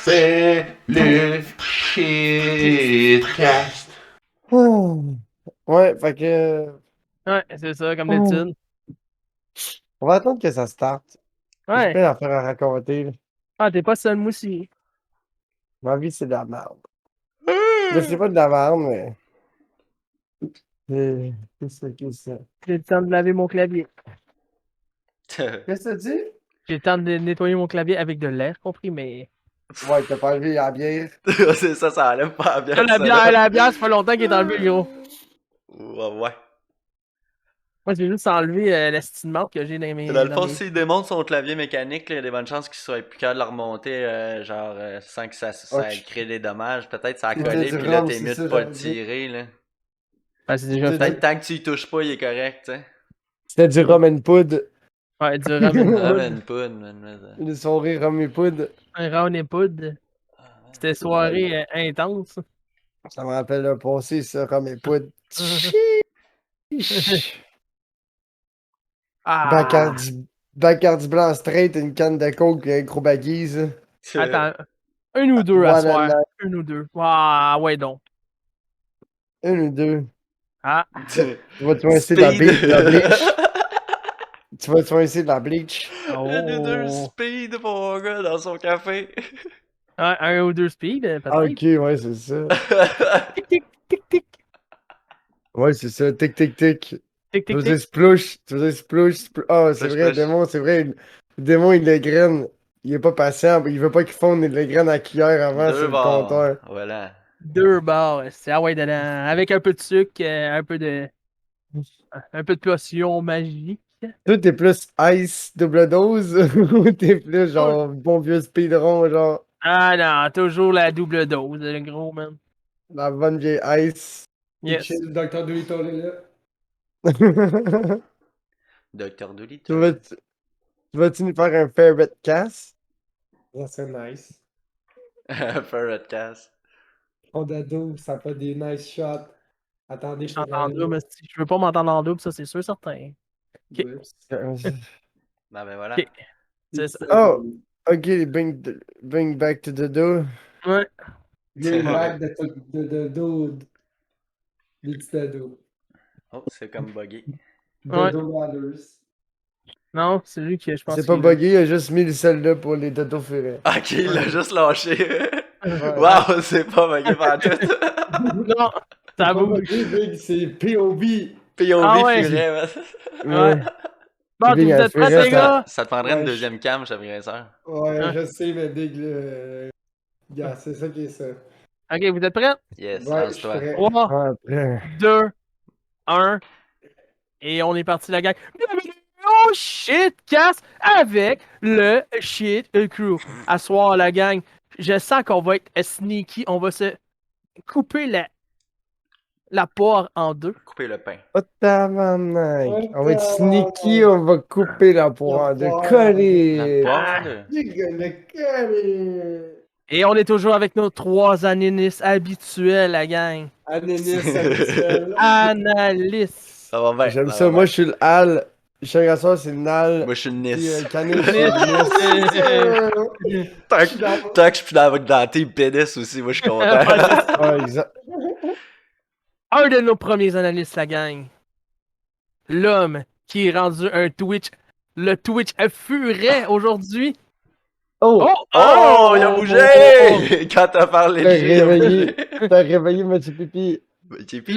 C'est le shitcast. Ouais, fait que. Ouais, c'est ça, comme Oh. d'habitude. On va attendre que ça starte. J'ai Ouais. plein d'affaires à raconter. Là. Ah, t'es pas seul, moi aussi. Ma vie, c'est de la merde. Mais c'est pas de la merde, mais. Qu'est-ce que c'est? J'ai le temps de laver mon clavier. Qu'est-ce que tu dis? J'ai le temps de nettoyer mon clavier avec de l'air comprimé. Ouais, t'as pas enlevé la bière. C'est ça, ça enlève pas bien. La bière, ça fait longtemps qu'il est enlevé, gros. Ouais. Moi, j'ai juste enlevé la petite marque que j'ai dans mes. Dans le dans fond, mes- s'il démonte son clavier mécanique, là, il y a des bonnes chances qu'il soit plus capable de le remonter, sans que ça Ok. crée des dommages. Peut-être ça a C'était collé, du puis là, rhum, t'es c'est mieux ça, de pas le j'avais dit. tirer, là. Ben, c'est déjà C'était fait. Peut-être tant que tu y touches pas, il est correct, tu sais. C'était du rum and poudre. Ouais, du ramen. Ramen poudre, man. Une soirée rum et poudre. Un round et poudre. C'était soirée intense. Ça me rappelle le passé, ça, rum et poudre. Ah! Bacardi blanc straight, une canne de coke et un gros baguise. Attends. Un ou deux à One soir. and nine. Un ou deux. Ah, ouais, donc. Une ou deux. Ah! Tu vas-tu essayer de Speed! la bleach? Tu vas essayer de la bleach? Un ou deux Oh! speed, mon gars, dans son café. Un ou deux speed, Ah, peut-être. ok, ouais, c'est ça. Tic, tic, tic, tic. Ouais, c'est ça. Tic, tic, tic. Tic, Tu tic, faisais tic. splouche. Tu faisais splouche. Ah, c'est Splash, vrai, splash. démon, c'est vrai. Le démon, il les graine. Il est pas patient. Il veut pas qu'il fonde les graines à cuillère avant Deux sur le barres, compteur. voilà. 2 barres, c'est ah ouais dedans. Avec un peu de sucre, un peu de potion magique. Toi, t'es plus ice double dose ou t'es plus genre bon vieux speedrun, genre Ah non, toujours la double dose, le gros man. la bonne vieille ice. Yes. Chill, Dr. Dolittle est là. Docteur Tu Dolittle. vas-tu tu vas-tu nous faire un favorite cast? Ça serait nice. Ferret Cast. On a double, ça fait des nice shots. Attendez, Je je t'entends en vais double, si je veux pas m'entendre en double, ça c'est sûr certain. Ok. Ben voilà. Ok. C'est ça. Oh, ok, bring back to the door. Ouais. Bring back de dude. Les petits dados. Oh, c'est comme buggy. Ouais. Dodo Brothers. Non, c'est lui qui, je pense C'est pas qu'il- buggé, il a juste mis celle-là pour les dodo ferrets. Ok, il l'a juste lâché. Ouais. Wow, c'est pas buggy pantoute. Non, ça C'est pas bouge. buggé, Big, c'est POV. POV Ah ouais. furet, man. Ouais. Bon, Big, vous elle êtes prêts, ferait les gars? Ça te prendrait Ouais, une deuxième cam, je te ça. Ouais, Hein? je sais, mais Big, là. Gars, c'est ça qui est ça. Ok, vous êtes prêts? Yes, Ouais, je suis lance-toi. prêt. 3, Ah, après. 2, 1. Et on est parti, la gang. Bienvenue au Shitcast avec le Shit Crew. À soir, la gang, je sens qu'on va être sneaky. On va se couper la poire en deux. Couper le pain. Oh, tabarnak. Oh, On va être tabarnak. sneaky, on va couper la poire en deux. La poire. La Coller. poire en deux. Big, le cœur. Et on est toujours avec nos 3 analystes habituels, la gang. Anénis habituel. Analystes. Ça va bien. J'aime va ça. bien. Moi, je suis le Al. Chaque soir, c'est le Nal. Moi, je suis une Puis Nice. Canis, c'est le Nis. Tant que je suis dans la team pénis aussi, moi, je suis content. Ouais, exact. Un de nos premiers analystes, la gang. L'homme qui est rendu un Twitch. Le Twitch furet aujourd'hui. Oh! Oh, il a bougé! Quand t'as parlé de T'as lui, il a réveillé. bougé. T'as réveillé Mathieu Pipi. JP.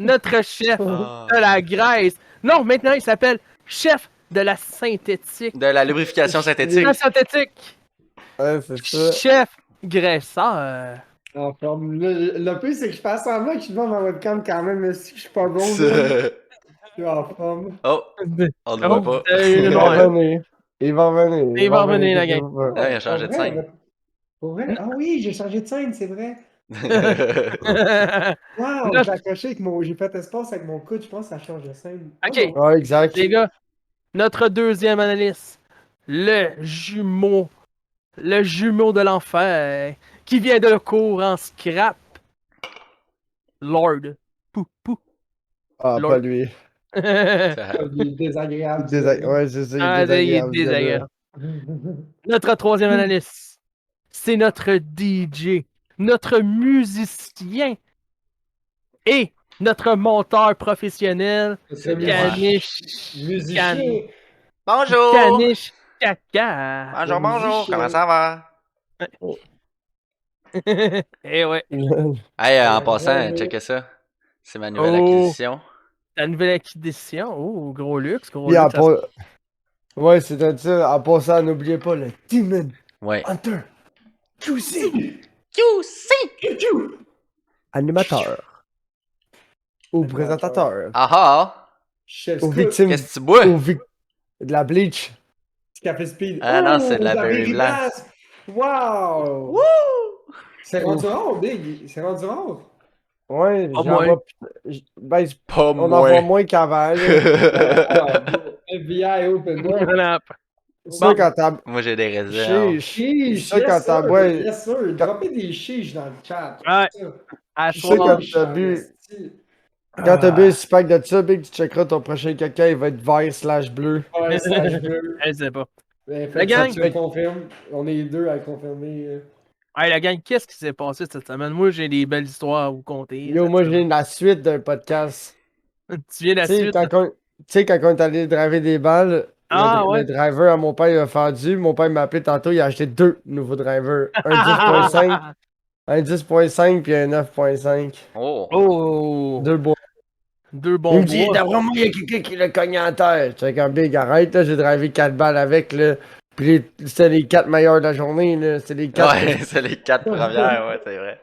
Notre chef Ah. de la Grèce. Non, maintenant il s'appelle chef de la synthétique. De la lubrification synthétique. La synthétique. Ouais, c'est ça. Chef graisseur. En forme. Le pire, c'est que je passe en que je suis devant ma webcam quand même, mais si je suis pas bon, là, je suis en forme. Oh, on le voit pas. Il va revenir. Il va revenir. Il va revenir, la gang. inquiétez-vous pas. Ah, il a changé de Pour vrai, scène. Pour vrai? Ah oui, j'ai changé de scène, c'est vrai. Wow, Notre- j'ai accroché avec mon. J'ai fait espace avec mon coude, je pense que ça change de scène. Ok. Ouais, exact. Les gars, notre deuxième analyste, le jumeau de l'enfer, qui vient de cours en scrap, Lord. Pou, pou. Ah, Lord. pas lui. Il est désagréable. Ouais, c'est ça, il est Ah, il est désagréable. ce gars-là. désagréable. Notre troisième analyste, c'est notre DJ, notre musicien et notre monteur professionnel, C'est Caniche. musicien. Bonjour! Caniche Caca. Bonjour, Le bonjour! musicien. Comment ça va? Eh ouais, Hey, en Ouais, passant, ouais. checkez ça. C'est ma nouvelle Oh. acquisition. la nouvelle acquisition. Oh, gros luxe, gros Puis luxe. Ouais, c'est ça. En passant, n'oubliez pas le Demon Ouais. Hunter QC QC! animateur ou Animateur. présentateur Ah ah! Chef aux Scoop. victimes Qu'est-ce que tu bois? de la bleach. Petit café speed. Ah non, c'est de la la Berry Blast. Wow! Wouh! C'est rendu rare, Big. C'est rendu rare. Ouais, Pas j'en moins. vois. Ben, Pas on en moins. voit moins qu'avant. là. Ah, FBI open door. Voilà. C'est ça quand t'as. Moi, j'ai des réserves. Chiche. Chiche, Ça, quand t'as bois- yes sir. Droppez des chiches dans le chat. Ouais. Ça. À Je sais soir. quand t'as bu. Esti. Quand t'as bu un 6 pack de ça, Big, tu checkeras ton prochain caca, il va être vert/bleu. Ouais, slash bleu. Je sais pas. Ben, La gang. je confirme. On est deux à confirmer. Hey, la gang, qu'est-ce qui s'est passé cette semaine? Moi, j'ai des belles histoires à vous conter. Yo, cette moi, semaine. j'ai la suite d'un podcast. Tu viens de la Tu sais, suite? tu sais, quand on est allé driver des balles, Ah, ouais. le driver à mon père il a fendu. Mon père m'a appelé tantôt, il a acheté 2 nouveaux drivers. Un 10.5, un 10.5 puis un 9.5. Oh! Oh! 2 bois. Deux Il bons me dit, bois. d'après moi, il y a quelqu'un qui l'a cogné en terre. J'étais comme Big, arrête, là, j'ai drivé 4 balles avec, là. Puis c'était les 4 meilleurs de la journée, là. C'était les 4. Ouais, c'est les 4 premières, ouais, c'est vrai.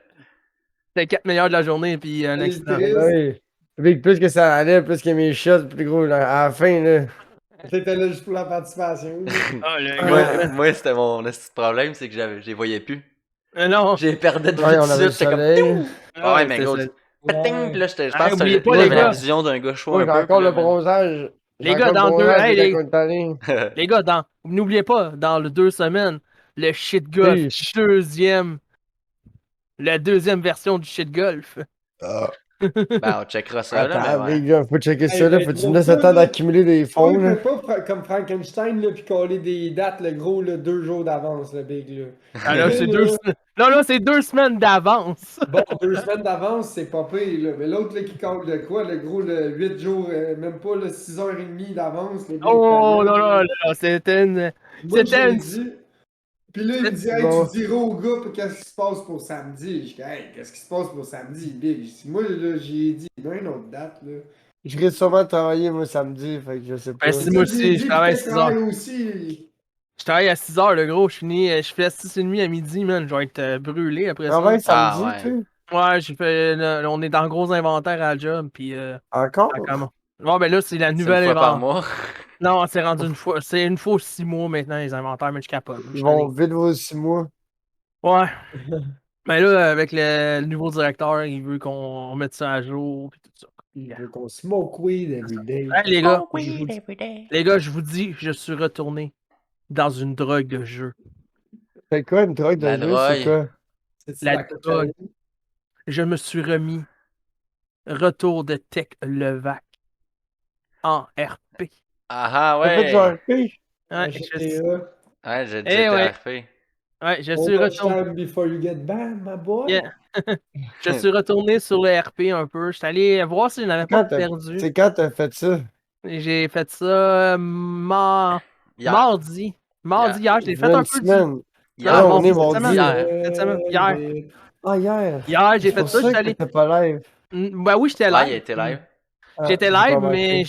C'était les 4 meilleurs de la journée, puis un Les accident. tristes. Ouais. Big, plus que ça allait, plus que mes shots, plus gros, là, à la fin, là. T'étais là juste pour la participation. Ah, le Ouais. gars. Moi, c'était mon petit problème, c'est que je les voyais plus. Non. J'ai perdu de Ouais, vue on de avait le suite, j'étais comme... soleil. Ah, Ouais, mais c'était gros, ça. péting, puis là, je Ah, pense que oubliez pas, j'avais les la gars. vision d'un gars chaud Moi, un j'ai peu. encore puis le là, bronzage. Les gars, dans le deux- bronzage hey, de les- quand on est allé. Les gars, n'oubliez pas, dans les 2 semaines, le shit golf, Oui. la deuxième version du shit golf. Ben, on checkera ça, là, mais Attends, ouais. Big, là, faut checker ça, là. ben, Faut que tu pour me laisses ça, le temps là, d'accumuler des fonds, On là. ne fait pas comme Frankenstein, là, puis coller des dates, le gros, là, 2 jours d'avance, le Big, là. Ah, là, c'est 2 semaines. Non, là, c'est 2 semaines d'avance. Bon, 2 semaines d'avance, c'est pas pire, là. Mais l'autre, là, qui colle de quoi, le gros, le 8 jours, même pas, le 6h30 d'avance, le Big. Oh, là, c'était une. Moi, C'était j'ai une. dit. Puis là, il me dit, hey, Bon. tu diras au gars, puis qu'est-ce qui se passe pour samedi? Je dis, hey, qu'est-ce qui se passe pour samedi, Big? Je dis, moi, là, j'ai dit, il y a une autre date, là. Je risque sûrement de travailler, moi, samedi, fait que je sais pas. Ben, si moi aussi, je travaille 6 heures. aussi. Je travaille à 6 heures, le gros. Je fais à 6h30 à midi, man. Je vais être brûlé après ça. Travaille Ah, samedi, ouais. tu sais. Ouais, j'ai fait. Là, on est dans gros inventaire à la job, puis. Encore? Comment? Bon, ben là, c'est la C'est nouvelle une fois par inventaire. mois. Non, c'est rendu une fois. C'est une fois 6 mois maintenant, les inventaires, mais je capote. Ils vont vite vos 6 mois. Ouais. Mais là, avec le nouveau directeur, il veut qu'on mette ça à jour, puis tout ça. Il veut qu'on smoke weed every day. Hey, les gars, je vous dis, je suis retourné dans une drogue de jeu. C'est quoi une drogue de La jeu? drogue. C'est quoi? C'est La la drogue. cocaïne. Je me suis remis retour de Tech Levac en RP. Ah, T'as fait du ouais. RP? Ouais, GTA. Ouais, j'ai dit Eh ouais. RP. ouais, je Hold suis much retourné. time before you get banned, my boy. Yeah. Je suis retourné sur le RP un peu. Je suis allé voir si je n'avais pas perdu. C'est quand t'as fait ça? J'ai fait ça Hier. mardi. Mardi, hier, je l'ai fait Une un peu. semaine. Hier. Ah, on est cette mardi. semaine. Hier. Cette semaine. Hier. Ah, hier. Hier, j'ai C'est fait pour ça. ça J'étais que allé. t'étais pas live. Ben oui, j'étais Ouais, live. il était live. Ah, J'étais j'ai live, pas remarqué. mais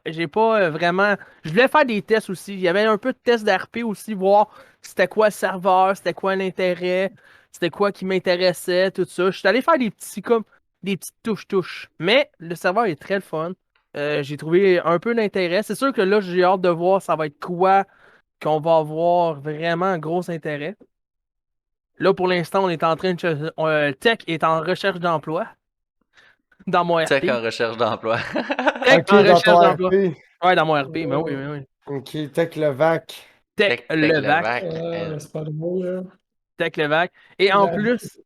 j'ai pas vraiment. Je voulais faire des tests aussi. Il y avait un peu de tests d'RP aussi, voir c'était quoi le serveur, c'était quoi l'intérêt, c'était quoi qui m'intéressait, tout ça. Je suis allé faire des petites touches-touches. Mais le serveur est très le fun. J'ai trouvé un peu d'intérêt. C'est sûr que là, j'ai hâte de voir ça va être quoi qu'on va avoir vraiment un gros intérêt. Là, pour l'instant, on est en train de. Tech est en recherche d'emploi. Dans mon RP. Tech en recherche d'emploi. Tech Ok, en dans recherche ton d'emploi. RP. Ouais, dans mon RP, mais oui, oui, oui. Ok, Tech Levac. Tech Levac. C'est pas le mot, là. Tech Levac. Et en Ouais. plus.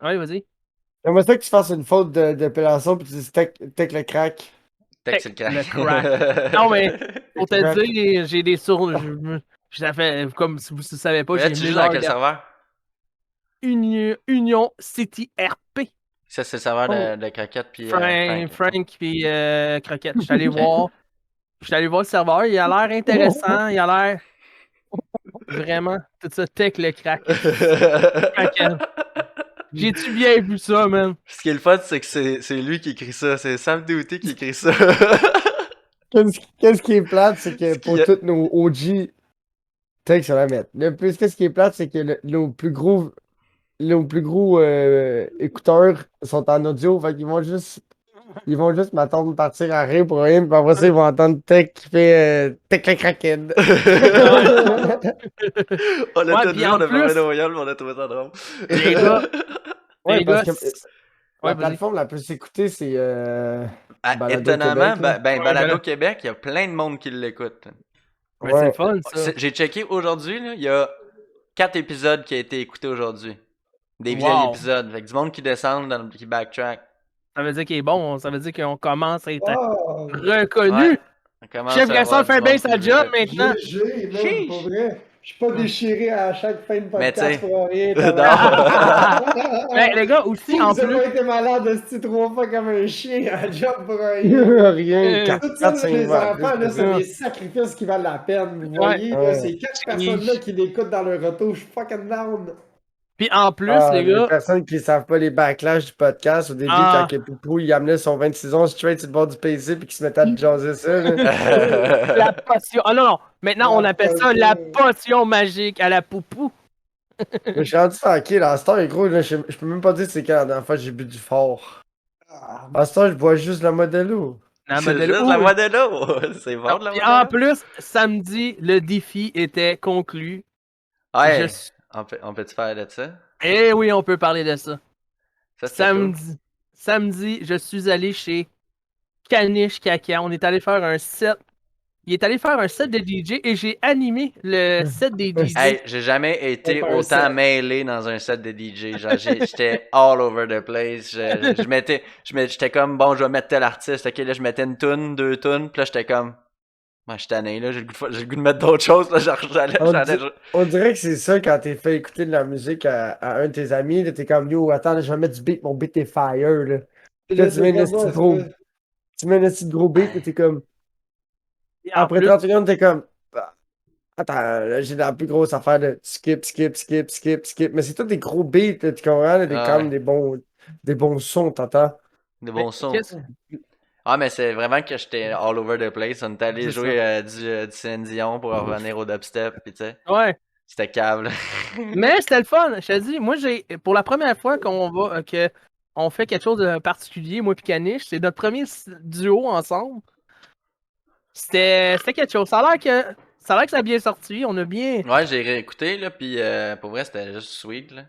Oui, vas-y. J'aimerais ça que tu fasses une faute d'épellation puis tu dis Tech le crack. Tech, c'est le Le crack. crack. Non, mais pour te dire, j'ai des Ça fait, comme si vous ne savez pas, Mais là, j'ai tu mis joues dans quel serveur? Union City RP. Ça, c'est le serveur Oh. de Croquette puis Frank, Frank. Frank puis Croquette. Je suis allé voir. Je suis allé voir le serveur. Il a l'air intéressant. Il a l'air vraiment tout ça tech le crack. Kraken. J'ai-tu bien vu ça, man? Ce qui est le fun, c'est que c'est lui qui écrit ça. C'est Sam Douté qui écrit ça. Qu'est-ce qui est plate, c'est que Ce qui pour est- tous nos OG, que ça va mettre. Qu'est-ce qui est plate, c'est que nos plus gros écouteurs sont en audio, fait qu'ils vont juste m'attendre partir à rire pour rien, puis après ça, ils vont entendre Tech qui fait Tech le Kraken. On l'a Ouais, tout puis vu, en on a plus- fermé nos gueules, mais on a trouvé ça drôle. Les gars, Ouais, les parce gars, que ouais, la vas-y. plateforme la plus écoutée, c'est Ah, Balado étonnamment, Québec, là. Ouais, Balado ben là. Québec, il y a plein de monde qui l'écoute. Mais c'est Ouais. le fun, ça. J'ai checké aujourd'hui, là, il y a 4 épisodes qui ont été écoutés aujourd'hui. Des Wow. vieilles épisodes. Fait que du monde qui descend, qui backtrack. Ça veut dire qu'il est bon. Ça veut dire qu'on commence à être Oh, reconnu. Ouais. On commence Chef à Gasson avoir fait du bien monde sa qui job l'écoute. maintenant. GG, man, Chiche. pour vrai. Je suis pas déchiré à chaque fin de Mais podcast t'sais, pour rien. Ben, les gars, aussi, en J'ai plus. pas été malade de ce 3 fois comme un chien à job pour rien. Rien, Euh, Tout ça, là, 4-5 les voix. enfants, là, c'est Ouais. des sacrifices qui valent la peine. Vous Ouais. voyez, là, Ouais. ces 4 personnes-là qui l'écoutent dans leur auto, je suis fucking down. Puis en plus, Ah, les les gars, personnes qui savent pas les backlash du podcast, au début, Ah. quand que Poupou il amenait son 26 ans straight sur le bord du PC puis qu'il se mettait à jaser ça, là. la potion. Ah non, non. Maintenant, on La appelle ça potion. la potion magique à la poupou. Mais je suis rendu tranquille. À ce temps, gros, là, je peux même pas dire c'est quand la dernière fois que j'ai bu du fort. Ah, À ce temps, je bois juste la Modelo. La C'est modèle- juste la Ouh. Modelo. C'est bon de la Puis Modelo. en plus, samedi, le défi était conclu. Ouais. Je- On peut-tu faire de ça? Eh oui, on peut parler de ça. Ça, c'est cool. Samedi, je suis allé chez Caniche Caca. On est allé faire un set. Il est allé faire un set de DJ et j'ai animé le set des DJ. Hey, j'ai jamais été On fait un autant set. mêlé dans un set de DJ. Genre, j'étais all over the place. J'étais comme, bon, je vais mettre tel artiste. Ok, là, je mettais une toune, 2 tounes. Puis là, j'étais comme, moi, je suis tanné, là. J'ai le goût de mettre d'autres choses. Là, genre, On dirait que c'est ça quand t'es fait écouter de la musique à un de tes amis. Là, t'es comme, yo, attends, là, je vais mettre du beat, mon beat est fire. Là. Puis là, tu mets un petit gros, beat et t'es comme, Et en après plus, 30 secondes, t'es comme, ah, attends, là, j'ai la plus grosse affaire de skip, skip, skip, skip, skip. Mais c'est tous des gros beats, là, tu comprends? Là, Ah quand même ouais. des bons sons, t'entends? Des bons sons. qu'est-ce- Ah, mais c'est vraiment que j'étais all over the place. On est allé C'est jouer du Céline Dion pour revenir au dubstep. Puis, tu sais, Ouais. c'était cave, là. Mais c'était le fun. Je te dis, moi, pour la première fois on fait quelque chose de particulier, moi et Caniche, c'est notre premier duo ensemble. C'était quelque chose. Ça a l'air que ça a bien sorti. On a bien. Ouais, j'ai réécouté, là, puis pour vrai, c'était juste sweet, là.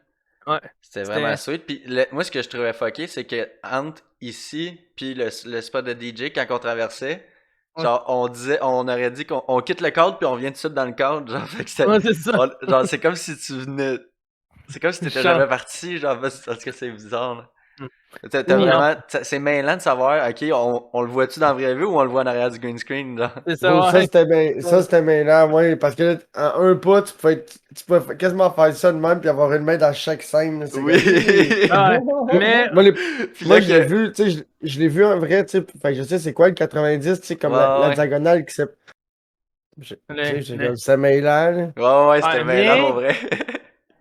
Ouais. C'était vraiment sweet. Puis moi, ce que je trouvais fucké, c'est que entre ici puis le spot de DJ, quand on traversait, Ouais. genre, on aurait dit qu'on quitte le cadre puis on vient tout de suite dans le cadre. Genre, fait que c'était- Ouais, c'est ça. genre, c'est comme si tu venais. C'est comme si t'étais Genre. jamais parti, genre, parce que c'est bizarre, là. Mm. T'as Oui, vraiment. C'est mêlant de savoir, ok, on le voit-tu dans la vraie vie ou on le voit en arrière du green screen, genre. C'est ça. Gros, Ouais. c'était mêlant, ouais, parce que là, en un pas, tu pouvais quasiment faire ça de même puis avoir une main dans chaque scène. Là, c'est Oui! Ouais. Mais Moi, Puis moi là, je l'ai que- vu, tu sais, je l'ai vu en vrai, tu sais, fait que je sais c'est quoi le 90, tu sais, comme Ouais, la ouais. diagonale qui s'est. Tu sais, comme c'est mêlant, là. Ouais, c'était Ouais, mêlant, mais- pour vrai.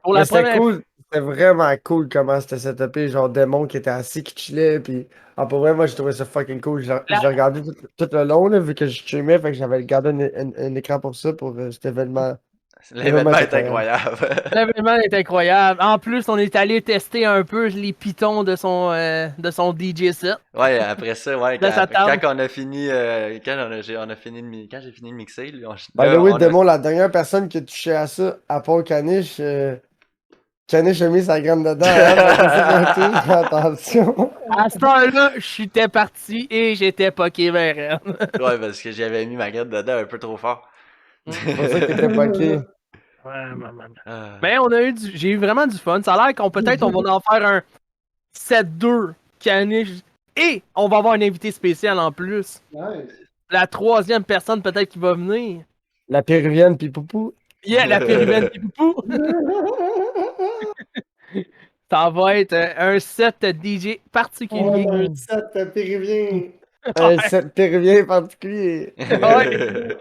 pour Mais la c'était première cool, c'était vraiment cool comment c'était setupé, genre démon qui était assis, qui chillait, puis pour vrai, moi j'ai trouvé ça fucking cool. J'ai regardé tout le long, là, vu que je streamais, fait que j'avais gardé un écran pour ça, pour cet événement. L'événement Vraiment est incroyable. L'événement est incroyable. En plus, on est allé tester un peu les pitons de son DJ set. Ouais, après ça, ouais, Dans sa table. quand on a fini, quand j'ai fini de mixer, lui, Ben là, oui, on a- démon, la dernière personne qui a touché à ça, à part Caniche, Caniche a mis sa graine dedans, hein, fait que attention. À ce temps-là, j'étais parti et j'étais poké vers elle. Ouais, parce que j'avais mis ma graine dedans un peu trop fort. C'est pour ça qu'il était poqué. Ah. Mais j'ai eu vraiment du fun. Ça a l'air qu'on peut-être on va en faire un 7-2 Caniche et on va avoir un invité spécial en plus. Nice. La troisième personne peut-être qui va venir. La péruvienne, puis Poupou. Yeah, la péruvienne qui poupou. Ça va être un set DJ Oh, particulier. un set péruvien. Un set péruvien particulier. Ouais.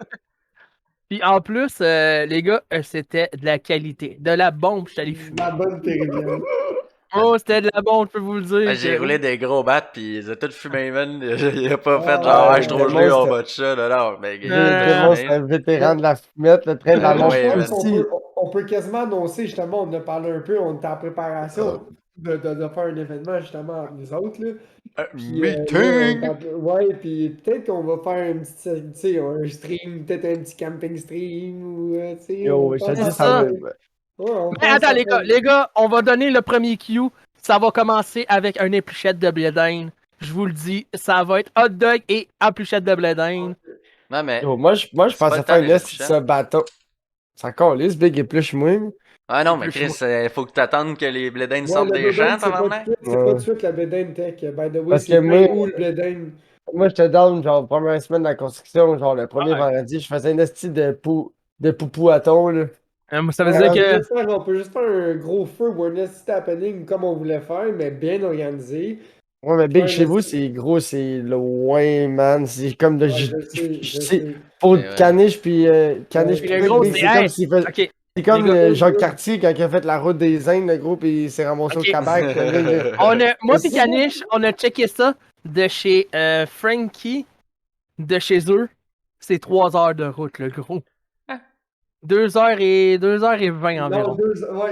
Puis en plus, les gars, c'était de la qualité. De la bombe, je suis allé fumer. La bonne péruvienne. Oh, c'était de la bombe, je peux vous le dire. Ah, j'ai que- roulé des gros battes, pis ils ont tout fumé, man. Il a pas Ah, fait genre, ouais, je suis trop le gelé, on monstre- va de ça, là, non. Mais, Démon, c'est un vétéran de la fumette, le train de la Ouais, longue ouais, Je man. pense qu'on aussi. on peut quasiment annoncer, justement, on en a parlé un peu, on était en préparation de faire un événement, justement, avec nous autres, là. Puis, là, Meeting! ouais, puis peut-être qu'on va faire un petit, tu sais, un stream, peut-être un petit camping stream, ou, tu sais, Yo, on je te pense dis, à ça ça. va. Ouais, on Mais pense attends, à les faire- gars, on va donner le premier cue. Ça va commencer avec un épluchette de blé d'Inde. Je vous le dis, ça va être hot dog et épluchette de blé d'Inde. Non, mais. Yo, moi, je C'est pas pensais le faire temps une des esti de ce bateau. Ça calisse, Big et plus moi. Ah non, mais Plus Chris, faut que t'attendes que les blédins Ouais, sortent le des Bledin, champs, c'est pas tabarnak. tout de suite, c'est pas tout de suite la Bledin Tech. By the way, Parce c'est que bien moi- où le Bledin? Moi, j'étais down, genre, première semaine de la construction, genre, le premier Ouais. vendredi, je faisais une esti de poupou à thon, là. Ça veut Ouais, dire on, que. peut juste faire un gros feu ou un esti happening comme on voulait faire, mais bien organisé. Ouais, mais Big, Ouais, chez mais vous, c'est- c'est gros, c'est loin, man. C'est comme de. Ouais, je sais, je c'est- sais. Pour Mais ouais. caniche, puis caniche, Ouais, puis Le Big, gros, Big, c'est. c'est comme Hey, s'il fait. ok. C'est comme Les gars, Jacques Cartier quand il a fait la route des Indes, le groupe, et il s'est ramassé Ok. au Québec. Moi Mais et Caniche, on a checké ça de chez Frankie, de chez eux. C'est 3 heures de route, le gros. 2h20 Non, environ.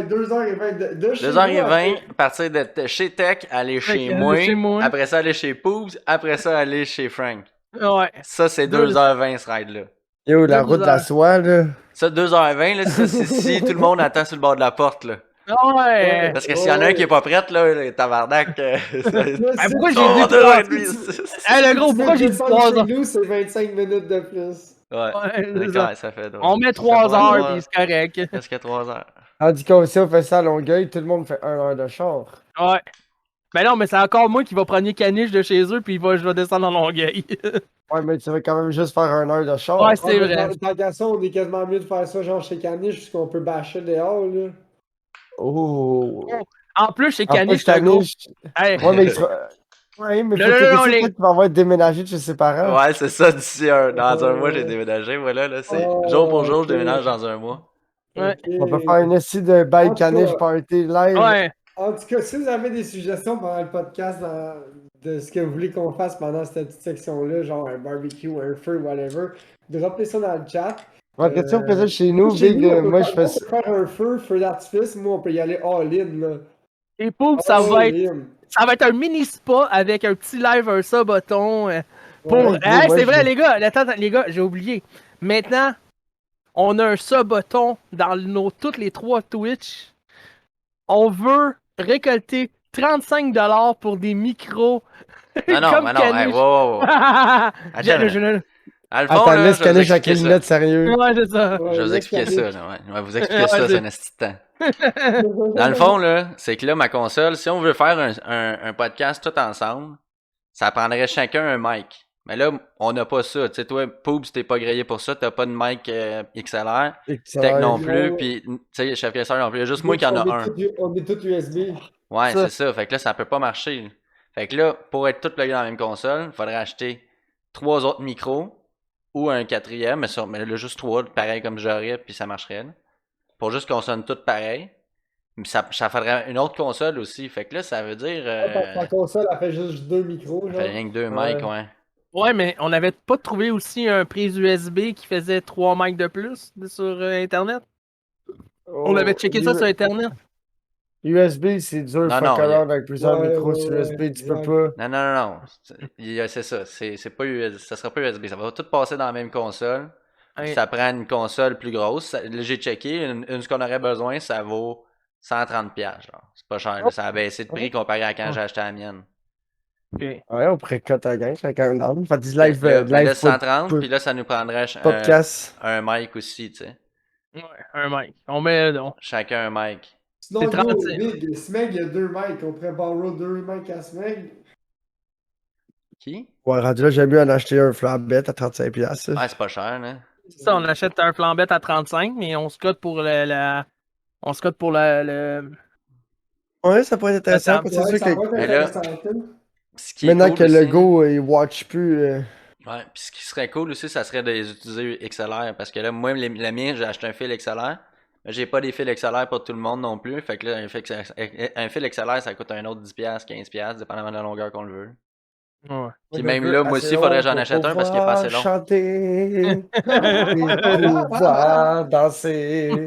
2h20 de chez 2h20, vous. partir de chez Tech, aller chez Fait que, moi, chez moi. après ça aller chez Poobs, après ça aller chez Frank. Ouais. Ça, c'est 2 2h20 ce ride-là. Yo, la route de la 2 heures. soie, là. Ça, 2h20, là, ça, c'est si tout le monde attend sur le bord de la porte, là. Ouais. Parce que s'il y en a un qui est pas prêt, là, le tabarnak, Pourquoi j'ai Oh, dit 2h30. Hey, le gros, pourquoi j'ai dit 3 heures? Chez nous, c'est 25 minutes de plus. Ouais, Ouais, c'est d'accord, ça. ça fait drôle. On met Ça 3 fait heures, trois- pis c'est correct. Presque 3 heures. Tandis qu'on si on fait ça à Longueuil, tout le monde fait 1 heure de char. Ouais. Ben non, mais c'est encore moi qui va prendre Caniche de chez eux, puis je vais descendre en Longueuil. Ouais, mais tu vas quand même juste faire 1 heure de char. Ouais, c'est Ah, vrai. mais tant qu'à ça, on est quasiment mieux de faire ça genre chez Caniche, puisqu'on peut bâcher dehors, là. Oh. En plus, chez En plus, Caniche, le gros. Caniche. Hey. Ouais, mais il sera. Ouais, mais Non, faut non, que non, tu les- sais, tu vas avoir déménagé de chez ses parents. Ouais, c'est ça, dans un mois, j'ai déménagé, voilà, là, c'est jour pour jour, je déménage dans un mois. Ouais. Ok. On peut faire une essai de En bike tout Caniche cas- party live. Ouais. En tout cas, si vous avez des suggestions pendant le podcast de ce que vous voulez qu'on fasse pendant cette petite section-là, genre un barbecue, un feu, whatever, droppez ça dans le chat. Ouais, qu'est-ce qu'on faisait chez nous, Chez Big? nous, on peut Moi, faire- je fais on ça. peut faire un feu d'artifice. Moi, on peut y aller all-in, là. Et pouf, ça va être. All-in. Ça va être un mini spa avec un petit live, un saboton. Pour. Ouais, Hey, moi, c'est je vrai, vais- les gars. Attends, les gars, j'ai oublié. Maintenant, on a un saboton dans toutes les 3 Twitch. On veut récolter 35$ pour des micros. Non, non, comme mais non, hey, Caniche. wow. Attends, À le fond, Attends, là, laisse je vais vous Caniche avec expliquer les ça. lunettes, sérieux. Ouais, c'est ça. Ouais, Je vais vous laisse expliquer ça, Caniche. là, ouais. Je vais vous expliquer Ouais, ça, vas-y. c'est un esti de temps. Dans le fond, là, c'est que là, ma console, si on veut faire un podcast tout ensemble, ça prendrait chacun un mic. Mais là, on n'a pas ça. Tu sais, toi, Poobs, t'es pas grillé pour ça, t'as pas de mic XLR. Tech non plus, Non. puis, tu sais, Chef Kessler non plus. Il y a juste moi qui en a un. On est tous USB. Ouais, Ça. c'est ça. Fait que là, ça peut pas marcher. Fait que là, pour être tout plugué dans la même console, il faudrait acheter 3 autres micros ou un 4e, mais là, juste 3, pareil comme j'aurais, puis ça marcherait. Là. Pour juste qu'on sonne tout pareil. Mais ça faudrait une autre console aussi. Fait que là, ça veut dire. Ta console, elle fait juste 2 micros, Ça genre. fait rien que 2 Ouais. mics, ouais. Ouais, mais on n'avait pas trouvé aussi un prise USB qui faisait 3 mics de plus sur Internet? On avait checké ça sur Internet. USB, c'est dur, Non, fuck non, around avec plusieurs Ouais, micros ouais, sur ouais, USB, tu peux exact. pas. Non. C'est ça. C'est pas USB. Ça sera pas USB. Ça va tout passer dans la même console. Puis Ouais. ça prend une console plus grosse. Là, j'ai checké. Une ce qu'on aurait besoin, ça vaut 130$. Genre. C'est pas cher. Là. Ça a baissé de prix comparé à quand j'ai acheté la mienne. Ok. Ouais, on pourrait cut à gain, chacun d'entre nous. Fait du live, Là, live là, 130$, pod- puis là, ça nous prendrait podcast. un mic aussi, tu sais. Ouais, un mic. On met donc. Chacun un mic. Sinon, C'est yo, 35. Big, Smeg, il y a 2 mics. On pourrait borrow 2 mics à Smeg. Qui? Ouais, rendu là, j'aime mieux en acheter un flatbed à 35$. Ouais, c'est pas cher, hein. C'est ça, on achète un flambette à 35, mais on se cote pour on se cote pour Ouais, ça pourrait être intéressant. Attends, Parce que Ouais, c'est ça sûr va que être Mais là, intéressant. ce qui est maintenant cool que le aussi, Go, il watch plus. ouais, puis ce qui serait cool aussi, ça serait de les utiliser XLR, parce que là, moi, le mien, j'ai acheté un fil XLR, mais j'ai pas des fils XLR pour tout le monde non plus, fait que là, un fil XLR, ça coûte un autre 10$, 15$, dépendamment de la longueur qu'on le veut. ouais. Puis Le même veut là, moi assez aussi, il faudrait que long j'en pour achète un parce qu'il est pas assez pouvoir long. chanter et pouvoir danser.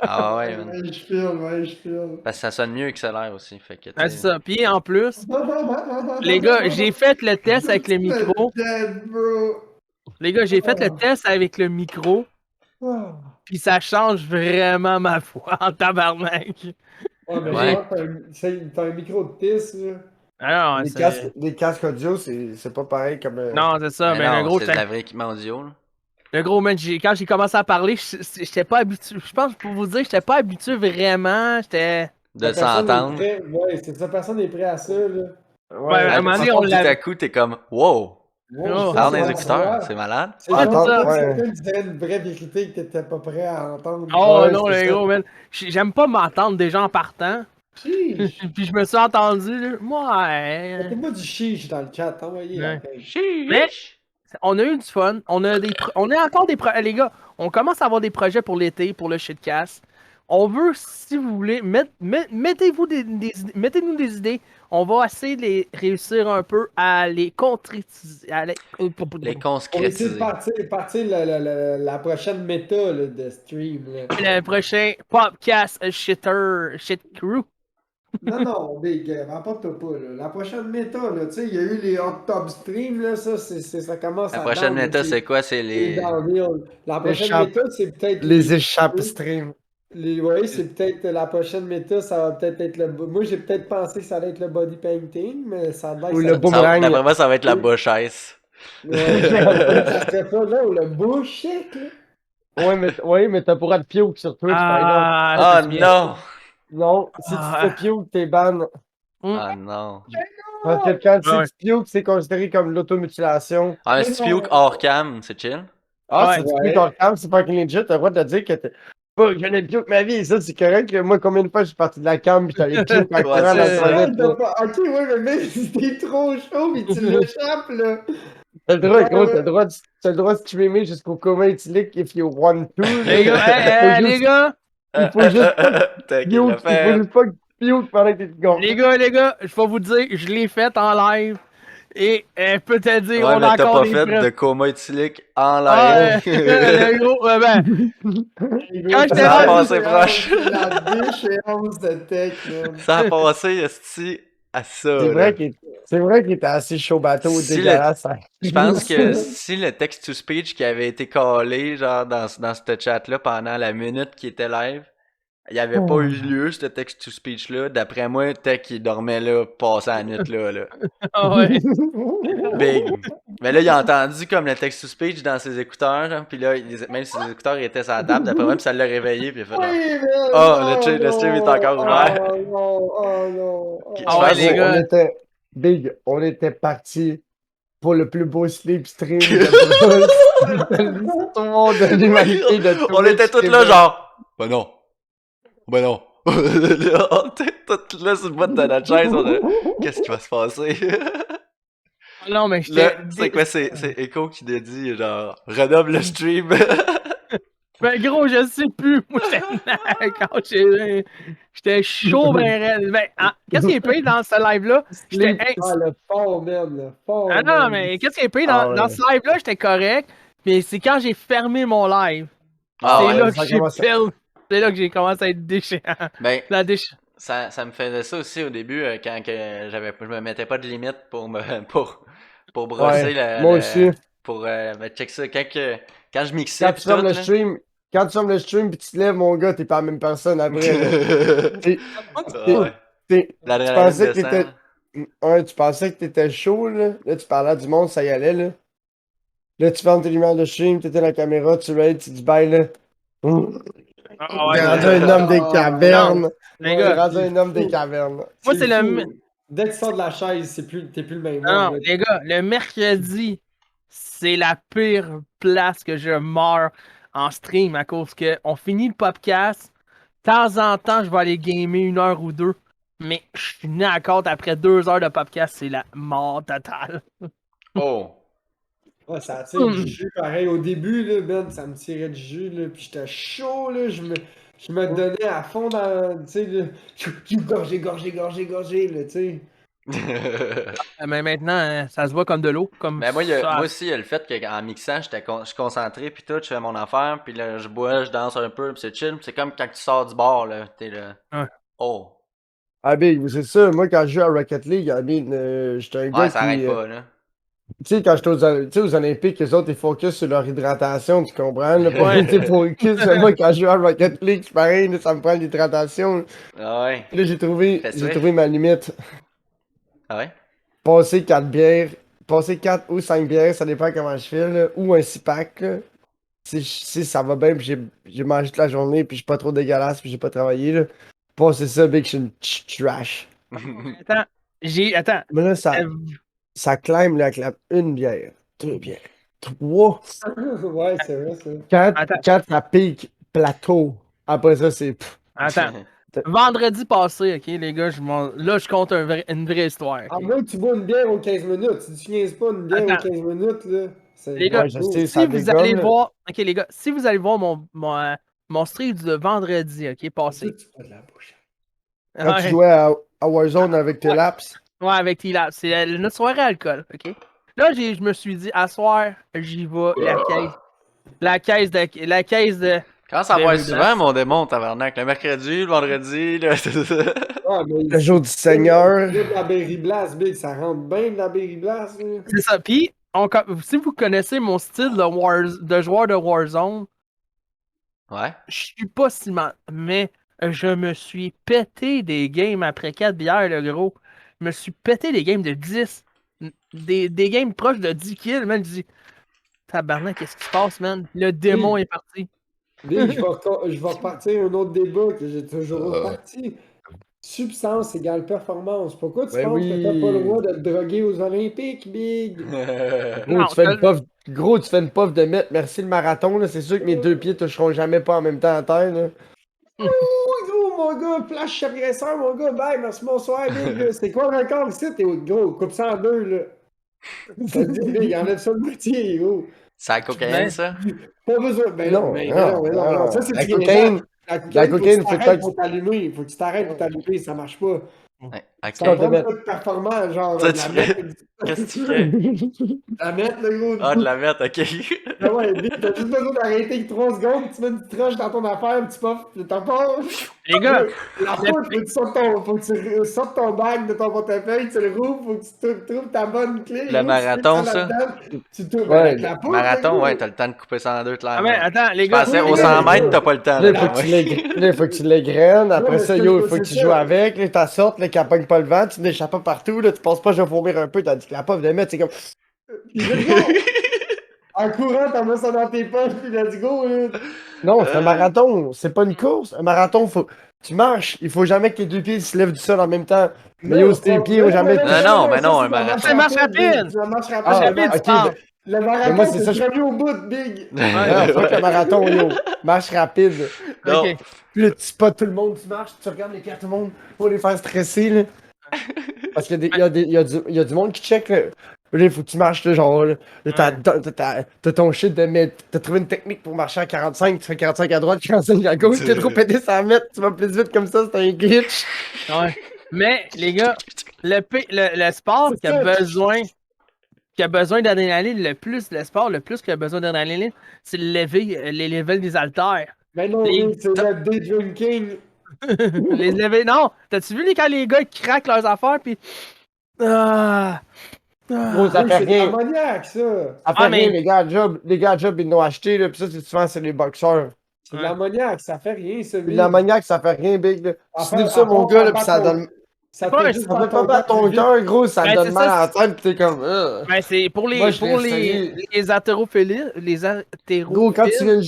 Ah ouais, man. Ouais, je filme, ouais, je filme. Parce que ça sonne mieux XLR aussi, fait que, tu Ouais, c'est sais. ça. Puis en plus, les gars, j'ai fait le test avec le micro. Dead, bro. Les gars, j'ai fait le test avec le micro, Ah. puis ça change vraiment ma voix en tabarnak. Ouais, mais Ouais. genre, t'as un micro de pisse, là. Ah non, Les casques audio, c'est pas pareil comme. Non, c'est ça. Mais Mais non, c'est de la vraie équipement audio, là. le gros, man, quand j'ai commencé à parler, j'étais pas habitué. Je pense, pour vous dire, j'étais pas habitué vraiment. J'étais. De Personne n'est s'entendre. prêt. Ouais, c'est ça, personne n'est prêt à ça, là. Ouais, à un À moment donné, on tout à l'avait. coup, t'es comme, wow! Wow, Il Oh, ça, parle c'est dans les la écouteurs, voix. c'est malade. C'est Ah, genre c'est ça. comme si Ouais. quelqu'un disait une vraie vérité que t'étais pas prêt à entendre. Oh Ouais, non, c'est les ça. gros, man. J'aime pas m'entendre déjà en partant. Chiche! Puis je me suis entendu, là. Ouais. Mettez-moi du chiche dans le chat, envoyez la Ouais. peine. Mais Chiche! on a eu du fun. On a encore des projets. Les gars, on commence à avoir des projets pour l'été, pour le shitcast. On veut, si vous voulez, mettez-vous mettez-nous des idées. On va essayer de les réussir un peu à les concrétiser. Les On va essayer de conscrétiser. partir la prochaine méta là, de stream. Là. Le prochain podcast shit crew. Non, non, Big, rapporte-toi pas. Là. La prochaine méta, là, tu sais, il y a eu les hot top stream, là, ça commence La à prochaine down. méta, c'est quoi? C'est C'est les. downhill. La prochaine Échappe. méta, c'est peut-être Les échappes stream. Oui, c'est peut-être la prochaine méta, ça va peut-être être le. Moi, j'ai peut-être pensé que ça allait être le body painting, mais ça a l'air que Ou ça le va boomerang. D'après moi, ça va être la Oui. bochaise. Ouais, ça serait pas là, ou le bullshit, là. Ouais, mais t'as pas de pioque sur Twitch, par exemple. Ah, Oh c'est bien. non! Non, si tu Ah. fais pioque, t'es ban. Oh non. Parce que quand Ouais. tu pioque, c'est considéré comme l'automutilation. Ah, mais Mais si tu non. pioques hors cam, c'est chill. Ah, Ouais. si tu Ouais. pioques hors cam, c'est pas legit, t'as le droit de dire que t'es. Pas, je n'ai pioque ma vie, ça c'est correct. Moi, combien de fois je suis parti de la cam pis j'allais pioque en Ouais, courant dans c'est le ça. toilette, là. Ok, ouais, mais même si t'es trop chaud, mais tu l'échappes, là. T'as le droit, gros, t'as le droit de streamer jusqu'au coma éthylique if you want to, Les gars, là. les gars, Il faut juste pas que T'as tu qu'il l'a pioques, il faut fait. juste pas que tu pioques pendant que t'es les gars, je vais vous dire, je l'ai fait en live. Et peut te dire, Ouais, on mais a t'as encore pas des fait preuves. de coma éthylique en Ah, live. le gros, ben, quand j'étais Ça a là, passé proche. C'est la déchéance de tech, man. Ça a passé, esti, à ça, C'est là. vrai qu'il était assez chaud bateau, Si le- dégueulasse. Hein. Je pense que si le text-to-speech qui avait été collé, genre, dans ce chat-là pendant la minute qui était live, il n'y avait pas eu lieu, ce text-to-speech-là, d'après moi, Tech, il dormait là, passé la nuit là. ah ouais. Big. Mais là, il a entendu comme le text-to-speech dans ses écouteurs, hein, puis là, même si ses écouteurs étaient sur la table, d'après moi, puis ça l'a réveillé, puis il a fait genre, Oui, man. oh, le stream est encore ouvert. Oh non, oh non. Je Ah ouais, pense les que- gars. On était parti pour le plus beau sleep stream de l'histoire de l'humanité de Twitch. On était tous là, genre, ben non. Ben non. On était tous là sur le bout de notre chaise, on a... Qu'est-ce qui va se passer? Non, mais Là, j'étais. c'est quoi, c'est Echo qui t'a dit, genre, redonne le stream. Ben gros, je sais plus. Moi, j'étais chaud, ben raide. Ben, qu'est-ce qui est payé dans ce live-là? J'étais. Ah, le fort, man, le fort. Ah non, man. mais qu'est-ce qui est payé Ah ouais. dans ce live-là? J'étais correct. Mais c'est quand j'ai fermé mon live. Ah c'est ouais, là ça que j'ai commence à- C'est là que j'ai commencé à être déchéant. Ben, La déchéant. ça me faisait ça aussi au début, quand que je me mettais pas de limite pour pour brosser Ouais, moi aussi. pour check ça. Quand je mixais Quand pis tu fermes tout, le là. stream, pis tu te lèves, mon gars, t'es pas la même personne après. Là. T'es- Ouais. tu L'adrénaline pensais que descend. t'étais. Ouais, tu pensais que t'étais chaud, là. Là, tu parlais à du monde, ça y allait, là. Là, tu fermes tes lumières de stream, t'étais la caméra, tu raid, tu dis bye, là. Ah ouais, T'es rendu les gars. un homme des cavernes. Les T'es gars. rendu un homme des cavernes. Moi, c'est fou. le. Dès que tu sors de la chaise, t'es plus le même Non, homme. là. les gars, le mercredi, c'est la pire place que je meurs en stream à cause que on finit le podcast. De temps en temps, je vais aller gamer 1 heure ou 2. Mais je suis né à côte après 2 heures de podcast, c'est la mort totale. Oh. Ouais, ça tire du jus pareil. Au début, là, Ben, ça me tirait du jus, là, puis j'étais chaud, là, je me donnais à fond dans, tu sais, là, gorgé, là, tu sais. Mais maintenant, ça se voit comme de l'eau, comme Mais moi, ça. moi aussi, il y a le fait qu'en mixant, je suis concentré, puis tout, je fais mon affaire, puis là, je bois, je danse un peu, puis c'est chill. Puis c'est comme quand tu sors du bar, là, t'es là. Ouais. Oh. Ah, Big, c'est ça. Moi, quand je joue à Rocket League, j'étais un Ouais, gars ça qui. arrête pas, là. Tu sais, quand j'étais tu sais, aux Olympiques, les autres, ils focus sur leur hydratation, tu comprends? Là, pour Ouais. ils focus. Mais moi, quand je joue à Rocket League, c'est pareil, là, ça me prend l'hydratation. Ah ouais. Là, Fait j'ai suer. trouvé ma limite. Ah ouais? Passer 4 bières, passer 4 ou 5 bières, ça dépend comment je file, là, ou un 6-pack, là. Si ça va bien, puis j'ai mangé toute la journée, puis je suis pas trop dégueulasse, puis j'ai pas travaillé, là. Passer ça, Big, je suis une trash. Attends, attends. Mais là, ça climb, là, avec une bière, 2 bières, 3. Ouais, c'est vrai, ça. Attends. Quand ça pique plateau, après ça, c'est. Attends. Vendredi passé, ok, les gars, là, je compte une vraie histoire. À ok? moins que tu bois une bière aux 15 minutes. Si tu niaises pas une bière aux Attends. 15 minutes, là, c'est Les gars, Ouais, je sais, si ça vous dégomme, allez là. voir, ok, les gars, si vous allez voir mon stream de vendredi, ok, passé. Tu pas de la bouche. Quand tu Ouais, jouais à Warzone avec tes laps. ouais, avec T-Lab, c'est notre soirée alcool, ok? Là, je me suis dit, à soir, j'y vais, la caisse de Quand ça va Berry souvent, Blast. mon démon, tabarnak. Le mercredi, le vendredi, là, c'est ça. Ah, mais Le jour du Seigneur. de la Berry Blast, Big, ça rentre bien de la Berry Blast, là. C'est ça. Puis, si vous connaissez mon style de joueur de Warzone, Ouais. je suis pas si mal, mais je me suis pété des games après 4 bières, le gros. Je me suis pété des games de 10. Des games proches de 10 kills, man. Je dis, tabarnak, qu'est-ce qui se passe, man? Le démon est parti. Big, je vais repartir un autre débat que j'ai toujours reparti. Substance égale performance. Pourquoi tu Ben penses que t'as pas le oui. droit de te droguer aux Olympiques, Big? Non, Gros, tu fais une puff de mètre. Merci le marathon, là. C'est sûr que mes 2 pieds toucheront jamais pas en même temps à terre, là. Oh, gros, mon gars, flash agresseur, mon gars, bye, merci, bonsoir, Big. C'est quoi le record ici? T'es gros, coupe ça en deux, là. Ça te dit, Big, enlève ça le moitié, gros. C'est la cocaïne, ça? Pas besoin. Ben Non, non, mais non. Ça, c'est La du cocaïne, La cocaïne, faut faut que tu t'arrêtes que pour t'allumer. Faut que tu t'arrêtes pour t'allumer, ça marche pas. Ouais. Ça Ok. prend pas de performant, genre, Ça, de la tu mettre, ferais- Qu'est-ce que tu ferais? la mettre, le gros. Ah, de la mettre, ok. Ah ouais, Big, t'as juste besoin d'arrêter 3 secondes, tu mets une petite roche dans ton affaire, tu puffes, puis t'en pars. Les gars, La poudre, faut que tu sortes ton bag de ton portefeuille, tu le rouvres, faut que tu trouves ta bonne clé. Le gros, tu marathon, mets ça? là-dedans, Tu trouves Ouais, avec la poudre. Marathon, gros. ouais, t'as le temps de couper ça en deux, ah clairement. ben, attends, les Je gars. pensais oui, aux les 100 gars, mètres, t'as pas le temps. là, Là, faut que tu les graines. Après mais ça, c'est yo, il ça, faut que c'est tu ça. joues avec. Là, t'as sorte, là, qu'elle pogne pas le vent. Tu n'échappes pas partout. Là, tu penses pas, je vais vomir un peu. Tandis que la puff de mètre, c'est comme. Puis let's go! En courant, t'en mets ça dans tes poches, puis let's go, là. Non, c'est un marathon. C'est pas une course. Un marathon, tu marches. Il faut jamais que tes 2 pieds se lèvent du sol en même temps. Mais yo, tes pieds ont jamais Non, non, mais non, un marathon. C'est marche rapide. C'est la marche Ah, rapide. Rapide, ok, tu parles. Le Mais moi, marathon, c'est c'est ça, le premier au bout, Big. Ah, fuck le marathon, yo. Marche rapide. Non. Ok. Puis là, tu spots tout le monde, tu marches, tu regardes les cartes tout le monde pour les faire stresser, là. Parce qu'il y a du monde qui check, là. Là, il faut que tu marches, là, genre, là, t'as ton shit de mettre. T'as trouvé une technique pour marcher à 45, tu fais 45 à droite, 45 à gauche, t'es trop pété 100 mètres, tu vas plus vite comme ça, c'est un glitch. Ouais. Mais, les gars, le sport C'est ça. qui a besoin d'adrénaline, le sport le plus qui a besoin d'adrénaline, c'est les levels des haltères. Mais non, Les- Big, c'est le day drinking. Les levels. Non! T'as-tu vu quand les gars ils craquent leurs affaires pis. Ah! Gros, ça Oui, fait c'est de rien. l'ammoniaque, ça. Ça fait Ah, mais- rien, les gars à job, ils l'ont acheté, là, pis ça, souvent, c'est les boxeurs. C'est de l'ammoniaque, ça fait rien, ça, Puis Big. l'ammoniaque, ça fait rien, big, là. Tu Enfin, sniffes ça, à mon part gars, là, faire pis ça ton- donne. Ça Ouais, fait juste Ça faire fait pas mal cœur ton plus vite. cœur, gros, ça Ben, donne c'est mal ça, à la tête, pis t'es comme. Ben, c'est pour Moi, je l'ai pour les essayé. hétérophiles. Les Gros, quand tu hétérophiles. viens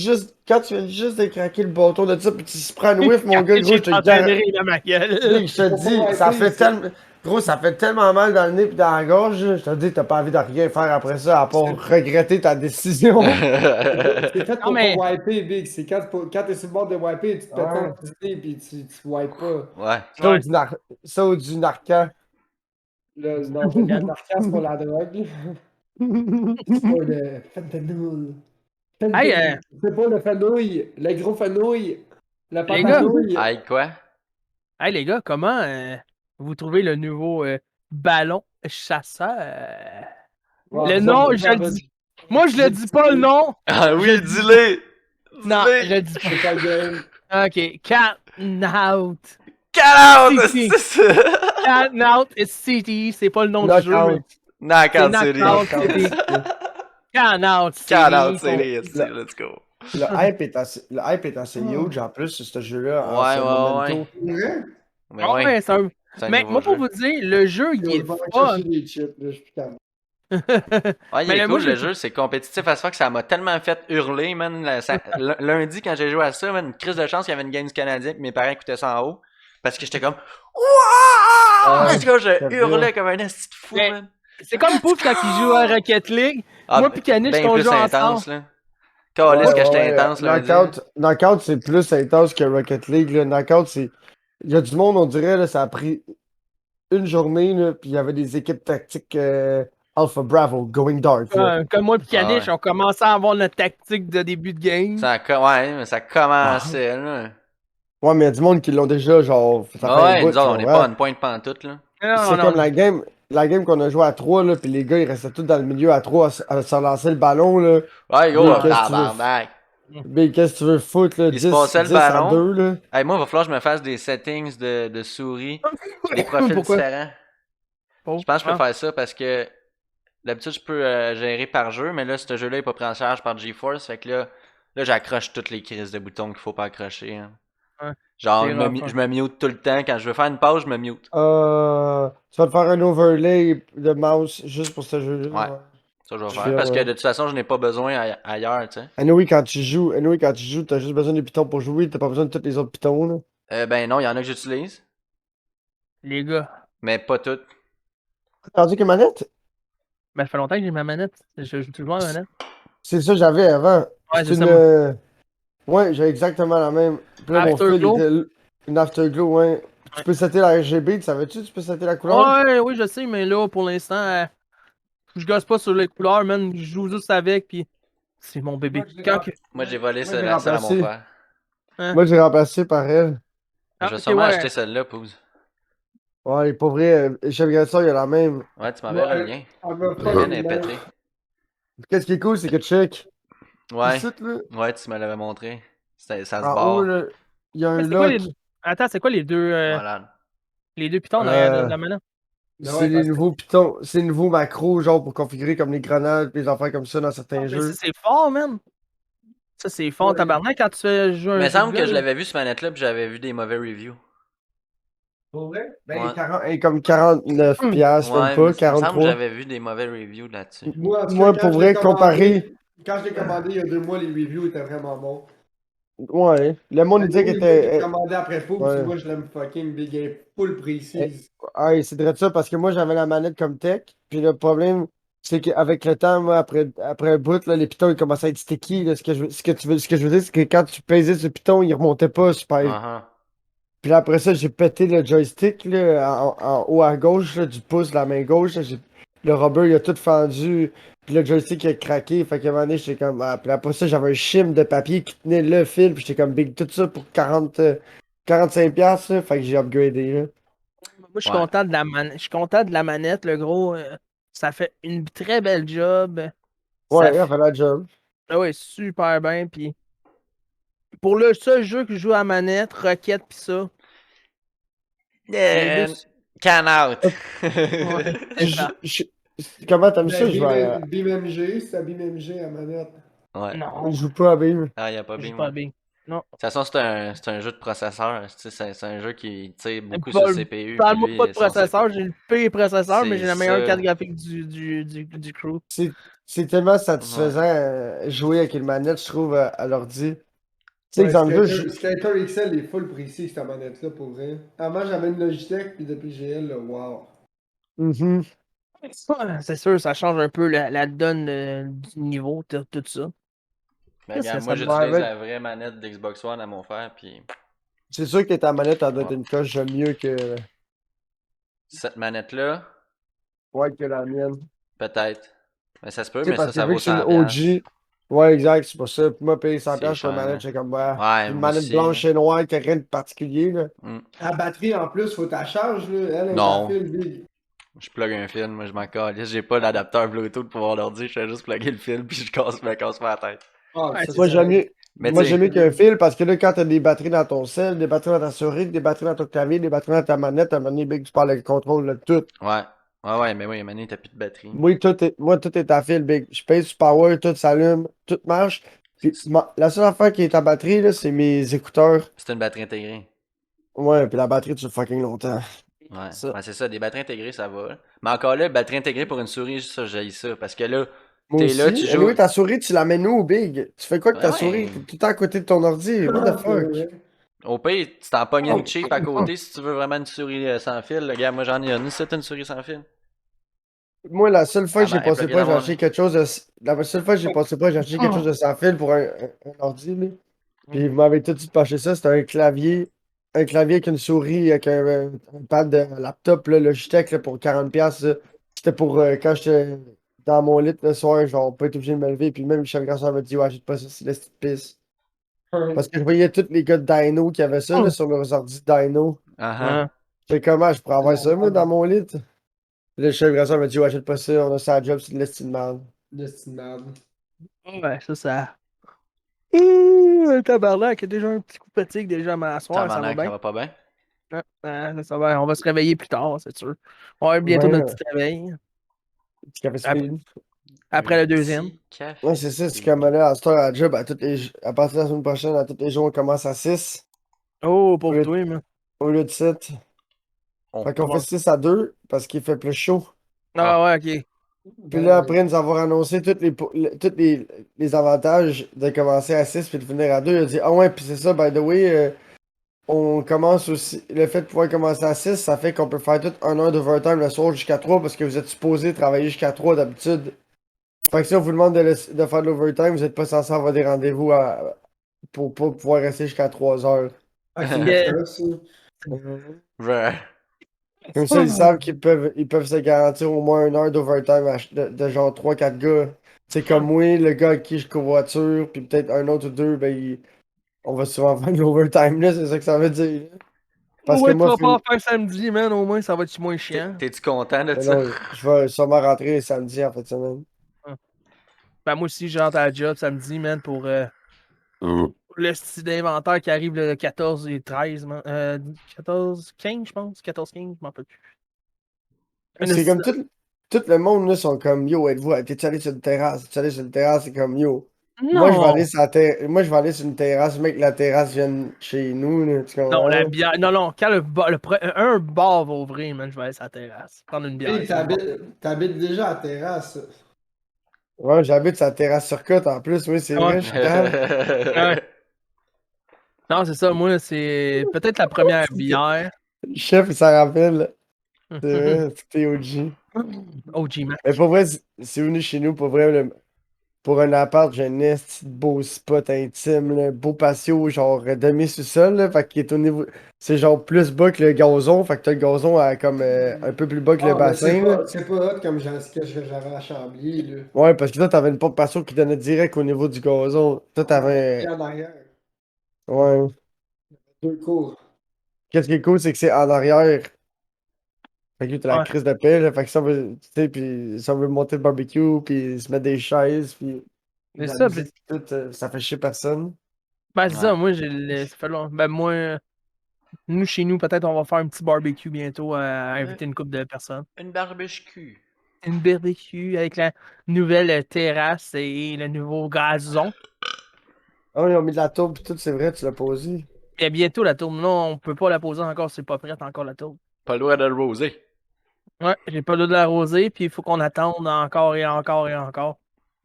juste de craquer le bâton de ça, pis tu se prends une whiff, mon gars, gros, je te J'ai garantis. la ma gueule. Je te dis, Faut ça arrêter, fait c'est- tellement. Gros, ça fait tellement mal dans le nez pis dans la gorge, là. Je te dis, t'as pas envie de rien faire après ça, à part regretter ta décision. C'est fait pour mais- pas wiper, Big. C'est quand t'es sur le bord de wiper, tu te pètes Ouais. ton idée pis tu wipes pas. Ouais. Ça ou Ouais. ça ou du narcan. Là, non, le narcas pour la drogue. C'est pas le fentanyl. Hey, C'est pas le fenouil. Le gros fenouil. La pâte Les à gars. nouilles. Aïe, quoi? hey les gars, comment vous trouvez le nouveau ballon chasseur? Ouais, Le ça, nom, ça, je ça, le dis. Moi, je le dis pas le nom. Ah oui, Je- dis-le! Non, Dis-le! je le dis c'est pas le game. pas. Ok, Cat Out. Cut out! City. C'est ça! Cat Out is City, c'est pas le nom du jeu, mais Knockout. Knockout c'est City. Knockout City. Cat Out City. Cut out City, esti, Le- let's go. Le hype est assez huge en plus sur ce jeu-là. en Ouais, ce ouais, momento. C'est vrai? Mais Ah ouais, ouais, c'est un... c'est un Mais nouveau moi, pour jeu. vous dire, le jeu, il Yo, est je vais aller fun. chercher des chips, là, je suis plus calme. Ouais, il Mais est moi, cool je le l'ai- jeu, c'est compétitif à ce fuck, ça m'a tellement fait hurler, man. Lundi, quand j'ai joué à ça, man, une crise de chance, il y avait une game du Canadien, puis mes parents écoutaient ça en haut. Parce que j'étais comme, wouah! Ouais, Let's go, je c'est hurlais bien. comme un esti de fou, Mais- man. C'est comme Pouf quand il joue à Rocket League. Moi pis Caniche, ben on plus joue intense, ensemble. là. Calisse que j'étais Ouais. intense lundi. là. Knockout, c'est plus intense que Rocket League. Là. Knockout, c'est. Il y a du monde, on dirait, là, ça a pris une journée, là, puis il y avait des équipes tactiques Alpha Bravo, Going Dark. Là. Comme moi pis Caniche, Ah ouais. on commençait à avoir notre tactique de début de game. Ouais, mais ça commençait, là. Ouais, mais il y a du monde qui l'ont déjà, genre. Ça fait Ah un ouais, bout, nous autres, on tu n'est comprends? pas une pointe pantoute, là. Non, C'est non, comme non. la game qu'on a joué à 3, là, puis les gars, ils restaient tous dans le milieu à 3 à se lancer le ballon, là. Ouais, gros, Big, qu'est-ce que tu veux tabarnak. Big, qu'est-ce que tu veux foutre, là? Il se 10, passait le 10 à ballon. 2, là. Hey, moi, il va falloir que je me fasse des settings de souris, des profils Pourquoi? différents. Je pense que je peux faire ça parce que d'habitude, je peux gérer par jeu, mais là, ce jeu-là est pas pris en charge par GeForce. Fait que là j'accroche toutes les crises de boutons qu'il faut pas accrocher. Hein. Ouais. Genre, C'est rough, je me mute tout le temps. Quand je veux faire une pause, je me mute. Tu vas te faire un overlay de mouse juste pour ce jeu-là. Ouais. Ça, je vais Je faire. fais, Parce que ouais. de toute façon, je n'ai pas besoin ailleurs, tu sais. Anyway, quand tu joues, t'as juste besoin des pitons pour jouer, t'as pas besoin de tous les autres pitons, là. Ben non, il y en a que j'utilise, Les gars. mais pas toutes. T'as entendu que manette? Ben, ça fait longtemps que j'ai ma manette. Je joue toujours à ma manette. C'est ça que j'avais avant. Ouais, c'est C'est ça. une. Ouais, j'ai exactement la même. Puis là, mon fil Afterglow? était. Une Afterglow, ouais. Tu peux setter la RGB, tu savais-tu? Tu peux setter la couleur? Ouais, oui, je sais, mais là, pour l'instant, je gosse pas sur les couleurs, man. Je joue juste avec, puis c'est mon bébé. Moi, j'ai volé Moi, j'ai celle-là à mon remplacé. frère. Moi, j'ai remplacé par elle. Je vais ok, sûrement ouais. acheter celle-là, Pouze. Ouais, pour vrai, Chef Gaston, il a la même. Ouais, tu m'enverras le lien. On va Le pas lien le est même. pété. Qu'est-ce qui est cool, c'est que check. Ouais. Ici, là, Ouais, tu me l'avais montré. Ça se en barre. haut, là, il y a un C'est quoi lock. Attends, c'est quoi les deux Malade. pitons derrière de la manette? Ben C'est ouais, les parce que- nouveaux pitons, c'est les nouveaux macros, genre pour configurer comme les grenades, les affaires comme ça dans certains Mais jeux. ça, c'est fort, man. Ça, c'est fort, Ouais. tabarnak, quand tu fais jouer Il un me jeu semble de que gars, je là. l'avais vu ce manette-là, puis j'avais vu des mauvais reviews. Pour vrai? Ouais. 40, comme 49 piastres, Ouais, même mais pas, il me semble que 43. j'avais vu des mauvais reviews là-dessus. Moi, en tout cas, Moi, quand pour je l'ai vrai, commandé- comparé, Quand je l'ai commandé il y a 2 mois, les reviews étaient vraiment bons. ouais, le monde il disait Moi, qu'elle j'ai était. commandé après Fou, Ouais. puis moi, je l'aime fucking big game, full précise. Ouais, c'est vrai ça, parce que moi j'avais la manette comme tech, puis le problème, c'est qu'avec le temps, moi, après un bout, là, les pitons ils commençaient à être sticky. Là, ce que je veux dire, c'est que quand tu pesais sur le piton, il remontait pas super. Uh-huh. Puis là, après ça, j'ai pété le joystick là, en haut à gauche là, du pouce de la main gauche. Là, le rubber il a tout fendu. Puis le joystick il a craqué. Fait qu'à un moment donné, j'étais comme. Ah, puis après ça, j'avais un chim de papier qui tenait le fil. Puis j'étais comme big tout ça pour 45$. Là, fait que j'ai upgradé. Là. Moi, je suis Ouais. content de la manette. Je suis content de la manette, le gros. Ça fait une très belle job. Ouais, Ça il a fait la job. Ah ouais, super bien. Puis pour le seul jeu que je joue à manette, Rocket pis ça. Yeah, deux- can out. Ouais, c'est ça. Comment t'aimes ça? Je vais. BMG, c'est à BMG à manette. Ouais. Non, Je joue pas à Beam. Ah, y a pas je bien. joue pas bien. Non. De toute façon, c'est un jeu de processeur. tu sais, C'est un jeu qui tire beaucoup Parle- sur le CPU. puis Parle-moi lui, pas de son processeur, j'ai le pire processeur, mais C'est j'ai la meilleure ça. carte graphique du crew. C'est tellement satisfaisant jouer avec une manette, je trouve, à l'ordi. Tu sais, Ouais, exemple, Skater XL est full précis, cette manette-là, pour vrai. Avant, j'avais une Logitech, puis depuis GL, là, wow. Mhm. Ouais, c'est sûr, ça change un peu la donne du niveau, tout ça. Mais Qu'est-ce regarde, que moi ça me j'utilise Ouais, la vraie manette d'Xbox One à mon frère, puis c'est sûr que ta manette, elle doit être ouais. une coche mieux Cette manette-là, ouais, que la mienne. peut-être. Mais ça se peut, Tu sais, mais parce que ça vu vaut que je suis une 100 piastres. OG, ouais, exact, c'est pour ça. Pour moi, payer 100$ C'est pour une cher. manette, c'est comme, bah, Ouais, une moi manette aussi, là. blanche et noire, qui a rien de particulier, là. Hmm. La batterie, en plus, faut ta charge, là. Elle est à Non, fil, big. je plug un fil, moi je m'en calisse. J'ai pas d'adapteur Bluetooth pour mon ordi, je fais juste plugger le fil, puis me casse pas la tête. Ah, Ouais, ça, c'est Moi, c'est ça. j'aime correct. mieux, Mais tu moi, j'aime sais, mieux qu'un fil, parce que là, quand t'as des batteries dans ton cell, des batteries dans ta souris, des batteries dans ton clavier, des batteries dans ta manette, à un moment donné, big, tu parles le contrôle de tout. ouais. Ouais, mais oui, maintenant t'as plus de batterie. Moi, tout est à fil, big. Je paye sur Power, tout s'allume, tout marche. Puis, la seule affaire qui est à batterie, là, c'est mes écouteurs. C'est une batterie intégrée. Ouais, puis la batterie dure fucking longtemps. Ouais. Ça. Ouais, c'est ça, des batteries intégrées, ça va, là. Mais encore là, batterie intégrée pour une souris, ça, j'haïs ça. Parce que là, Moi t'es là, aussi. tu joues. Anyway, ta souris, tu la mets où, big? Tu fais quoi avec Ouais, ta souris? ouais. T'es tout le temps à côté de ton ordi. What the Ah, c'est fuck? vrai. Au pire, tu t'en pognes Oh, une cheap à côté si tu veux vraiment une souris sans fil. Le gars, moi j'en ai une, c'est une souris sans fil. moi, la seule fois Ah que j'ai ben, passé plugger pas, dans j'ai mon. acheté quelque chose de. La seule fois que j'ai passé pas, j'ai acheté quelque chose de sans fil pour un ordi, là. Puis vous m'avez tout de suite penché ça. C'était un clavier. Un clavier avec une souris, avec un pad de laptop, là, Logitech, là, pour 40$. Là. C'était pour quand j'étais dans mon lit le soir, genre, pas être obligé de me lever. Puis même Michel Garçon m'a dit, ouais, achète pas ça, c'est la petite pisse. Parce que je voyais tous les gars de Dino qui avaient ça, là, sur leurs ordi Dino. Ah ah. Ouais. J'étais comment, je pourrais avoir ça, moi, dans mon lit? Puis là, Michel Garçon m'a dit, ouais, achète pas ça, on a ça à job, c'est de l'estime merde. Destinable. Ouais, ça. Tabarnak, il y a déjà un petit coup de fatigue déjà à m'asseoir, ça va Tabarnak, ça bien. va pas bien? Ça va, on va se réveiller plus tard, c'est sûr. On va avoir bientôt Ouais, notre petit réveil. petit café Ap- speed. Après Un le deuxième. petit café Ouais, c'est ça, c'est speed. comme là, à cette heure, à job, à partir de la semaine prochaine, à tous les jours, on commence à 6 Oh, au pauvre lieu, toi, man. au lieu de 7. Oh. Fait qu'on fait Ouais. 6 à 2 parce qu'il fait plus chaud. Ah. Ah ouais, ok. Puis Ben là, oui. après nous avoir annoncé tous les avantages de commencer à 6 puis de finir à 2, il a dit, ah ouais, puis c'est ça, by the way, on commence aussi, le fait de pouvoir commencer à 6 ça fait qu'on peut faire toute 1 heure d'overtime le soir jusqu'à 3 parce que vous êtes supposé travailler jusqu'à 3 d'habitude. Fait que si on vous demande de faire de l'overtime, vous n'êtes pas censé avoir des rendez-vous pour pas pouvoir rester jusqu'à 3 heures. Ok, Yeah. ça, ça. Ouais. Comme ça, ils savent qu'ils peuvent se garantir au moins 1 heure d'overtime de genre 3-4 gars. C'est comme moi, le gars avec qui je covoiture, puis peut-être un autre ou deux, ben, on va souvent faire de l'overtime, là, c'est ça que ça veut dire. Au Parce que moins, tu moi, vas pas en faire samedi, man. Au moins, ça va être moins chiant. T'es-tu content de ben ça? non, je vais sûrement rentrer samedi en fin de semaine. Ben, moi aussi, je rentre à la job samedi, man, pour le style d'inventaire qui arrive le 14 et 13, man. 14-15, je pense. 14-15, je m'en peux plus. Un C'est esti- comme tout le monde, là, sont comme, yo, êtes-vous, t'es-tu allé sur une terrasse? T'es-tu allé sur une terrasse? C'est comme, yo. Moi, je vais aller Non! sur moi, je vais aller sur une terrasse, mec, la terrasse vienne chez nous, là, tu Non, la comprends? bière. Non, non, quand un bar va ouvrir, man, je vais aller sur la terrasse. Prendre une bière. Hey, t'habites déjà à la terrasse. Ouais, j'habite sur la terrasse sur côte en plus, oui, c'est Ouais. vrai, je suis calme. Ouais. Non, c'est ça, moi, c'est peut-être la première bière. Le chef, il s'en rappelle. C'est vrai, c'était OG. OG Mac. Mais pour vrai, c'est venu chez nous, pour vrai, pour un appart, j'ai un esti de beau spot intime, là, un beau patio, genre demi-sous-sol, là, fait qu'il est au niveau. C'est genre plus bas que le gazon, fait que t'as le gazon comme un peu plus bas que le Ah, mais bassin, là. c'est pas hot comme ce que j'avais à Chambly, là. Ouais, parce que toi, t'avais une porte patio qui donnait direct au niveau du gazon. Toi, Et t'avais. en arrière. Ouais. Deux cours. Qu'est-ce qui est cool, c'est que c'est en arrière. Fait que t'as la Ouais. crise de paix, là. Fait que ça veut, tu sais, puis ça veut monter le barbecue, puis se mettre des chaises, puis de C'est la ça, musique, puis tout, ça fait chier personne. ben, c'est Ouais. ça, moi, ça fait long. Ben, moi, nous, chez nous, peut-être, on va faire un petit barbecue bientôt à inviter une couple de personnes. Une barbecue. Une barbecue avec la nouvelle terrasse et le nouveau gazon. Ah oui, ils ont mis de la tourbe, puis tout, c'est vrai, tu l'as posé. Et bientôt, la tourne, non, on peut pas la poser encore, c'est pas prêt encore la tourne. Pas le droit de le roser. Ouais, j'ai pas l'eau de l'arroser, puis il faut qu'on attende encore et encore et encore.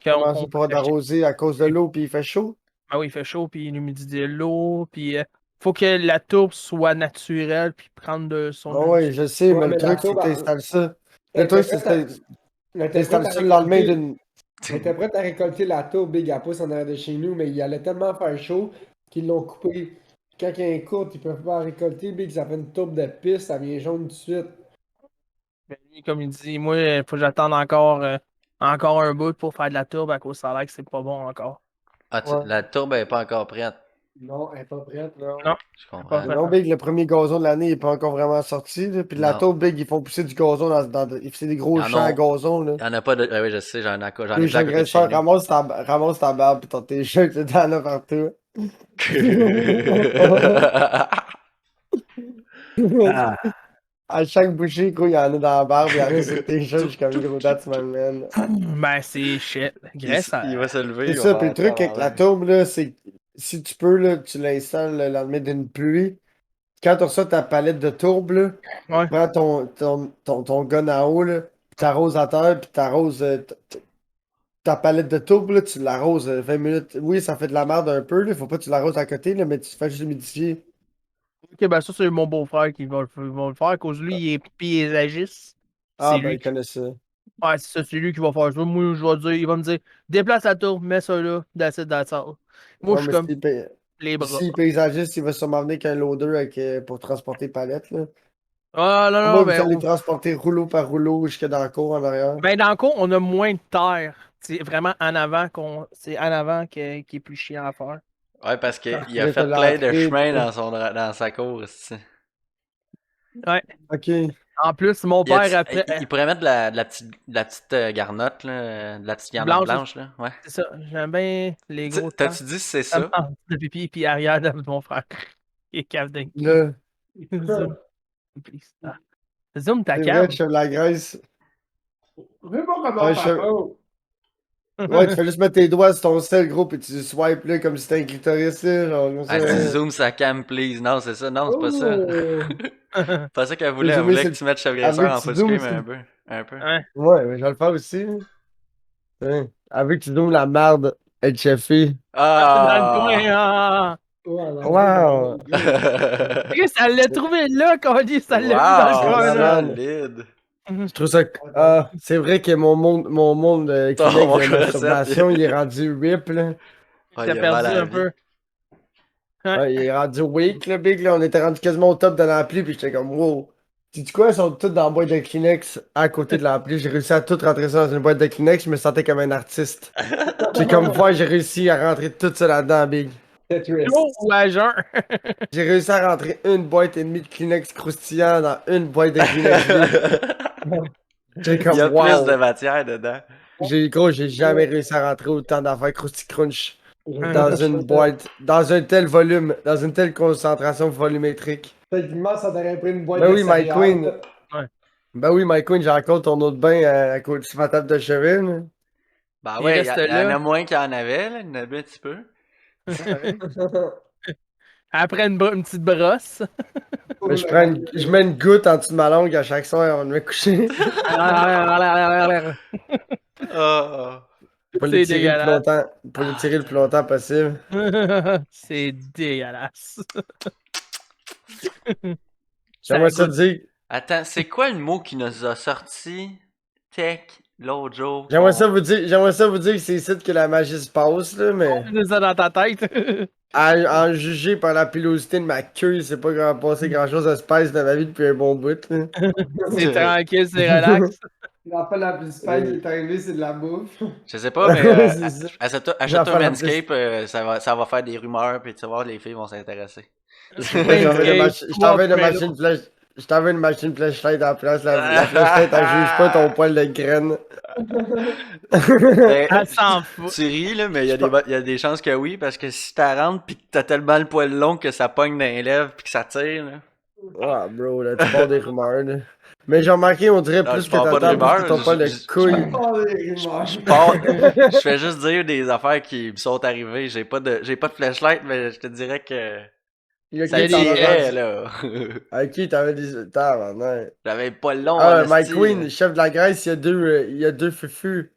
Comment Qu'on ça pour puisse d'arroser à cause de l'eau, puis il fait chaud? Ah oui, il fait chaud, puis l'humidité de l'eau, puis faut que la tourbe soit naturelle, puis prendre de son Ah ouais, humidité. je sais, Ouais, mais le mais la truc, c'est que tourbe, t'installes ça. Et toi, Elle était t'installes prête à ça le lendemain récolter. d'une. Elle était prête à récolter la tour Big à pouce en arrière de chez nous, mais il allait tellement faire chaud qu'ils l'ont coupé. Quand il y a un courte, ils peuvent pas la récolter. Big, ça fait une tourbe de piste, ça vient jaune tout de suite. Mais lui, comme il dit, moi, il faut que j'attende encore un bout pour faire de la tourbe à cause ça a l'air que c'est pas bon encore. Ah, Ouais. la tourbe est pas encore prête. Non, elle est pas prête. Non. Non, Je pas comprends. fait. Non, Big, le premier gazon de l'année, il est pas encore vraiment sorti. Là. Puis de la Non. taupe, Big, ils font pousser du gazon c'est des gros Ah champs à non. gazon. Là. Il y en a pas de. Ah oui, je sais, j'en ai Les plein à côté de chez agresseurs, nous. ramasse ta barbe pis ton t-shirt, t'en as partout. Ah. À chaque bouchée, gros, il y en a dans la barbe, il y en a sur le t-shirt, je suis comme gros, that's my man. Ben, c'est shit. Graisse, Il va se lever. C'est il va ça, faire pis le truc avec la tabarnak. tourbe, là, c'est si tu peux, là, tu l'installes le lendemain d'une pluie. Quand tu reçois ta palette de tourbe, là, Ouais. prends ton gun à eau, là, pis t'arroses à terre, pis t'arroses ta palette de tourbe, là, tu l'arroses 20 minutes. Oui, ça fait de la merde un peu, là, faut pas que tu l'arroses à côté, là, mais tu fais juste humidifier. Ok, ben ça, c'est mon beau-frère qui va le faire, à cause de lui, il est paysagiste. Ah, C'est ben, lui il qui. connaît ça. Ouais, c'est ça, c'est lui qui va faire ça. Moi, je vais dire, il va me dire, déplace la tour, mets ça là, that's all. Moi, Ouais, je suis mais comme si les bras. si paysagiste, il va sûrement venir avec un loader pour transporter palettes, là. Ah, non, Moi, non, vous ben, allez transporter rouleau par rouleau jusque dans la cour en arrière. ben, dans le cours, on a moins de terre. C'est vraiment en avant c'est en avant qui est plus chiant à faire. Ouais, parce qu'il a Là, t'as fait plein de l'entrée, chemins puis- dans sa cour. C'est- Ouais. Ok. En plus, mon Il, y a- père, après, il pourrait mettre de la petite garnotte, là, de la petite garnotte blanche, blanche, là. Ouais. c'est ça, j'aime bien les gros temps. T'as-tu dit c'est Ça me ça? tente de pipi, puis arrière de mon frère. Il est cave d'un cul. Là, Zoom, please. Ah. Zoom ta c'est vrai, cam. chef de la Grèce. Je sais pas comment Ouais, faire chef- ça. Ouais, tu fais juste mettre tes doigts sur ton sel, gros, puis tu swipes, là, comme si c'était un clitoris, là, genre, comme Ah, ça. tu zoom sa cam, please. Non, c'est ça. Non, c'est pas ça. Oh! C'est pas ça qu'elle Tu voulait. veux Elle zoomer voulait sur que tu mettes Chef Elle veut Graisseur que en tu full zoomes screen sur- un peu. Un peu. Ouais. Ouais, mais je vais le faire aussi. Hein. Elle veut que tu zoomes la merde, être chefé. Dans le coin. Ah! Ah. Voilà, Wow! Chris, elle l'a trouvé là, quand dit, ça l'a vu dans le Wow! coin, la là. merde. Solide! Je trouve ça. Ah, c'est vrai que mon monde Ton Kleenex monde de concept, masturbation, il est rendu whip, là. Ah, T'as il a mal perdu à la un vie. peu. Ouais. Ouais, il est rendu weak, le big, là. On était rendu quasiment au top de l'ampli, puis j'étais comme, wow. Sais-tu quoi? Ils sont tous dans la boîte de Kleenex à côté de l'ampli. J'ai réussi à tout rentrer ça dans une boîte de Kleenex. Je me sentais comme un artiste. J'ai comme voir, j'ai réussi à rentrer tout ça là-dedans, big. Tetris. Gros ou à jeun? J'ai réussi à rentrer une boîte et demie de Kleenex croustillant dans une boîte de Kleenex vide. J'ai Il y a comme, plus de wow. matière dedans. J'ai jamais réussi à rentrer autant d'affaires Krusty Crunch dans Dans une boîte, dans un tel volume, dans une telle concentration volumétrique. Techniquement, ça t'aurait pris une boîte Ben de oui, My céréales. Queen. Ben oui, My Queen, j'ai encore ton autre bain à côté sur ma table de chevet. Là. Bah Il ouais, reste il y en là. a moins qu'il y en avait, là. Il y en avait un petit peu. Après une petite brosse. Ben, je mets une goutte en dessous de ma langue à chaque soir avant de me coucher. Ah! Pour C'est l'étirer le plus dégueulasse. longtemps, pour l'étirer le plus longtemps possible. C'est dégueulasse. J'aimerais Ça ça goûte. dire, Attends, c'est quoi le mot qui nous a sorti tech l'autre jour? j'aimerais ça vous dire que c'est ici que la magie se passe, là, mais C'est ça dans ta tête. à en juger par la pilosité de ma queue, c'est pas passé grand chose de space dans ma vie depuis un bon bout. Là. C'est tranquille, c'est relax. L'affaire la plus spike qui est arrivée, c'est de la bouffe. Je sais pas, mais C'est ça. achète-toi J'en un fais la Manscape, ça va faire des rumeurs, puis tu vas voir, les filles vont s'intéresser. Je t'envoie une machine flashlight à la place. La flashlight, elle juge pas ton poil de graine. Ben, Elle s'en fout. tu ris, là, mais il y a des chances que oui, parce que si t'as rentres pis que t'as tellement le poil long que ça pogne dans les lèvres pis que ça tire, là. Ah, bro, là, tu parles des rumeurs, là. Mais j'ai remarqué, on dirait Non, plus je que parle pas de t'attends, plus rumeurs, que ton poil de couille. Oh, les rumeurs. Je fais juste dire des affaires qui me sont arrivées. J'ai pas de flashlight, mais je te dirais que Il y a ça qui t'en tirait, a là. À qui t'avais des. Tabarnak. J'avais le poil long, Ah, en My esti, Queen, là. chef de la Grèce, il y a deux fufus.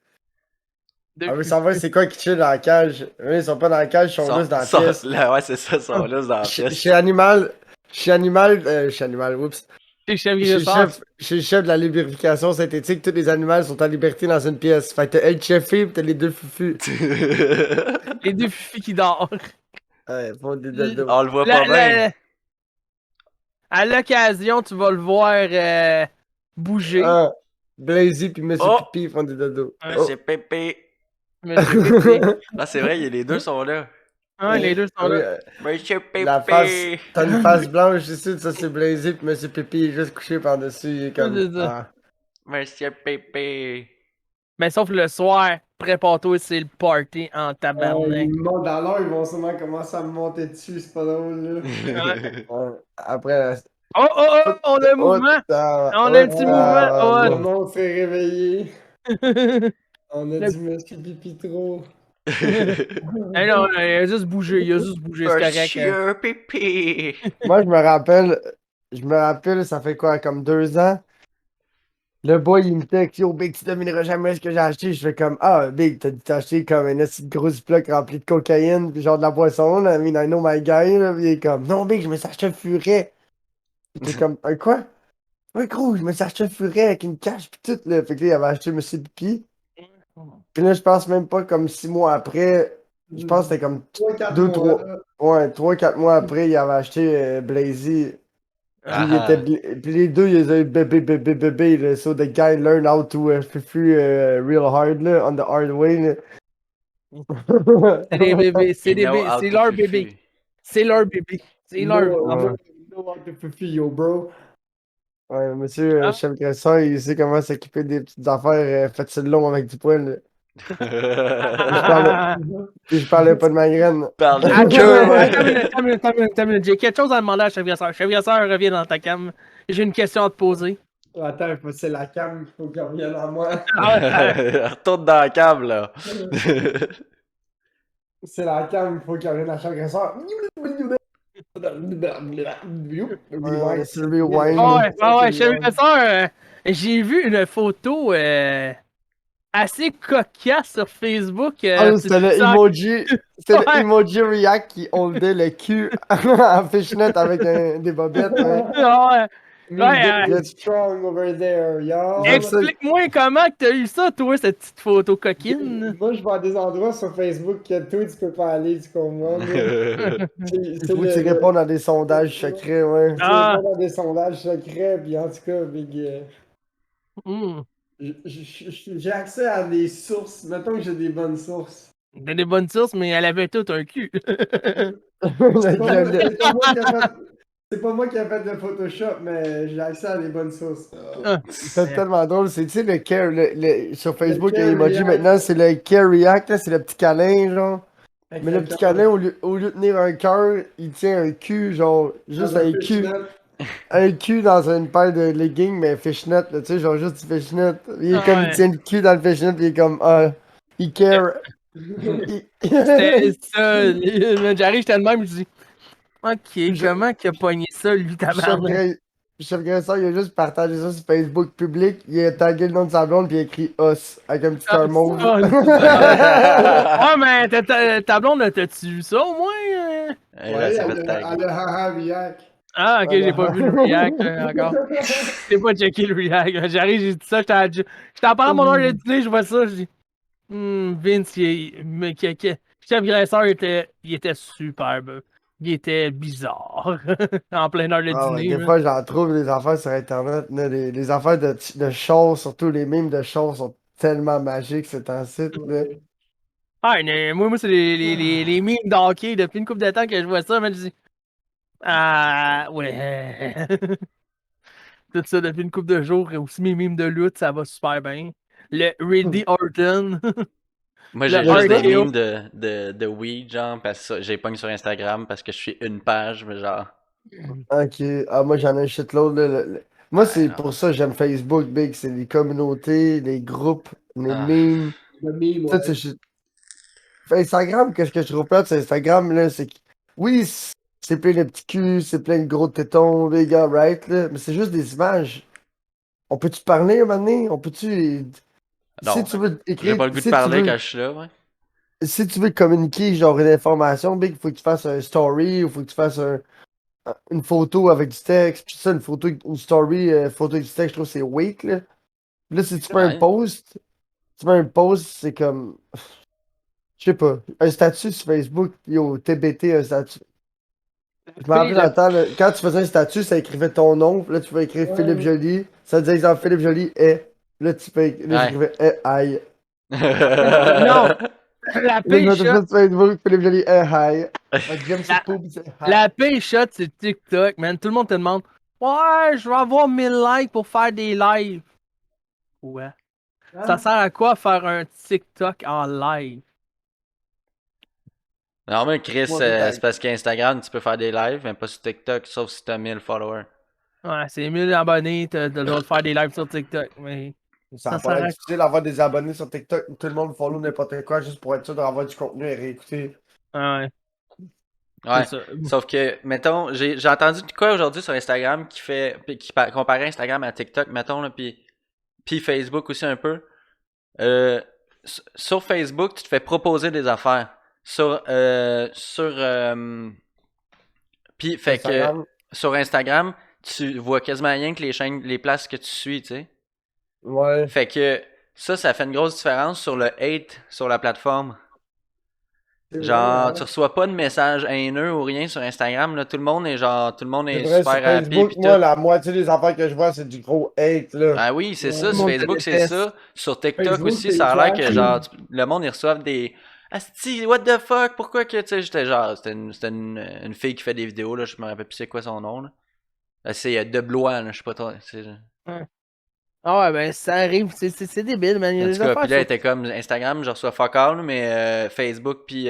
Deux On veut savoir c'est quoi qui chill dans la cage. Eux, ils sont pas dans la cage, ils sont juste dans la pièce. Là, ouais, c'est ça, ils sont là dans la pièce. Chez Animal, oups. Chef Je suis le Grissard. chef, je suis le chef de la lubrification synthétique. Tous les animaux sont en liberté dans une pièce. Fait que t'as El Chefé pis t'as les deux fufus. Les deux filles qui dorment. Ouais, font des dodos. On le voit La- pas bien. la- À l'occasion, tu vas le voir bouger. Ah, Blazy pis Monsieur Oh! Pipi font des dodos. Ouais. Monsieur Pépé. Monsieur Pépé. Ah, c'est vrai, les deux sont là. Ah, les deux sont Oui, là. Monsieur la face, Pépé. t'as une face blanche ici, ça c'est Blazy pis Monsieur Pipi est juste couché par-dessus. Il est comme. C'est ça. Ah. Monsieur Pépé. Mais sauf le soir, prépare-toi, c'est le party en Ils tabarnak. me montent dans l'heure, ils vont sûrement commencer à me monter dessus, c'est pas drôle, là. Ouais. Après. Oh, oh, oh, on a un mouvement. On a un petit mouvement. Le Oh. monde s'est réveillé. On a Le- dit Monsieur Pipi trop. Eh non, il a juste bougé, c'est correct. Monsieur Pépé. Moi, je me rappelle, ça fait quoi, comme 2 ans? Le boy, il me texte, yo, Big, tu devineras jamais ce que j'ai acheté. Je fais comme, ah, Big, t'as acheté comme une petite grosse bloc remplie de cocaïne, puis genre de la boisson, là. I mean, I know my guy, là. Puis il est comme, non, Big, je me suis acheté un furet. J'étais comme, un quoi? Ouais, gros, je me suis acheté un furet avec une cache, pis tout, là. Fait que là, il avait acheté Monsieur Pipi. Puis là, je pense même pas comme 6 mois après, je pense que c'était comme 3-4 2, mois, 3, là. ouais, 3, 4 mois après, il avait acheté Blazy. Puis, Ah. puis les deux, ils ont eu bébé, là. So the guy learned how to fufu real hard, là, on the hard way, là. C'est des bébés, c'est You des know bébés, how c'est to leur fufu. bébé. C'est leur bébé. C'est leur. No how to fufu, yo, bro. Ouais, monsieur Ah. chef Gresseur, il sait comment s'occuper des petites affaires faites le long avec du poil, là. Puis je parlais pas de ma graine. Parle de Attends, queue, ouais. attends une minute. J'ai quelque chose à demander à Chef Grasseur. Chef Grasseur, reviens dans ta cam. J'ai une question à te poser. Attends, c'est la cam, il faut qu'elle revienne à moi. Retourne dans la câble, là. C'est la cam, il faut qu'elle revienne à chaque agresseur. C'est le rewind. Ouais, Chef Grasseur, j'ai vu une photo assez cocasse sur Facebook. Oh, c'était le ça- emoji. C'était Ouais. le emoji React qui holdait le cul en fishnet avec des bobettes. Ouais. Ouais. Me Ouais, get strong over there, y'all. Explique-moi comment que t'as eu ça, toi, cette petite photo coquine. Moi, je vais à des endroits sur Facebook que toi, tu peux pas aller, tu comprends? là? Il faut que tu répondes à des sondages secrets, ouais. Ah. C'est pas dans des sondages secrets, puis en tout cas, Big, Hmm. j'ai accès à des sources. Mettons que j'ai des bonnes sources. T'as des bonnes sources, mais elle avait tout un cul. C'est pas moi qui a fait- c'est pas moi qui a fait le Photoshop, mais j'ai accès à des bonnes sources. C'est tellement drôle. C'est, tu sais, le care, sur Facebook, care les emojis react. maintenant, c'est le care react, là, c'est le petit câlin, genre. Mais le petit câlin, au lieu de tenir un cœur, il tient un cul, genre, juste un cul dans une paire de leggings, mais fishnet, là, tu sais, genre juste du fishnet. Il est comme, Ouais. il tient le cul dans le fishnet, puis il est comme, ah, il care. C'était ça. J'arrive, j'étais le même, je dis ok, comment qu'il a pogné ça, lui, tabarnak? Chef Gresseur, il a juste partagé ça sur Facebook public, il a tagué le nom de sa blonde, puis il a écrit os avec un petit cœur mauve. Ah, mais ta blonde, t'as-tu vu ça au moins? Là, ça fait elle tag. a haha react. Ah, ok, j'ai pas vu le react encore. J'ai pas checké le react. J'arrive, j'ai dit ça, j'étais en parlant de mon heure de dîner, je vois ça, je dis Vince, Chef Grasseur, il était superbe. Il était bizarre. En pleine heure de Ah ouais, dîner. des fois, j'en trouve des affaires sur Internet. Là, les affaires de chars, surtout les mimes de chars, sont tellement magiques, c'est un site. Là. Ah, moi c'est les memes d'hockey depuis une couple de temps que je vois ça, mais je dis ah, ouais. Tout ça depuis une couple de jours. Et aussi mes memes de lutte, ça va super bien. Le Randy Orton. Moi, j'ai Le juste des RKO. memes de weed, genre, parce que j'ai pogné sur Instagram parce que je suis une page, mais genre. Ok, ah, moi j'en ai un shitload. Là, Moi, c'est non. pour ça que j'aime Facebook, Big. C'est les communautés, les groupes, les Ah. memes. Le meme, Tout ouais. ce shit. Fait Instagram, qu'est-ce que je trouve plate sur Instagram, là, c'est que. Oui, c'est plein de petits culs, c'est plein de gros tétons, les gars, right, là. Mais c'est juste des images. On peut-tu parler un moment donné? On peut-tu. Non. Si tu veux J'ai écrire. pas le goût de si tu parler veux- quand je suis là, ouais. Si tu veux communiquer genre une information, Big, il faut que tu fasses un story ou faut que tu fasses une photo avec du texte, puis ça, une photo, une story, photo avec du texte, je trouve que c'est weak, là. Puis là, si tu fais un Ouais. post, c'est comme, je sais pas, un statut sur Facebook, yo, TBT, un statut. Je me rappelle dans le temps, là, quand tu faisais un statut, ça écrivait ton nom, puis là, tu peux écrire Philippe Ouais. Joly, ça disait exemple Philippe Joly est, là, là, Ouais. j'écrivais aïe. Non, la Là, je pire mettais shot, ça sur Facebook, Philippe Joly est aïe. J'aime ça, poop, c'est la aïe. pire shot, c'est TikTok, man. Tout le monde te demande, ouais, je vais avoir 1000 likes pour faire des lives. Ouais. Ça sert à quoi faire un TikTok en live? Non, mais Chris, Moi, tout c'est parce qu'Instagram, tu peux faire des lives, mais pas sur TikTok, sauf si t'as 1000 followers. Ouais, c'est 1000 abonnés, t'as le droit de faire des lives sur TikTok, mais Ça ça a sert pas à l'air difficile d'avoir des abonnés sur TikTok. Tout le monde follow n'importe quoi juste pour être sûr d'avoir du contenu à réécouter. ouais, c'est Ouais. ça. Sauf que, mettons, j'ai entendu de quoi aujourd'hui sur Instagram qui comparait Instagram à TikTok, mettons, là, puis Facebook aussi un peu. Sur Facebook, tu te fais proposer des affaires. Puis, fait que, Instagram, sur Instagram, tu vois quasiment rien que les places que tu suis, tu sais. ouais. Fait que, ça fait une grosse différence sur le hate sur la plateforme. C'est vrai, Genre, hein? tu reçois pas de messages haineux ou rien sur Instagram, là. Tout le monde C'est est vrai, sur super happy Facebook, pis moi, tout. la moitié des affaires que je vois, c'est du gros hate, là. Ah oui, c'est Ouais. ça. Tout le Sur monde te Facebook, c'est déteste. ça. Sur TikTok Facebook, aussi, c'est ça a l'air trash, que, là. genre, le monde, ils reçoivent des. Asti, what the fuck? Pourquoi que, tu sais, j'étais genre, c'était une fille qui fait des vidéos, là. Je me rappelle plus c'est quoi son nom, là. C'est De Blois, là. Je sais pas trop. Ouais. Ah ouais, ben ça arrive, c'est débile, man. Il y a En des tout cas, puis affaires là, elle sur. était comme Instagram, je reçois fuck all, mais Facebook puis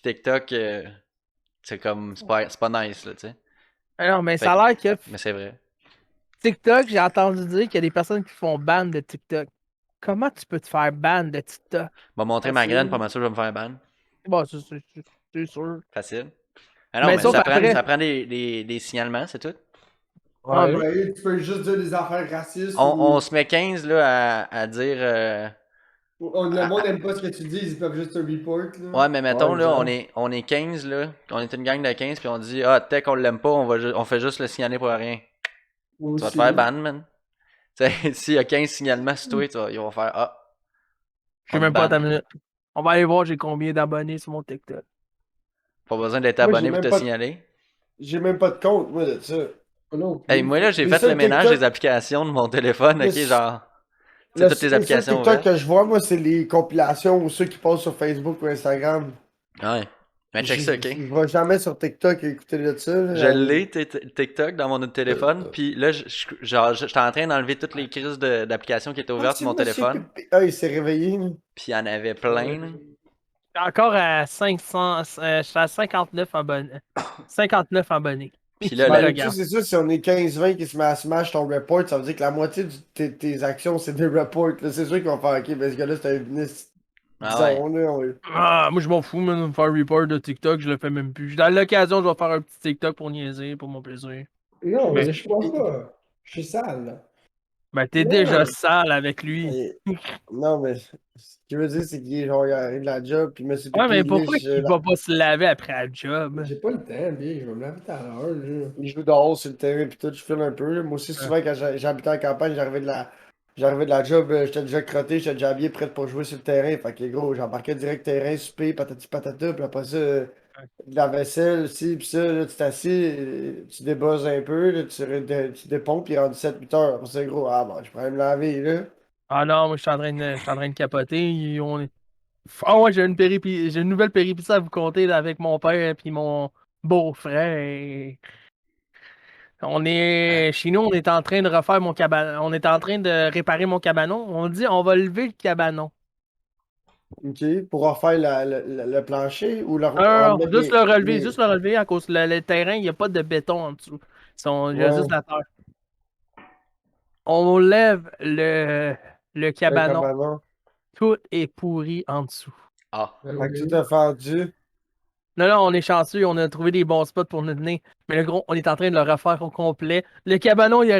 TikTok, c'est comme, c'est pas nice, là, tu sais. Alors, mais Fait ça a l'air que mais c'est vrai. TikTok, j'ai entendu dire qu'il y a des personnes qui font ban de TikTok. Comment tu peux te faire ban de TikTok? Va montrer ma graine, pas mal sûr, je vais me faire ban. Bon, c'est sûr. Facile. Ah non, Mais mais sauf après. ça prend des signalements, c'est tout. Ah, Ouais. Ouais, tu peux juste dire des affaires racistes On ou se met 15 là, à dire. le monde aime pas ce que tu dis, ils peuvent juste te report, là. Ouais, mais mettons, Ouais, là, genre. on est 15 là. On est une gang de 15 puis on dit, ah, tech, on l'aime pas, on fait juste le signaler pour rien. Moi Tu vas te aussi. faire ban, man. Tu sais, s'il y a 15 signalements sur toi, ils vont faire, ah, je sais on te même pas ta banne. minute. On va aller voir j'ai combien d'abonnés sur mon TikTok. Pas besoin d'être Moi, abonné pour te signaler. j'ai même pas de compte, moi, de ça. Non Hey, plus. moi, là, j'ai Les fait le seuls ménage TikTok, des applications de mon téléphone, le, ok, genre. Tu sais, le, toutes les les seuls applications TikTok ouvertes. que je vois, moi, c'est les compilations ou ceux qui passent sur Facebook ou Instagram. Ouais. Mais check ça, ok. Je vais jamais sur TikTok écouter de ça, Je là. l'ai, TikTok, dans mon autre téléphone, puis là, genre, j'étais en train d'enlever toutes les crises d'applications qui étaient Ah, ouvertes c'est sur mon Monsieur téléphone, Pépé. Ah, il s'est réveillé, là. puis il y en avait plein, là. Je suis encore à 500. Je suis à 59 abonnés. 59 abonnés. Puis Qui là, me Ben, la- le truc, regarde. c'est sûr, si on est 15-20 qui se met à smash ton report, ça veut dire que la moitié de tes actions, c'est des reports. Là, c'est sûr qu'ils vont faire, ok, ben ce gars-là, c'est un business Ah ouais. bison, là. Ah, moi je m'en fous, man, de me faire report de TikTok, je le fais même plus. Dans l'occasion, je vais faire un petit TikTok pour niaiser, pour mon plaisir. Non, Mais mais je pense pas. Je suis sale, là. ben t'es déjà Non. sale avec lui. Et- Non, mais ce que je veux dire, c'est qu'il est genre, il arrive de la job, puis Monsieur Ouais, Pépé, mais il pourquoi liche, qu'il va pas se laver après la job? J'ai pas le temps, bien. Je vais me laver tout à l'heure, là. il joue dehors sur le terrain, puis tout, je file un peu. Là. Moi aussi, souvent, quand j'habitais en campagne, j'arrivais de la job, j'étais déjà crotté, j'étais déjà habillé, prêt pour jouer sur le terrain. Fait que gros, j'embarquais direct terrain, souper, patati patata, puis après ça, de la vaisselle, ci, puis ça, là, tu t'assis, tu débosses un peu, là, tu dépompes, puis rendu 7-8 heures. Après ça, gros, ah bon, je pourrais me laver, là. Ah non, moi je suis en train de capoter. Ah ouais, j'ai une nouvelle péripétie à vous conter là, avec mon père et mon beau-frère. Chez nous, on est en train de refaire mon cabanon. On est en train de réparer mon cabanon. On dit, on va lever le cabanon. OK, pour refaire le plancher ou remettre Juste le relever à cause le terrain, il n'y a pas de béton en dessous. Il y a juste ouais, la terre. On lève le le cabanon, cabanon. tout est pourri en dessous. Ah. Fait que tout est fendu. Non, non, on est chanceux, on a trouvé des bons spots pour nous tenir. Mais le gros, on est en train de le refaire au complet. Le cabanon, il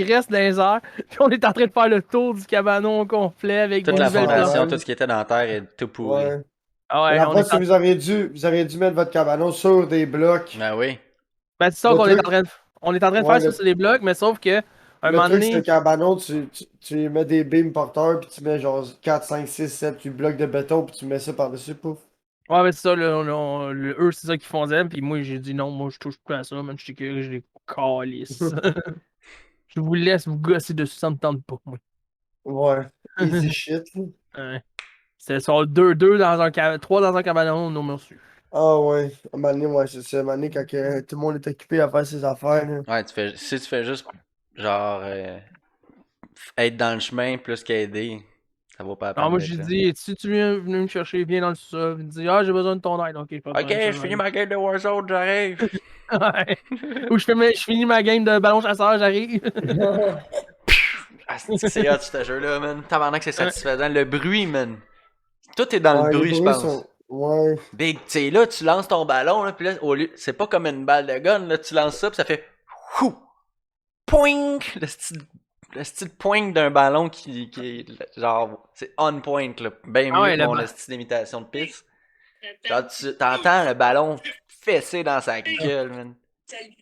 reste dans les airs. Puis on est en train de faire le tour du cabanon au complet avec Toute des la nouvelles planches. fondation, tout ce qui était dans la terre est tout pourri. Ouais. Ah ouais, La on fois, est si en... vous auriez dû mettre votre cabanon sur des blocs. Ben oui. Ben, c'est ça Le qu'on est en truc- train de... On est en train de Ouais, faire ça sur les blocs, mais sauf que, un le moment truc, c'est donné... le cabanon, tu mets des beams porteurs, puis tu mets genre 4, 5, 6, 7, 8 blocs de béton, puis tu mets ça par-dessus, pouf. Ouais, mais c'est ça, eux, c'est ça qu'ils faisaient, puis moi, j'ai dit non, moi, je touche plus à ça, man, je suis que je les calisse. Je vous laisse vous gosser dessus, ça me tente pas, moi. Ouais, easy shit. Ouais. C'est ça, deux dans un trois dans un cabanon, non merci. Ah ouais, à un moment donné, ouais, c'est ça. À un moment donné, quand tout le monde est occupé à faire ses affaires, là. Ouais, si tu fais juste, genre, être dans le chemin plus qu'aider, ça vaut pas la Alors peine moi, d'être j'ai là. dit, si tu viens venir me chercher, viens dans le sous-sol, il dit, ah, j'ai besoin de ton aide, ok, pas de Ok, problème, je ça finis va ma game de Warzone, j'arrive. aller. Ouais. Ou je finis ma game de ballon chasseur, j'arrive. Ah, c'est hot ce jeu-là, man. Tabarnak, c'est Ouais. satisfaisant. Le bruit, man. Tout est dans le Ouais, les bruit, je bruits pense. sont. Ouais. Big, tu sais, là, tu lances ton ballon, là, pis là, au lieu, c'est pas comme une balle de gun, là, tu lances ça, pis ça fait Hou! Poing! Le style poing d'un ballon qui est, genre, c'est on point, là. Ben Ah mieux ouais, que le mon style d'imitation de piste. Genre, tu t'entends le ballon fesser dans sa gueule, man. Hey,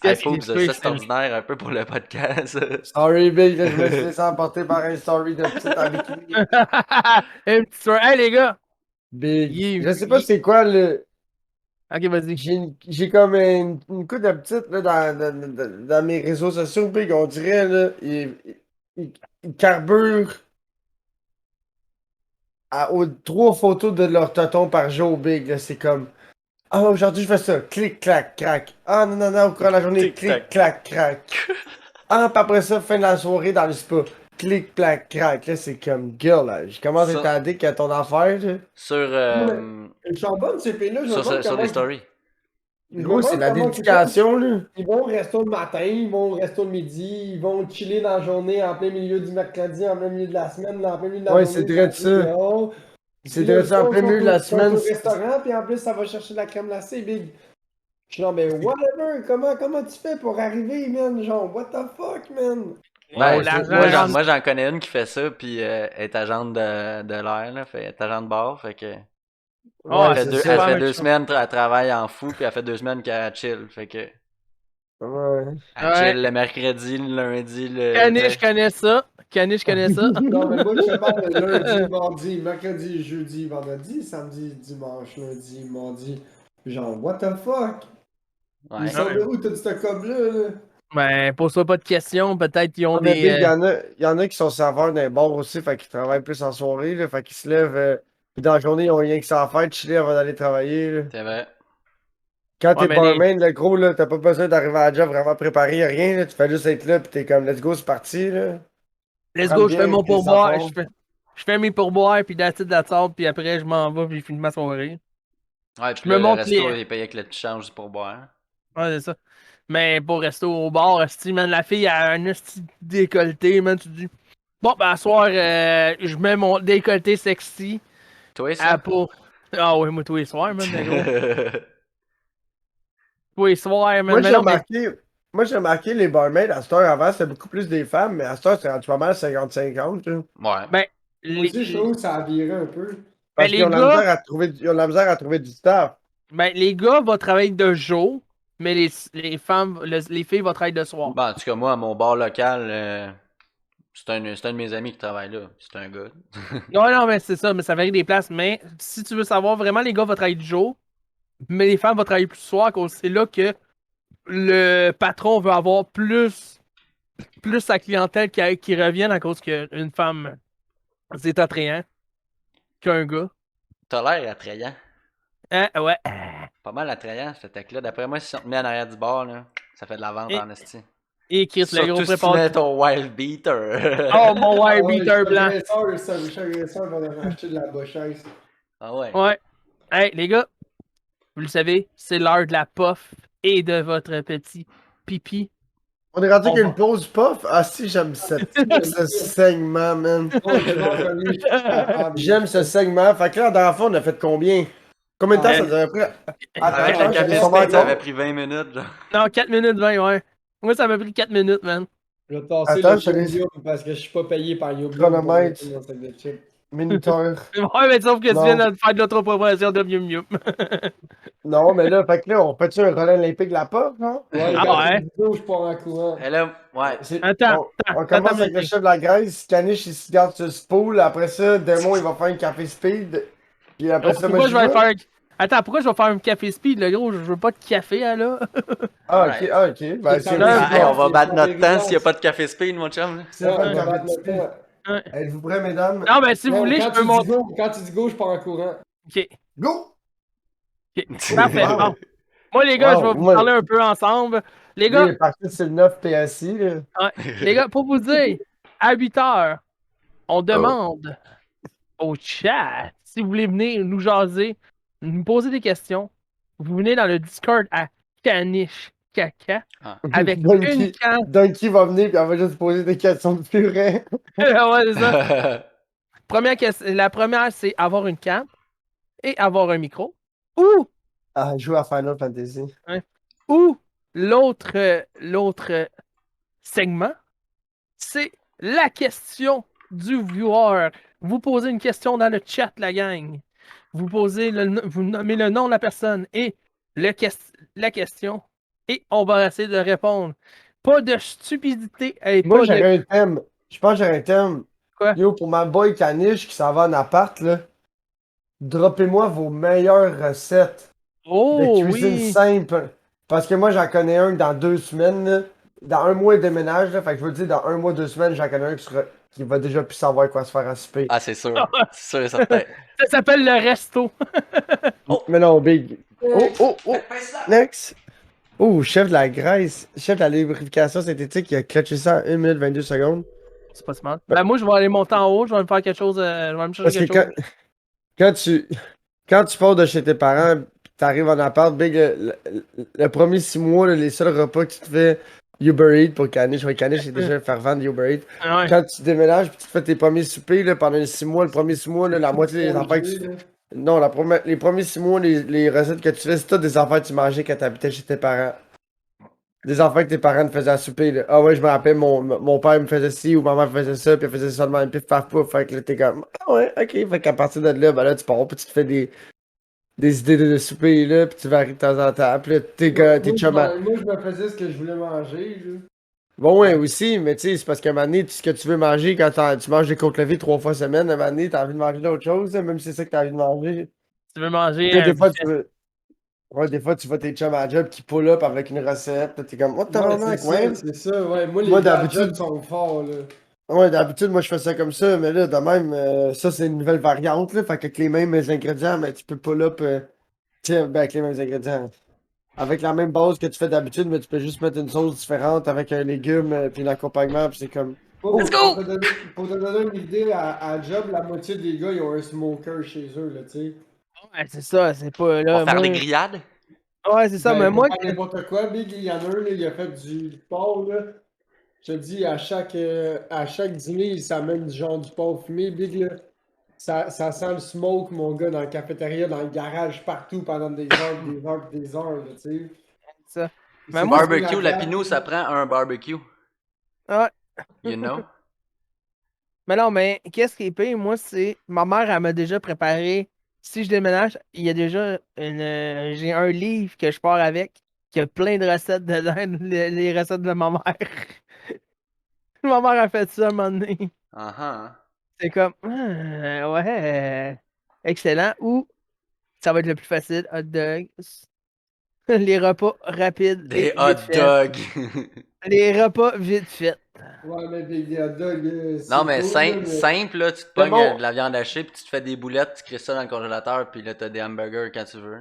Qu'est-ce faut qui que se vous fait, ça, c'est ordinaire un peu pour le podcast. Sorry, Big, là, je me suis laissé emporter par un story de petite en bikini. Un petit soir. Hey les gars! Big. Il- Je sais pas il- c'est quoi le. Ok, vas-y. J'ai comme une coupe de petites là, dans mes réseaux sociaux, Big, on dirait, là, ils carburent aux 3 photos de leur tonton par jour, Big, là, c'est comme. Ah, aujourd'hui, je fais ça. Clic, clac, crac. Ah, non, non, non, au cours de la journée, clic, clac, crac. Ah, puis après ça, fin de la soirée dans le spa. Clic, clac, crac. Là, c'est comme, girl, là. Je commence à être Ça, addict à ton affaire, là. sur, Ils sont bonnes, ces pays-là. Je me demande sur comment. les stories. Je me Gros, c'est demande la comment ils font. dédication, là. Ils vont au resto le matin, ils vont au resto le midi, ils vont chiller dans la journée, en plein milieu du mercredi, en plein milieu de la semaine, en plein milieu de la Ouais, journée. c'est vrai de ça. dehors. C'est Puis là, de le ça en soir, plein milieu de la ils sont semaine. au restaurant, puis en plus, ça va chercher de la crème glacée, big. Je suis non, mais whatever, comment tu fais pour arriver, man? Genre, what the fuck, man? Ben, l'argent moi, moi j'en connais une qui fait ça, puis elle est agente de l'air, là, elle est agente de bar, fait que Ah, Ouais, c'est c'est super, elle ça. fait mais 2 semaines, elle travaille en fou, puis elle fait 2 semaines qu'elle chill, fait que Ouais. elle Ouais. chill le mercredi, le lundi, le... Caniche, je connais ça. Caniche, je connais ça. Non, mais moi, je te parle de lundi, mardi, mercredi, jeudi, vendredi, samedi, dimanche, lundi, mardi. Genre, what the fuck? Ouais. Ils sont de où, tout ce cob-là, là? Ben, pose-toi pas de questions, peut-être qu'ils ont Ah, mais des. Big, il y en a qui sont serveurs d'un bar aussi, fait qu'ils travaillent plus en soirée, là, fait qu'ils se lèvent, puis dans la journée, ils ont rien que ça à faire, chiller avant d'aller travailler, là. C'est vrai. Quand Ouais, t'es mais les- barman, le gros, là, t'as pas besoin d'arriver à la job vraiment préparé, rien, là, tu fais juste être là, pis t'es comme, let's go, c'est parti, là. Let's Prends go, je bien fais mon tes pourboire. affaires. Je fais mes pourboires, puis that's it, that's all, puis après, je m'en vais, puis je finis ma soirée. Ouais, puis me là, le montre resto, les- il est payé avec le petit change pour boire. Ouais, c'est ça. Mais pour rester au bar, esti, man, la fille a un esti décolleté, man, tu dis. Bon, ben, à soir, je mets mon décolleté sexy Toi, à ça? pour. Ah ouais, moi, tous les soirs, man, mais gros. Tous les soirs, man. Moi, Mais j'ai non, mais. remarqué, moi, j'ai remarqué les barmaids, à cette heure, avant, c'était beaucoup plus des femmes, mais à cette heure, c'est rendu pas mal 50-50, là. Ouais. Ben, Moi aussi, je trouve que ça a viré un peu. Parce les qu'ils ont la gars, misère à trouver, ils ont la misère à trouver du staff. ben, les gars vont travailler de jour, mais les femmes, les filles vont travailler de soir. Bon, en tout cas, moi, à mon bar local, c'est un de mes amis qui travaille là. C'est un gars. Non, non, mais c'est ça, mais ça varie des places. Mais si tu veux savoir, vraiment, les gars vont travailler du jour, mais les femmes vont travailler plus soir, cause c'est là que le patron veut avoir plus sa clientèle qui revienne à cause qu'une femme, c'est attrayant qu'un gars. T'as l'air attrayant. Hein? Ouais. Pas mal attrayant, ce tech-là. D'après moi, si on te met en arrière du bar, là, ça fait de la vente Et- en esti. Et Chris, le gros Surtout si tu prépare. mets ton wild beater. Oh, mon wire Ouais, beater blanc. je suis agresseur, on va acheter de la bochaise. Ah ouais. Ouais. Hey, les gars, vous le savez, c'est l'heure de la puff et de votre petit pipi. On est rendu On qu'une va- pause puff. Ah si, j'aime ce segment, man. Oh, c'est bon, comme lui, je suis capable. J'aime ce segment. Fait que là, dans la fois, on a fait combien? Combien de temps ça nous avait pris? Avec Attends, le j'ai café sûrement speed, ça encore. avait pris 20 minutes, genre. Non, 4 minutes 20, ouais. Moi, ça m'a pris 4 minutes, man. Je vais tasser Attends, le je te laisse. Yobium parce que je suis pas payé par Yobium. Chronomètre. pour mettre mon sac de chips. Minotaur. Ouais, mais sauf que tu Non. viens de faire de l'autopromotion de Mium Mium. Non, mais là, fait que là, on fait-tu un relais olympique là-bas, non? Ouais, Ah quand ouais? tu dis go, je pars en courant. Et là, ouais. Attends, On commence avec le vas-y. chef de la Grèce, Caniche il se garde sur le spool, après ça, Démon il va faire un café speed, puis après ça, moi Pourquoi j'y je vais vais. faire. Attends, pourquoi je vais faire un café speed, le gros? Je veux pas de café, hein, là. Ah, Ouais. ok, ah, ok. Ben, c'est ça, Ah, hey, on va c'est battre sans notre temps résistance. s'il n'y a pas de café speed, mon chum. Là. c'est pas On le va café battre notre speed. temps. Ouais. Êtes-vous prêts, mesdames? Non, mais si vous Non, voulez, je quand peux tu dis monter. go, quand tu dis go, je pars en courant. Ok, Go! ok. Parfait. Wow. Bon. Moi, les gars, je Wow, vais vous moi, parler un peu ensemble. Les lui, il gars, est parti sur le 9 PSI, là. ouais, les gars, pour vous dire, à 8 heures, on demande au chat si vous voulez venir nous jaser, nous poser des questions. Vous venez dans le Discord à Caniche Caca Ah. avec une Donkey, canne. Donkey va venir, puis elle va juste poser des questions de purée. Ouais, c'est ça. La première, c'est avoir une cam et avoir un micro. Ou, Ah, joue à Final Fantasy. hein, ou l'autre segment, c'est la question du viewer. Vous posez une question dans le chat, la gang. Vous nommez le nom de la personne et la question, et on va essayer de répondre. Pas de stupidité et Moi, pas de j'aurais un thème. Je pense que j'aurais un thème. quoi. Yo, pour ma boy Caniche qui s'en va en appart, là, droppez-moi vos meilleures recettes de Oh cuisine oui! simple. Parce que moi, j'en connais un dans 2 semaines, là. Dans un mois, il déménage, là. Fait que je veux dire, dans un mois, 2 semaines, j'en connais un qui va déjà plus savoir quoi se faire à souper. Ah, c'est sûr. C'est sûr et certain. Ça s'appelle le resto. Mais non, Big. Oh, oh, oh! Fais ça. Next! Oh, chef de la graisse, chef de la lubrification synthétique, il a clutché ça en 1 minute 22 secondes. C'est pas si mal. Ben, moi, je vais aller monter en haut, je vais me faire quelque chose, je vais me Parce chercher que quelque chose. quand tu pars de chez tes parents, pis t'arrives en appart, Big, le premier 6 mois, là, les seuls repas que tu te fais Uber Eats pour Caniche, ouais, Caniche est déjà un fervent de Uber Eats. Ah ouais. Quand tu déménages, puis tu te fais tes premiers soupers, là, pendant les 6 mois, le premier 6 mois, là, la moitié des affaires que tu fais. Non, les premiers 6 mois, les recettes que tu fais, c'est toutes des affaires que tu mangeais quand t'habitais chez tes parents. Des affaires que tes parents te faisaient à souper, là. Ah ouais, je me rappelle, mon père me faisait ci, ou maman me faisait ça, puis elle faisait ça de même, pif, paf, pouf. Fait que là, t'es comme, ah ouais, ok. Fait qu'à partir de là, ben là, tu pars, puis tu te fais des idées de souper, là, puis tu varies de temps en temps. Puis là, t'es chum à... Moi, je me faisais ce que je voulais manger. Là. Bon, ouais, aussi, mais tu sais, c'est parce qu'à un moment donné, ce que tu veux manger, quand tu manges des côtes levées 3 fois semaine, à un moment donné, t'as envie de manger d'autres choses, là, même si c'est ça que t'as envie de manger. Tu veux manger Tu sais, un des fois, buffet. tu veux. Ouais, des fois, tu vois tes chums à la job qui pull up avec une recette, là, t'es comme, what the Ouais, fuck, ouais. c'est ça, ouais. Moi, les Moi, gars à d'habitude- job sont forts, là. Ouais, d'habitude, moi, je fais ça comme ça, mais là, de même, ça, c'est une nouvelle variante, là. Fait qu'avec les mêmes ingrédients, mais tu peux pull up, tu sais, ben, avec les mêmes ingrédients. Avec la même base que tu fais d'habitude, mais tu peux juste mettre une sauce différente avec un légume, puis l'accompagnement, puis c'est comme. Let's go! Pour te donner une idée, à job, la moitié des gars, ils ont un smoker chez eux, là, tu sais. Ouais, c'est ça, c'est pas On là. va faire moi- des grillades. Ouais, c'est ça, mais Ben, moi, pour faire n'importe quoi, Big, il y en a un, là, il a fait du porc, là. Je te dis, à chaque dîner, il s'amène du genre du porc fumé, Big, là. Ça sent le smoke, mon gars, dans la cafétéria, dans le garage, partout, pendant des heures, des heures, des heures, là, tu sais. ça. C'est Mais moi, Barbecue, la viande, pinou, ça prend un barbecue. Ouais. You know? Mais non, mais qu'est-ce qui est pire, moi, c'est. Ma mère, elle m'a déjà préparé. Si je déménage, il y a déjà j'ai un livre que je pars avec qui a plein de recettes dedans, les recettes de ma mère. Ma mère a fait ça un moment donné. Ah ah. C'est comme, ouais, excellent. Ou ça va être le plus facile, hot dogs. Les repas rapides Des et hot vite faits. dogs. Les repas vite faits. Ouais, mais des hot dogs, Non, mais c'est cool, là, simple, là, tu te C'est pognes bon. de la viande hachée, puis tu te fais des boulettes, tu crées ça dans le congélateur, puis là, t'as des hamburgers quand tu veux.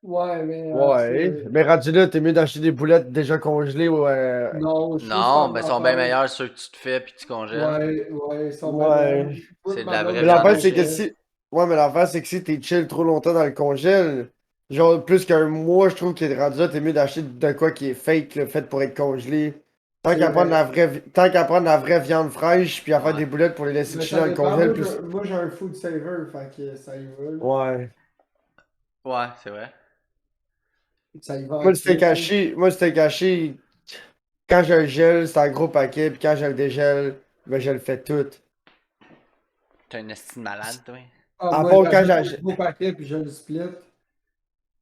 Ouais, mais. Ouais. Mais rendu là, t'es mieux d'acheter des boulettes déjà congelées ou. Non, je Non, trouve ben, ça ils sont bien en meilleurs ceux que tu te fais, puis tu congèles. Ouais, ils sont Ouais. bien meilleurs. C'est de la vraie Mais viande l'affaire, c'est que hachée. si. Ouais, mais l'affaire, c'est que si t'es chill trop longtemps dans le congèle, genre plus qu'un mois, je trouve que rendu là, t'es mieux d'acheter de quoi qui est fake, là, fait pour être congelé. Tant C'est qu'à prendre vrai. tant qu'à prendre la vraie viande fraîche, puis à faire Ouais. des boulettes pour les laisser Mais chiller dans ça le dépend. congèle, Moi, plus. moi, j'ai un food saver, fait que ça y va. Là. Ouais. Ouais, c'est vrai. Ça y va. Moi, le steak haché, quand je le gèle, c'est un gros paquet, puis quand je le dégèle, ben je le fais tout. T'es un esti de malade, toi. Ah, À moi, part quand j'achète j'ai- un gros paquet puis je le split.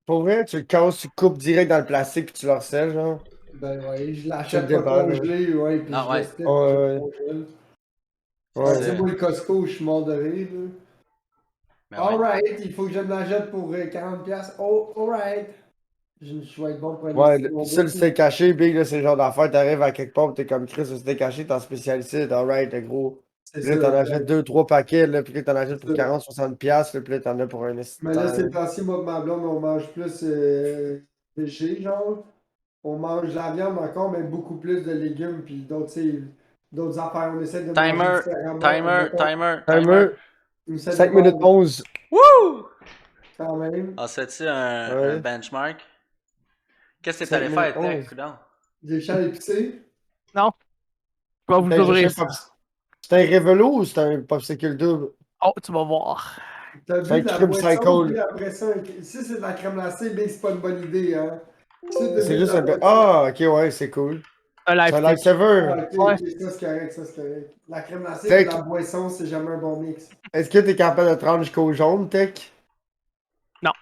Pour vrai, tu le casses, tu le coupes direct dans le plastique puis tu le recèles, genre. Ben ouais, je Tu le l'achète pas déballes, ouais. congelé, ouais, puis Ah je le ouais. split, Ouais, puis je le ouais. congèle. Ouais. Tu sais, moi, le Costco, je suis mort de rire, là. Ben ouais. Alright, il faut que je me l'achète pour 40$. Oh, alright. Je vais être bon pour un Ouais, esti de bon ça, le bout, là. steak caché, big, là, c'est le genre d'affaire, t'arrives à quelque part, pis t'es comme Chris, le steak caché, t'es en spécialité, alright, le gros. C'est Puis là, ça, t'en exact. achètes 2-3 paquets, là, puis là, t'en achètes pour C'est ça. 40-60$, là, puis là, t'en as pour un Mais là, instant. ces temps-ci, moi et ma blonde, on mange plus léger, genre. On mange de la viande encore, mais beaucoup plus de légumes, puis d'autres, tu sais, d'autres affaires. On essaie de manger Timer, différemment. timer, Mettons, timer, timer. Timer, on essaie de 5 minutes manger 11. Wouh! quand même. On se fait-tu un Ouais. benchmark? Qu'est-ce que 5 t'allais minutes faire, Tech, 11. coudonc? Des champs épicés. Non. Je vais vous Putain, ouvrir j'achète ça. C'est un Révelo ou c'est un popsicle double? Oh, tu vas voir. T'as C'est un vu de la crime boisson, cycle. puis après ça, si c'est de la crème glacée, ben c'est pas une bonne idée, hein. Si t'as C'est mis de juste la un. boisson. Ah, ok, ouais, c'est cool. Un C'est un live stick. Ah, lifesaver. ok, Ouais. ok, ça c'est correct, ça c'est correct. La crème glacée Tech. et de la boisson, c'est jamais un bon mix. Est-ce que t'es capable de te rendre jusqu'au jaune, Tech? Non.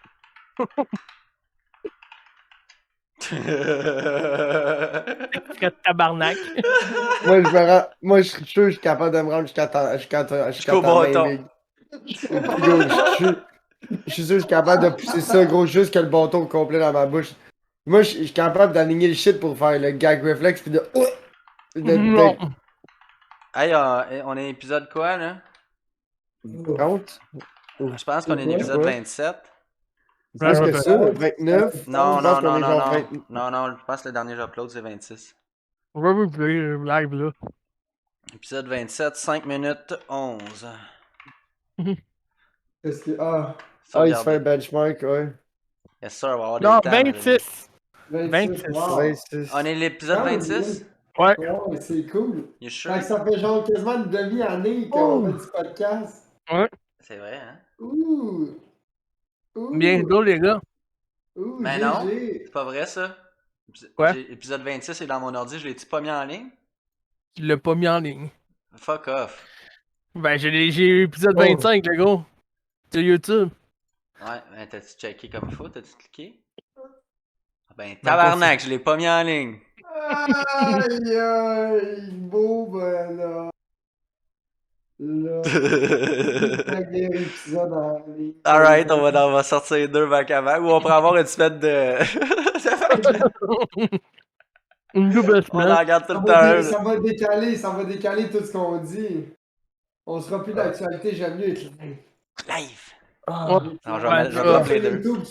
Frais de tabarnak. Moi, Moi, je suis sûr que je suis capable de me rendre jusqu'à Jusqu'au ta main, bâton. big. Yo, je suis sûr que je suis capable de pousser ça, gros, juste que le bâton complet dans ma bouche. Moi, je suis capable d'aligner le shit pour faire le gag reflex, puis Non. Hey, on est épisode quoi, là? 30? Je pense qu'on est Ouais. épisode 27. Plus que ça, Ouais. 29? Non, Je pense non, qu'on non, est non, genre non. 20. Non, non, je pense que le dernier que j'upload, c'est 26. On va vous dire le live là. Épisode 27, 5 minutes 11. Qu'est-ce que. Ah, Ça, Ah, il se fait un regardez. benchmark, ouais. Yes, sir, on va avoir Non, des temps. à régler. 26. 26, 26. wow. 26. On est l'épisode Quand même 26? Ouais. bien. Ouais, c'est cool. You Fait sure? que ça fait genre quasiment une demi-année qu'on fait du podcast. Ouais. C'est vrai, hein? Ouh! Bien Ouh! joué, les gars. Ouh, Mais non, GG! c'est pas vrai, ça. Quoi? Épisode 26 est dans mon ordi, je l'ai-tu pas mis en ligne? Tu l'as pas mis en ligne. Fuck off. Ben, j'ai eu épisode Oh. 25, le gars. Sur YouTube. Ouais, ben t'as-tu checké comme il faut? T'as-tu cliqué? Ah ben, Ben, tabarnak, je l'ai pas mis en ligne. Aïe aïe! Beau, ben là. Là. Dernier épisode en ligne. Alright, on va sortir deux back à back. Ou on pourrait avoir une semaine de. Une double On semaine. en regarde tout Ça le va, temps. ça va décaler tout ce qu'on dit. On sera plus d'actualité, j'aime mieux être live. Live. Ah. Ouais. Non, je Ouais, vais ça. drop Sur les deux. YouTube,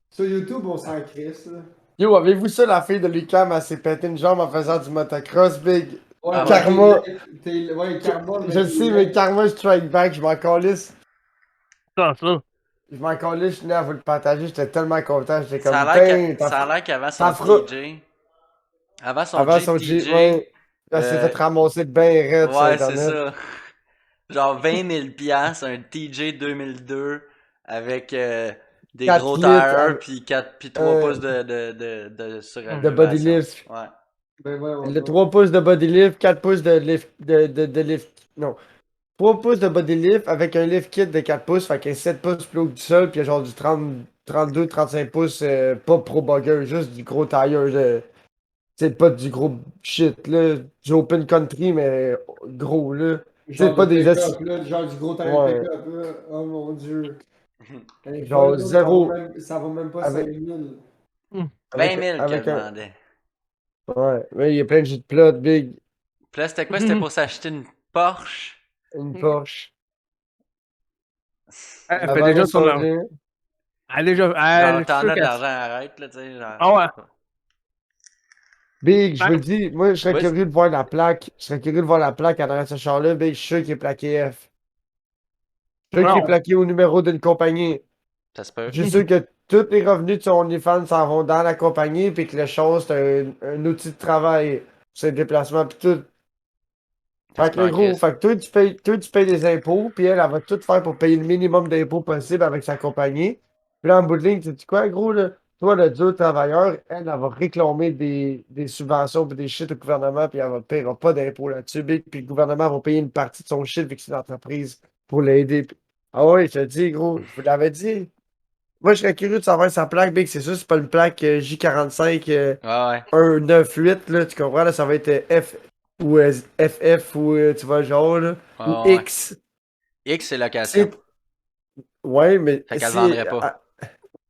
sur YouTube, on s'en crisse, là. Yo, avez-vous ça, la fille de Lucam, elle s'est pété une jambe en faisant du motocross, big? Ouais, Ah, Karma. Ouais, Karma. Je le sais, mais Karma Strike Back, je m'en calisse. Ça. Je m'en calisse, je tenais à vous le partager, j'étais tellement content, j'étais comme, Ça a l'air putain, ça a l'air qu'avant ça son fera- TJ. Avant son Avant Jeep son TJ. Jeep, ouais, elle s'est fait ramasser de ben raide sur Ouais, c'est Internet. ça. Genre 20 000 piastres, un TJ 2002 avec des 4 gros litres, tires puis 3 pouces de surélévation. de body lift. Ouais. Ben ouais, Le 3 pouces de body lift, 4 pouces de lift, de lift, non. 3 pouces de body lift avec un lift kit de 4 pouces, fait qu'il y a 7 pouces plus haut que du sol, puis il y a genre du 30, 32, 35 pouces, pas pro bugger, juste du gros tire, c'est pas du gros shit, là, du open country, mais gros, là. genre pas de des pick-up, là, genre du gros tire Ouais. pick-up, là. Oh mon dieu. Genre Folle, zéro. ça vaut même pas Avec- 5000. 20 000 que avec je un... demandais. Ouais, mais il y a plein de jeux de plot, big, Puis là, c'était quoi? C'était pour s'acheter une Porsche? une Porsche. Elle La fait déjà valeur son s'en argent. vient. Elle a déjà. Genre, Elle, t'en sûr as de qu'elle- l'argent, arrête, là, tu sais. Genre. Ah ouais. Big, je vous le dis, moi, je serais Ouais. curieux de voir la plaque. Je serais curieux de voir la plaque à travers ce char-là, big, je suis sûr qu'il est plaqué F. Je suis sûr qu'il est Non. plaqué au numéro d'une compagnie. Ça se peut. Je suis sûr que tous les revenus de son OnlyFans s'en vont dans la compagnie, puis que le char, c'est un outil de travail. C'est le déplacement, puis tout. Ça Fait se que peut le en gros, crise. fait que toi, tu payes des impôts, puis elle va tout faire pour payer le minimum d'impôts possible avec sa compagnie. Puis là, en bout de ligne, tu sais quoi, gros, là? Toi, le dur travailleur, elle va réclamer des subventions puis des shit au gouvernement, puis elle ne paiera pas d'impôts là-dessus, big. Puis le gouvernement va payer une partie de son shit vu que c'est une entreprise. pour l'aider. Ah ouais, je te dis, gros, je vous l'avais dit. Moi, je serais curieux de savoir sa plaque, Big. C'est sûr, c'est pas une plaque J45 Ouais. 198, là, tu comprends? Là, ça va être F ou FF ou tu vois, genre, là, ou Ouais. X. X, c'est location. C'est- Ouais, mais Fait qu'elle si. vendrait pas.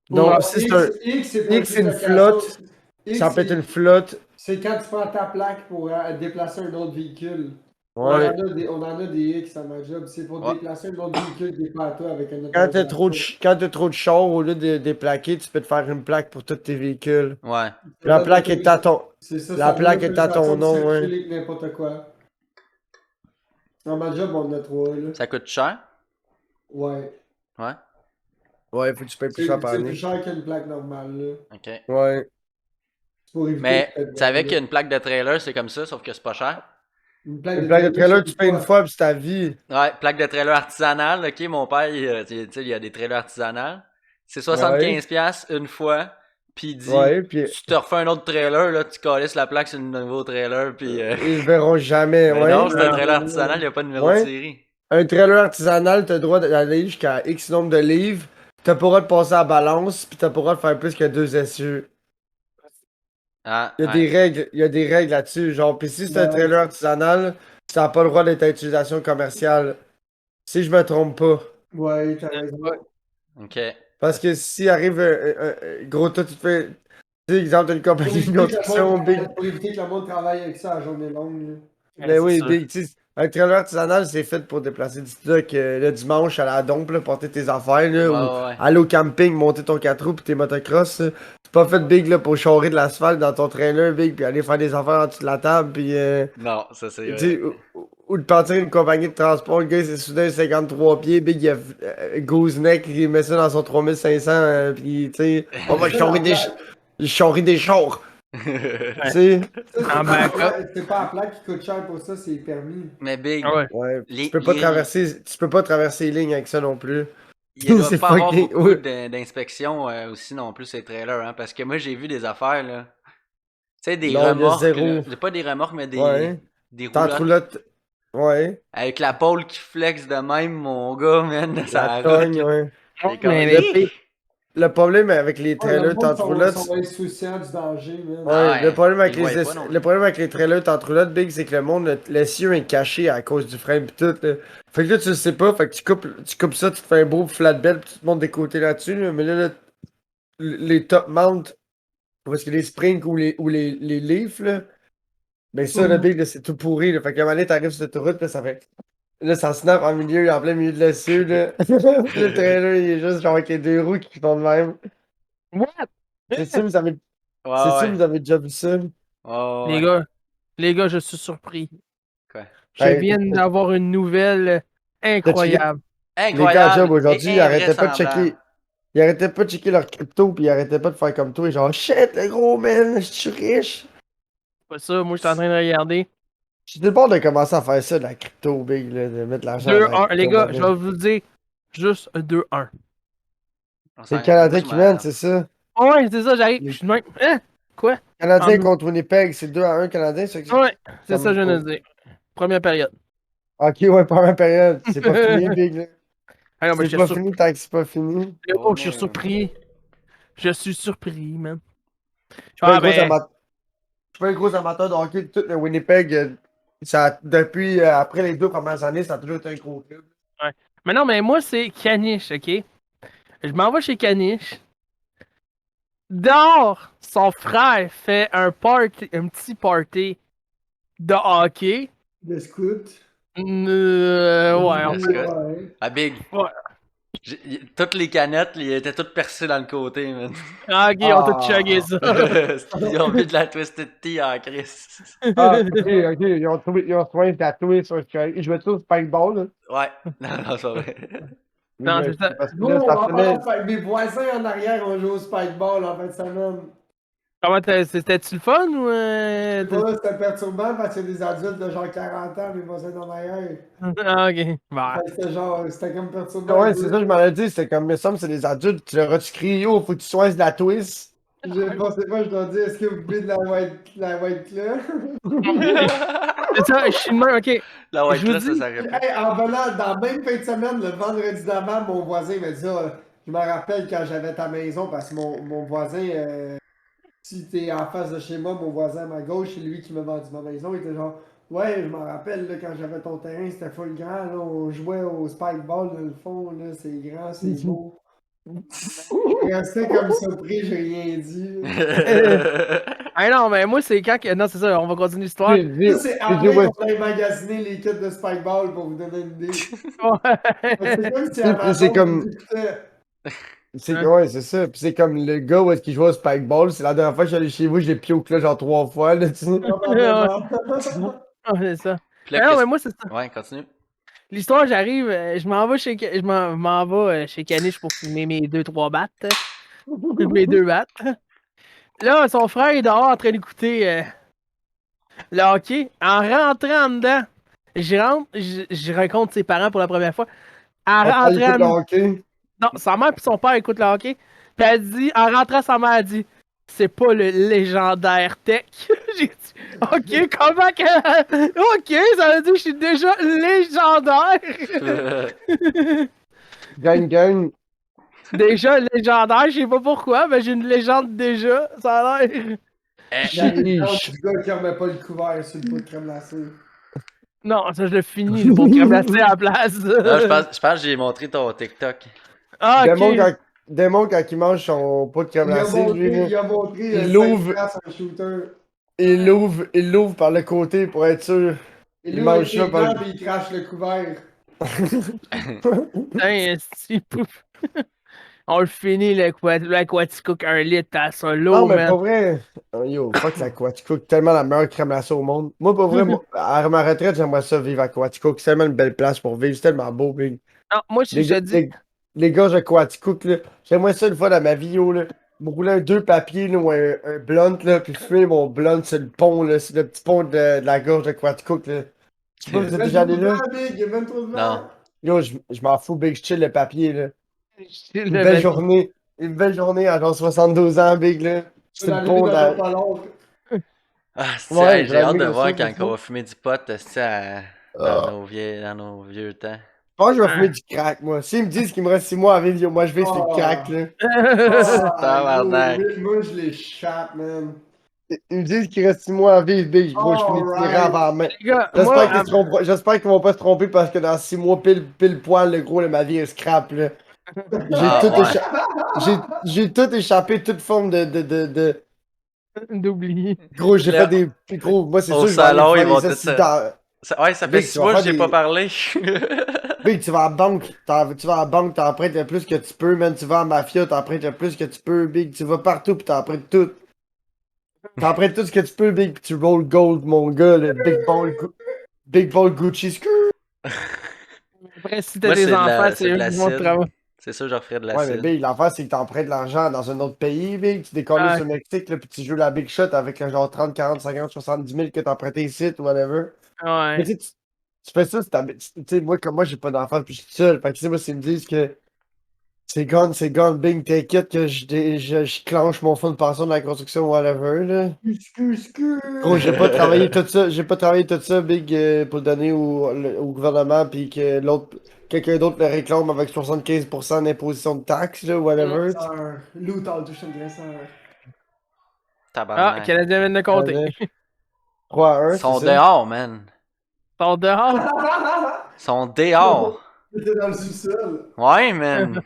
Non, Ouais. si c'est un. X, c'est pas X, c'est juste une location. flotte. X, Ça peut être une flotte. c'est quand tu prends ta plaque pour déplacer un autre véhicule. Ouais. On en a des X à ma job. C'est pour Ouais. déplacer un autre véhicule qui est pas à toi avec un Quand t'as autorisation. quand t'as trop de chars, au lieu de déplaquer, tu peux te faire une plaque pour tous tes véhicules. Ouais. La plaque est à ton. C'est ça, La ça donne plaque est à ton l'autorisation de nom, ouais. circuler avec n'importe quoi. Dans ma job, on en a 3, là. Ça coûte cher? Ouais. Ouais. Ouais, faut que tu payes plus cher par C'est plus année. cher qu'une plaque normale, là. Ok. Ouais. C'est pour éviter Mais de tu savais qu'une plaque de trailer, c'est comme ça, sauf que c'est pas cher? Une plaque Une plaque de trailer, tu c'est payes une quoi? fois, puis c'est ta vie. Ouais, plaque de trailer artisanale, ok, mon père, tu sais, il y a des trailers artisanales. C'est 75$ une fois, pis il dit, Ouais, puis tu te refais un autre trailer, là, tu calisses la plaque sur le nouveau trailer, pis ils le verront jamais, mais ouais. non, c'est un Ouais. trailer artisanal, il y a pas de numéro de Ouais. série. Un trailer artisanal, t'as le droit d'aller jusqu'à X nombre de livres. T'as pas le droit de passer à la balance, puis t'as pas le droit de faire plus que 2 essieux. Ah, Il y a ouais. il y a des règles là-dessus. Genre, pis si c'est un Ouais. trailer artisanal, ça n'a pas le droit d'être à utilisation commerciale. Si je me trompe pas. Ouais, t'as raison. Ouais. Ok. Parce que si arrive gros, toi, tu te fais. Tu sais, exemple, t'as une compagnie de construction, big. Pour éviter que le monde travaille avec ça à journée longue, là. Ben c'est oui, sûr. big. Tu sais, un trailer artisanal, c'est fait pour déplacer du stock le dimanche à la dompe, là, porter tes affaires, là, Ouais, ou ouais. aller au camping, monter ton 4 roues pis tes motocross. Là. C'est pas fait big là, pour charrer de l'asphalte dans ton trailer, big, puis aller faire des affaires en dessous de la table, puis. Non, ça c'est Tu vrai. sais, ou de partir une compagnie de transport, le gars, c'est soudain 53 pieds, big, il a Gooseneck, il met ça dans son 3500, pis tu sais, on va charrer des chars, tu sais. En backup. C'est pas la plaque qui coûte cher pour ça, c'est les permis. Mais Big, Ah ouais. Ouais, les, tu peux pas traverser les lignes avec ça non plus. il doit C'est pas avoir fucking- beaucoup ouais. d'inspections aussi non plus ces trailers, hein, parce que moi j'ai vu des affaires là. Tu sais, des Non, il y a remorques, zéro. là. Pas des remorques, mais Ouais. des T'en roulottes. roulottes. Ouais. Avec la pôle qui flex de même, mon gars, man, ça La route. cogne, ouais. C'est comme, Mais Hi! Le problème avec les Ouais, le trailers monde tente roulottes, sont insouciants du danger, man. Ah ouais, le ouais, problème avec ils le voient pas non plus. le problème avec les trailers tente roulotte, Big, c'est que le monde, le cieux est caché à cause du frein pis tout, là. Fait que là, tu le sais pas, fait que tu coupes ça, tu te fais un beau flatbed pis tu te montes des côtés là-dessus, là. Mais là, les top mount, parce que les springs les leafs, là, ben ça, le Big, là, c'est tout pourri, là. Fait qu'à un moment donné, t'arrives sur cette route, là, ça fait. Là, ça snap en milieu, en plein milieu de l'essieu, là. Le trailer, il est juste genre avec les deux roues qui font de même. what? C'est sûr, vous avez, c'est Ouais, sûr, ouais. vous avez déjà vu ça. Ouais, Les gars, je suis surpris. Quoi? Je Hey, viens d'avoir une nouvelle incroyable. Les gars à Incroyable job aujourd'hui, et ils arrêtaient pas de invraisemblable. checker. Ils arrêtaient pas de checker leur crypto, puis ils arrêtaient pas de faire comme toi, genre shit, le gros man, je suis riche. Pas ça, moi, je suis en train de regarder. J'étais le bord de commencer à faire ça, de la crypto big, là, de mettre l'argent dans la 2-1. Les gars, je crypto-monnaie. vais vous dire juste 2-1. C'est le Canadien qui mène, c'est ça. Oh ouais, c'est ça, j'arrive. Je suis de même. Hein? Quoi? Canadien Ah, contre Winnipeg, c'est 2-1 Canadien, c'est ça? Ouais, c'est Comme ça, je viens de pour- dire. Première période. Ok, ouais, première période. C'est pas fini, big, là. Ah non, mais C'est pas fini tant que c'est pas fini. Oh, je suis surpris. Je suis surpris, man. Je suis pas Ah un gros ben, je suis pas un gros amateur de hockey de tout le Winnipeg. Ça, depuis après les 2 premières années, ça a toujours été un gros club. mais non, mais moi, c'est Caniche, ok? Je m'en vais chez Caniche. Dehors, son frère fait un petit party de hockey. Le scout. Ouais, Le scout. Ouais. Ah, Big. Ouais. Toutes les canettes, ils étaient toutes percées dans le côté, man. Ah, ok, on a tout chugué ça. Ils ont mis de la Twisted Tea en crise. Ah, ok, ok. Ils ont trouvé de la twist sur le Ils jouaient tous au spikeball, là. Ouais. Non, non, c'est vrai. Non, c'est ça. Parce que Gros, là, ça on sonnait. va mes voisins en arrière ont joué au spikeball en fin de semaine. Comment c'était-tu le fun ou. Ouais, c'était perturbant parce qu'il y a des adultes de genre 40 ans, mes voisins en arrière. Ah, ok. Bah. Fait que c'était genre, c'était comme perturbant. Ouais, c'est ça, je m'en ai dit. C'était comme, mais ça, c'est des adultes. Tu leur as-tu crié, yo, faut que tu sois de la twist? Je pensais pas, je dois dire, est-ce que vous buvez de la white claw? C'est ça, je suis de même, ok. La white Je vous là, ça dis- s'aurait pu. Hey, en venant, dans la même fin de semaine, le vendredi d'avant, mon voisin m'a dit ça. Je me rappelle quand j'avais ta maison, parce que mon voisin, si t'es en face de chez moi, mon voisin à ma gauche, c'est lui qui m'a vendu ma maison. Il était genre, ouais, je me rappelle, là, quand j'avais ton terrain, c'était full grand, là, on jouait au spike ball dans le fond, là, c'est grand, c'est beau. Je restais comme surpris, j'ai rien dit. Ah non, mais moi, c'est quand que. Non, c'est ça, on va continuer l'histoire. Ça, c'est J'ai dit, après ouais, qu'on ait magasiné les kits de spike ball pour vous donner une idée. Ouais. C'est comme si puis Amazon c'est comme. nous écoutait. C'est, Hein? ouais, c'est ça. Puis c'est comme le gars où est-ce qu'il joue au Spikeball. C'est la dernière fois que j'allais chez vous, j'ai pioque là genre 3 fois, là, tu sais. Probablement. Ouais, c'est ça. Puis là, Mais non, qu'est-ce- mais moi, c'est ça. Ouais, continue. L'histoire, j'arrive, je m'en vais je m'en vais chez Caniche pour fumer mes 2-3 battes. Mes 2 battes. Là, son frère est dehors en train d'écouter le hockey. En rentrant dedans, je rentre, je rencontre ses parents pour la première fois. En Ah, il écoute rentrant le hockey. Non, sa mère et son père écoutent le hockey. Puis elle dit, en rentrant, sa mère a dit, c'est pas le légendaire tech. J'ai dit, ok, comment que. Ok, ça veut dire que je suis déjà légendaire. Gang, gang. Déjà légendaire, je sais pas pourquoi, mais j'ai une légende déjà. Ça a l'air. La légende Chiche. du gars qui remet pas le couvert sur le pot de crème glacée. Non, ça je le finis, le pot de crème glacée à la place. Non, je pense que j'ai montré ton TikTok. Ah, Démon, ok. quand il mange son pot de crème glacée, lui, là, Il a montré il 5 l'ouvre. places un shooter. Il l'ouvre par le côté pour être sûr. Et Il lui, mange avec ça les par dents, le. puis il crache le couvert. Putain, esti, pouf. On le finit, le Quaticook 1 litre à Non, solo, mais man. pas vrai. Oh, yo, fuck la Quaticook, tellement la meilleure crème glacée au monde. Moi, pas vrai, moi, à ma retraite, j'aimerais ça vivre à Quaticook. C'est tellement une belle place pour vivre, c'est tellement beau, big. Non, moi, je Les, te gars- dis. les gars de Quaticook, là, j'aimerais ça une fois dans ma vie, yo, là. Me rouler deux papiers, là, ou un blunt, là, puis fumer mon blunt sur le pont, là, sur le petit pont de la gorge de Quaticook, là. Je sais pas, vous êtes déjà allé là? Big, il y a 23 ans. Non. Yo, je m'en fous, big, je chill le papier, là. Le Une belle papier. journée. Une belle journée à genre 72 ans, big, là. Tu C'est vas le l'arriver pont dans de... ton salon. Ah, c'est, Ouais, hey, je j'ai vais hâte de allumer voir ça, quand c'est on ça. va fumer du pot, c'est, Ah. dans nos vieux temps. Je pense que je vais fumer du crack, moi. S'ils me disent qu'il me reste 6 mois à vivre, yo, moi je vais sur le crack, là. Tabarnak. Moi, je l'échappe, man. Ils me disent qu'il reste 6 mois à vivre, big. Gros, je finis de tirer Alright. avant la main. Les gars, moi, J'espère qu'ils vont pas se tromper parce que dans 6 mois, pile poil, le gros, là, ma vie est scrap, là. Ah, ouais. J'ai tout échappé, toute forme de... d'oublier. Gros, j'ai Le- fait des... Gros, moi, c'est Au sûr, je vais aller salon, ils faire vont des tout assises ça. Ouais, ça fait Big, 6 tu vas mois que faire j'ai pas des... parlé. Big, tu vas à la banque, tu vas à la banque, t'empruntes le plus que tu peux, man. Tu vas à Mafia, t'empruntes le plus que tu peux, Big. Tu vas partout pis t'empruntes tout. T'empruntes tout ce que tu peux, Big, pis tu roll gold, mon gars, le Big Ball Gucci Skirt. Après, si t'as Moi, des c'est de enfants, la, c'est c'est de eux qui vont te l'acide. travailler. C'est sûr, j'en ferais de Ouais, mais l'acide. Big, l'affaire, c'est que t'empruntes de l'argent dans un autre pays, Big. Tu décolles Ah. sur le Mexique, là, pis tu joues la Big Shot avec le genre 30, 40, 50, 70 000 que t'as emprunté ici, ou whatever. Mais Ouais. tu sais, tu fais ça, tu sais, moi, comme moi, j'ai pas d'enfant, puis je suis seul. Fait que, tu sais, moi, s'ils me disent que c'est gone, Big, t'inquiète que je clenche mon fonds de pension de la construction, whatever, là. Gros, j'ai pas travaillé tout ça, Big, pour le donner au gouvernement, puis que quelqu'un d'autre le réclame avec 75% d'imposition de taxes, là, whatever. Loot all touche agresseur. Ah, Tabarnak. Canadien vient de compter. 3 à 1, Ils sont c'est ça? dehors, man. Ils sont dehors. Ils sont dehors. T'étais dans le sous-sol. Ouais, man.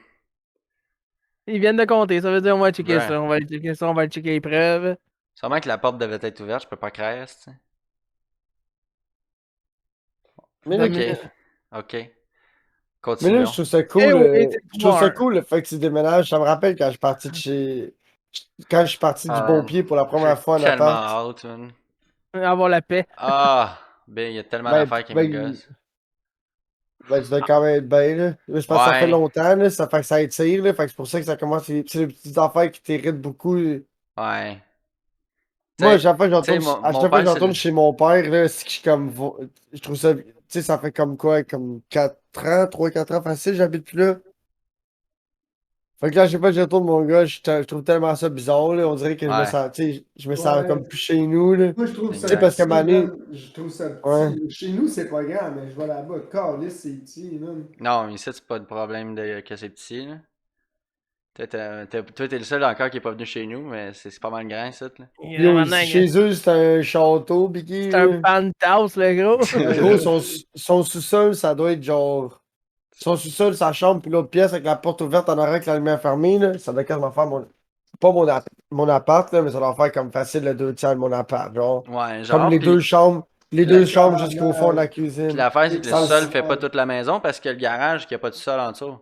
Ils viennent de compter. Ça veut dire on va checker Ouais. ça. On va aller checker ça. On va aller checker les preuves. Sûrement que la porte devait être ouverte, je peux pas croire, tu sais. Mais là, Ok. mais là, Continuons. je trouve ça cool. Eh oui, Je trouve ça voir. cool le fait que tu déménages. Ça me rappelle quand je suis parti de chez. Quand je suis parti du Bon Pied pour la première fois en J'ai tellement appart. hâte, man. Avoir la paix. Ah, ben, il y a tellement Ben, d'affaires qui me ben, gossent. Ben, tu dois quand même être bien, là. Je pense que ça fait Ouais. longtemps, là. Ça fait que ça étire, là. Fait que c'est pour ça que ça commence. C'est les petites affaires qui t'irritent beaucoup. Ouais. Moi, à T'sais, chaque fois que t'sais, j'entends mon à chaque fois père, que c'est j'entends le... chez mon père, là, c'est que je suis comme. Je trouve ça. Tu sais, ça fait comme quoi? Comme 4 ans, 3-4 ans facile, j'habite plus là. Fait que là, je sais pas, je retourne mon gars, je trouve tellement ça bizarre, là. On dirait que je me Ouais. sens, tu sais, je me sens Ouais. comme plus chez nous, là. Moi, je trouve ça Tu sais, parce qu'à petit, Mané- man. Je trouve ça Ouais. petit. Chez nous, c'est pas grand, mais je vais là-bas. Calisse, c'est petit, man. Non, mais ici, c'est pas de problème que c'est petit, là. Toi, t'es le seul encore qui est pas venu chez nous, mais c'est pas mal grand, ça, là. Yo, Maintenant, chez eux, c'est un château, Biggie, c'est un là. penthouse, le gros. Gros, son sous-sol, ça doit être genre. Son sous-sol, sa chambre, puis l'autre pièce avec la porte ouverte en arrière avec la lumière fermée, là. Ça doit quasiment faire mon. Pas mon appart, là, mais ça doit faire comme facile le 2 tiers de mon appart. Genre. Ouais, Comme genre, les deux chambres. Les la- deux chambres jusqu'au fond de la cuisine. Puis l'affaire, c'est que le Sans- sol fait pas toute la maison parce que le garage, qu'il n'y a pas de sol en dessous.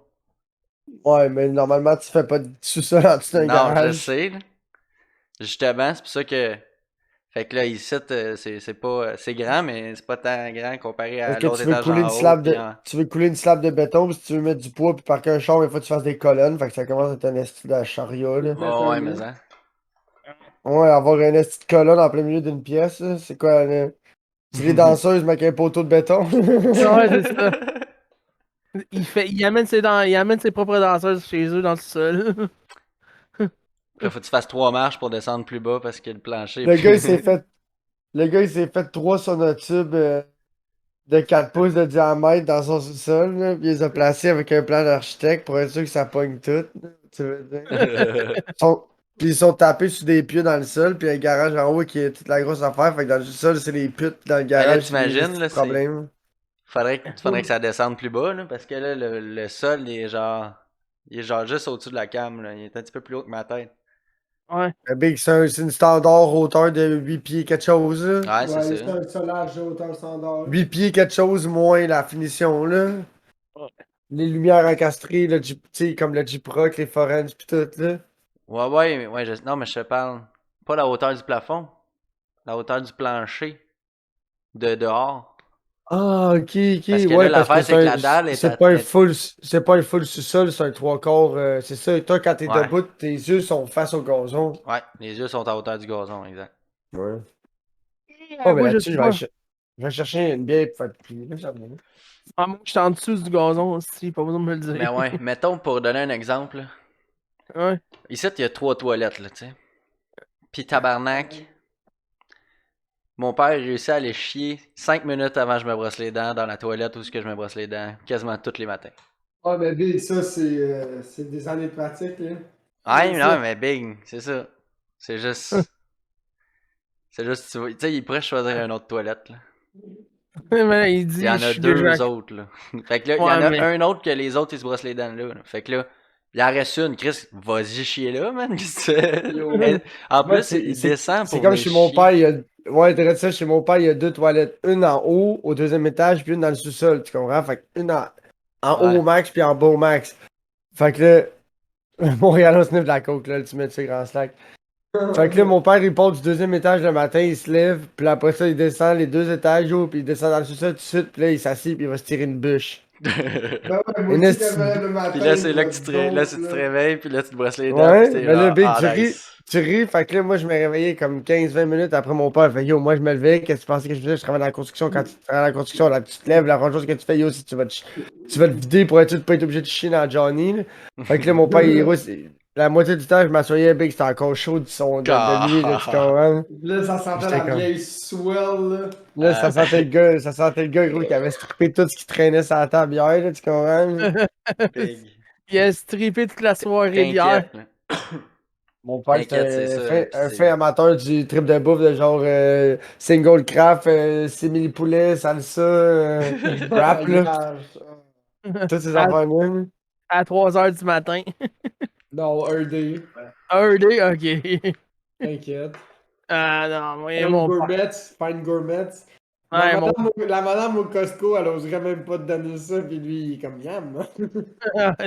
Ouais, mais normalement, tu fais pas de sous-sol en dessous d'un Non, je garage. sais, là. Justement, c'est pour ça que. Fait que là, ici, c'est pas. C'est grand, mais c'est pas tant grand comparé à Est-ce que l'autre tu veux étage couler en une haut. slab puis de. en- Tu veux couler une slab de béton, puis si tu veux mettre du poids, puis parquer un char, il faut que tu fasses des colonnes. Fait que ça commence à être un esti de chariot, là. Oh, ouais, mais ça. Ouais, avoir un esti de colonne en plein milieu d'une pièce, là, c'est quoi, là? C'est les danseuses, mais avec un poteau de béton. Ouais, c'est ça. Il amène ses propres danseuses chez eux dans le sol. Là, faut que tu fasses 3 marches pour descendre plus bas parce que le plancher. Le gars, il s'est fait. Le gars, il s'est fait 3 sonotubes de 4 pouces de diamètre dans son sous-sol, là, puis il les a placés avec un plan d'architecte pour être sûr que ça pogne tout, là, tu veux dire. Puis ils sont tapés sur des pieux dans le sol, puis il y a un garage en haut qui est toute la grosse affaire. Fait que dans le sol, c'est les putes, puis dans le là, garage, c'est des t'imagines, petits là, c'est- problèmes. faudrait que ça descende plus bas, là, parce que là, le sol, il est genre. Il est genre juste au-dessus de la cam, là. Il est un petit peu plus haut que ma tête. Ouais. Le Big, c'est une standard hauteur de 8 pieds quelque chose, là. Ouais, c'est Ouais, ça. c'est un solage de hauteur standard. 8 pieds quelque chose moins la finition, là. Ouais. Les lumières encastrées, le Jeep, tu sais, comme le Jeep Rock, les Forange, pis tout, là. Ouais, non, mais je te parle. Pas la hauteur du plafond. La hauteur du plancher. De dehors. Ah, ok, ok, Parce que ouais, là, parce que l'affaire, c'est que la dalle est c'est à- pas un est- full, c'est pas un full sous-sol, c'est un 3/4, c'est ça. Toi, quand t'es Ouais. debout, tes yeux sont face au gazon. Ouais, les yeux sont à hauteur du gazon, exact. Ouais. Oh, mais Moi, je là-dessus, sais pas. je vais chercher une bière pour faire pipi, là, ça va. Ah, moi, je suis en dessous du gazon aussi, pas besoin de me le dire. Mais ouais, mettons pour donner un exemple. Là. Ouais. Ici, il y a 3 toilettes, là, tu sais. Pis tabarnak. Mon père réussit à aller chier 5 minutes avant que je me brosse les dents dans la toilette où est-ce que je me brosse les dents quasiment tous les matins. Ah, mais Big, ça, c'est des années de pratique, là. Ouais, C'est non, ça. mais bing, c'est ça. C'est juste. C'est juste, tu sais, il pourrait choisir une autre toilette, là. Mais là, il dit, Il y en je a suis déjà. 2 autres, là. Fait que là, il y Ouais, en a mais- un autre que les autres, ils se brossent les dents là. Fait que là, il en reste une. Chris, vas-y chier là, man. Qu'est-ce que c'est? Yo. Mais en Moi, plus, il descend pour c'est comme venir chez mon chier. père, il y a. Ouais, t'as ça, chez mon père, il y a 2 toilettes. Une en haut, au 2e étage, puis une dans le sous-sol, tu comprends? Fait que une en haut Ouais. au max, puis en bas au max. Fait que là, Montréal, on sniff de la coke, là, tu mets ce grand slack. Fait que là, mon père, il part du 2e étage le matin, il se lève, puis après ça, il descend les 2 étages, oh, puis il descend dans le sous-sol tout de suite, puis là, il s'assied, puis il va se tirer une bûche. Ben ouais, moi Une aussi, esti- quand je me lève le matin, Puis là, c'est je là vais que tu te dope, réveilles, puis là, tu te brosses les dents. Ouais, puis t'es mais là, genre, Big, ah, nice. tu ris, fait que là, moi, je me réveillais comme 15-20 minutes après mon père. Fait que, yo, moi, je me levais, qu'est-ce que tu pensais que je faisais? Je travaille dans la construction. Quand tu travailles dans la construction, là, tu te lèves, la première chose que tu fais, yo, si tu vas te vider pour être sûr de pas être obligé de chier dans Johnny, là. Fait que là, mon père, il rousse. La moitié du temps, je m'assoyais, Big, c'était encore chaud du son de nuit, là, tu comprends? Là, ça sentait J'étais la comme- vieille swell, là. Là, ça sentait le gars, gros, qui avait strippé tout ce qui traînait sur la table hier, là, tu comprends? Big. Il a strippé toute la soirée d'hier. T'inquiète, là. Mon père, T'inquiète, c'est c'était ça, un c'est- fin amateur du trip de bouffe de genre single craft, simili poulet, salsa, rap, là. Garage. Toutes ces À- affaires-là. À 3h du matin. Non, ED. Early, ok. T'inquiète. Ah non, moi, Fine mon père. gourmet. Fine gourmet. Ouais, La madame au Costco, elle oserait même pas te donner ça, puis lui, il est comme yam.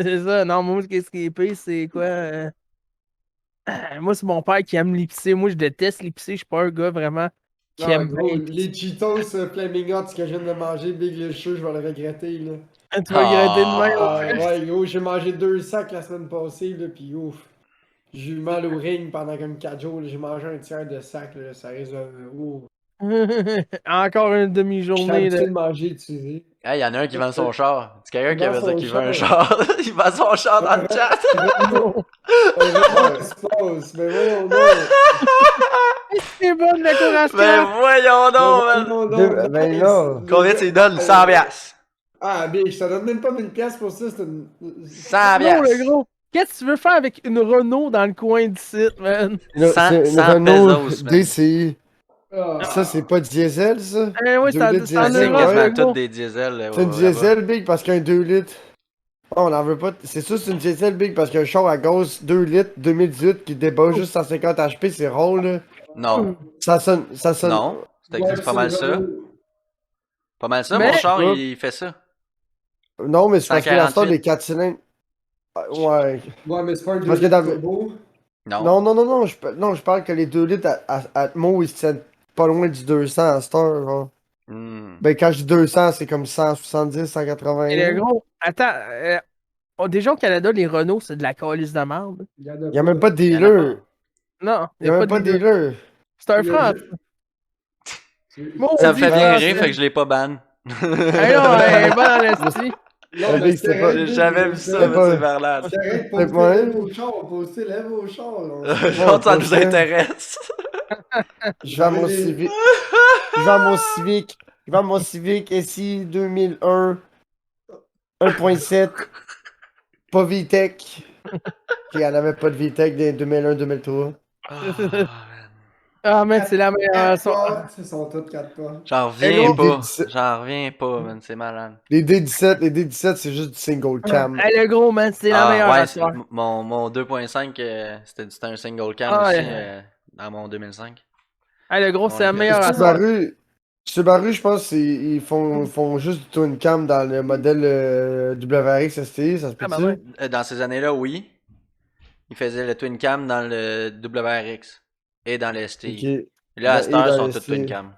C'est ça. Non, moi, qu'est-ce qui est pire, c'est quoi? Moi, c'est mon père qui aime l'épicé. Moi, je déteste l'épicé. Je suis pas un gars vraiment qui Non, aime gros, bien les Cheetos Flaming Hot que je viens de manger, Big le chou, je vais le regretter, là. Tu vas regretter de même. Ah, ouais, gros, j'ai mangé 2 sacs la semaine passée, là, pis ouf. J'ai eu mal au ring pendant comme 4 jours, là, j'ai mangé un tiers de sac, là, ça risque de... Ouf. Encore une Je suis demi-journée. habitué de manger, tu sais. Hey, y'en a un qui vend son char. C'est quelqu'un Il qui vend veut dire son qu'il veut un char. char. Il vend son char dans le chat. Renault Espace, mais voyons donc. C'est bon, le décoration! Ben voyons donc, man. Voyons donc, Ben nice. non. Le Combien gars- tu lui donnes? 100 piastres. Ah, bien, je te donne même pas 1000 piastres pour ça, c'est une... 100 Non, le piastres. gros! Qu'est-ce que tu veux faire avec une Renault dans le coin du site, man? C'est une 100 Renault pesos, man. DCI. Ah. Ça, c'est pas diesel, ça? Eh oui, 2 c'est litres c'est en Ben, c'est diesel, Europe, quasiment le ouais. tous gros! des diesels. C'est une là-bas. diesel big parce qu'un 2 litres. Oh, on n'en veut pas. C'est sûr, c'est une diesel big parce qu'un char à gaz 2 litres 2018 qui débat juste 150 HP, c'est rond, là. Non. Ça sonne. Ça sonne. Non. Ça Ouais, existe pas mal ça. Pas mal ça, Mais- mon char, Ouais. il fait ça. Non, mais c'est parce que la 148. les 4 cylindres. Ouais. Ouais, mais c'est pas un 2 Parce que litres dans- turbo. Non. Non, non, je parle que les 2 litres à Atmo, ils se tiennent pas loin du 200 à cette heure, genre. Hmm. Ben, quand je dis 200, c'est comme 170, 180. Et le gros, attends, déjà au Canada, les Renault, c'est de la calice de merde. Il y en a Il y a même pas de y en a dealer. Non, Il y a même pas de dealer. C'est un Il y a franc. juste- Maudit Ça me fait bien franc, rire, c'est- fait que je l'ai pas ban. Ah non, elle est bonne en esti. Non, Le mais big, c'était pas- J'ai jamais vu ça, C'était mais pas- c'est malade. C'est correct, Ouais. postez lève au char, postez lève au char. Genre, ça nous intéresse. Je vais à mon Civic. Je vais à mon Civic. Je vais à mon Civic SI 2001 1.7. Pas VTEC. Il n'y en avait pas de VTEC dès 2001-2003. Ah, man, c'est la meilleure. C'est son top 4 pas. J'en Les reviens pas. D17. J'en reviens pas, man. C'est malade. Les D17, c'est juste du single cam. Hey, le gros, man, c'est la meilleure ouais, à soir. mon 2.5, c'était un single cam Ah, aussi ouais. dans mon 2005. Hey, le gros, c'est la Ouais. meilleure à soir. Subaru, je pense qu'ils font juste du twin cam dans le modèle WRX STI, ça se Ah, peut-tu? ben ouais. Dans ces années-là, oui. Ils faisaient le twin cam dans le WRX et dans le STI. Ok. Là, à cette Et heure, ils dans sont le tous STI. twin cam.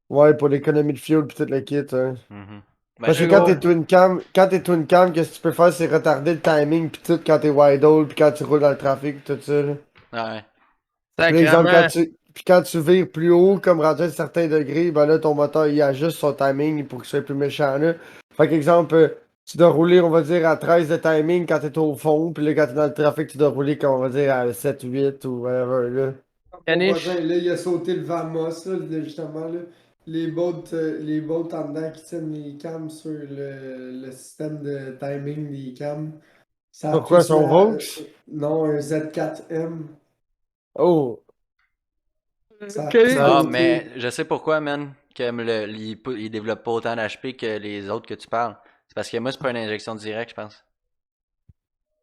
Ouais, pour l'économie de fuel pis tout le kit, hein. Mhm. Ben, Parce que je- quand t'es twin cam, qu'est-ce que tu peux faire, c'est retarder le timing pis tout quand t'es wide old pis quand tu roules dans le trafic pis tout ça, là. Ouais. Par exemple, Sacrément. quand tu vires plus haut, comme rendu à un certain degré, ben là, ton moteur, il ajuste son timing pour qu'il soit plus méchant, là. Fait qu'exemple, tu dois rouler, on va dire, à 13 de timing quand t'es au fond, puis là, quand t'es dans le trafic, tu dois rouler, comme on va dire, à 7, 8 ou whatever, là. Mon Caniche. voisin, là, il a sauté le Vamos, là, justement, là. Les boats en dedans qui tiennent les cams sur le système de timing des cams. Ça a Pourquoi tous son la- Vaux? Non, un Z4M. Oh! Ça a Caniche. tous Ah, sauté. mais je sais pourquoi, man, que il développe pas autant d'HP que les autres que tu parles. C'est parce que moi, c'est pas une injection directe, je pense.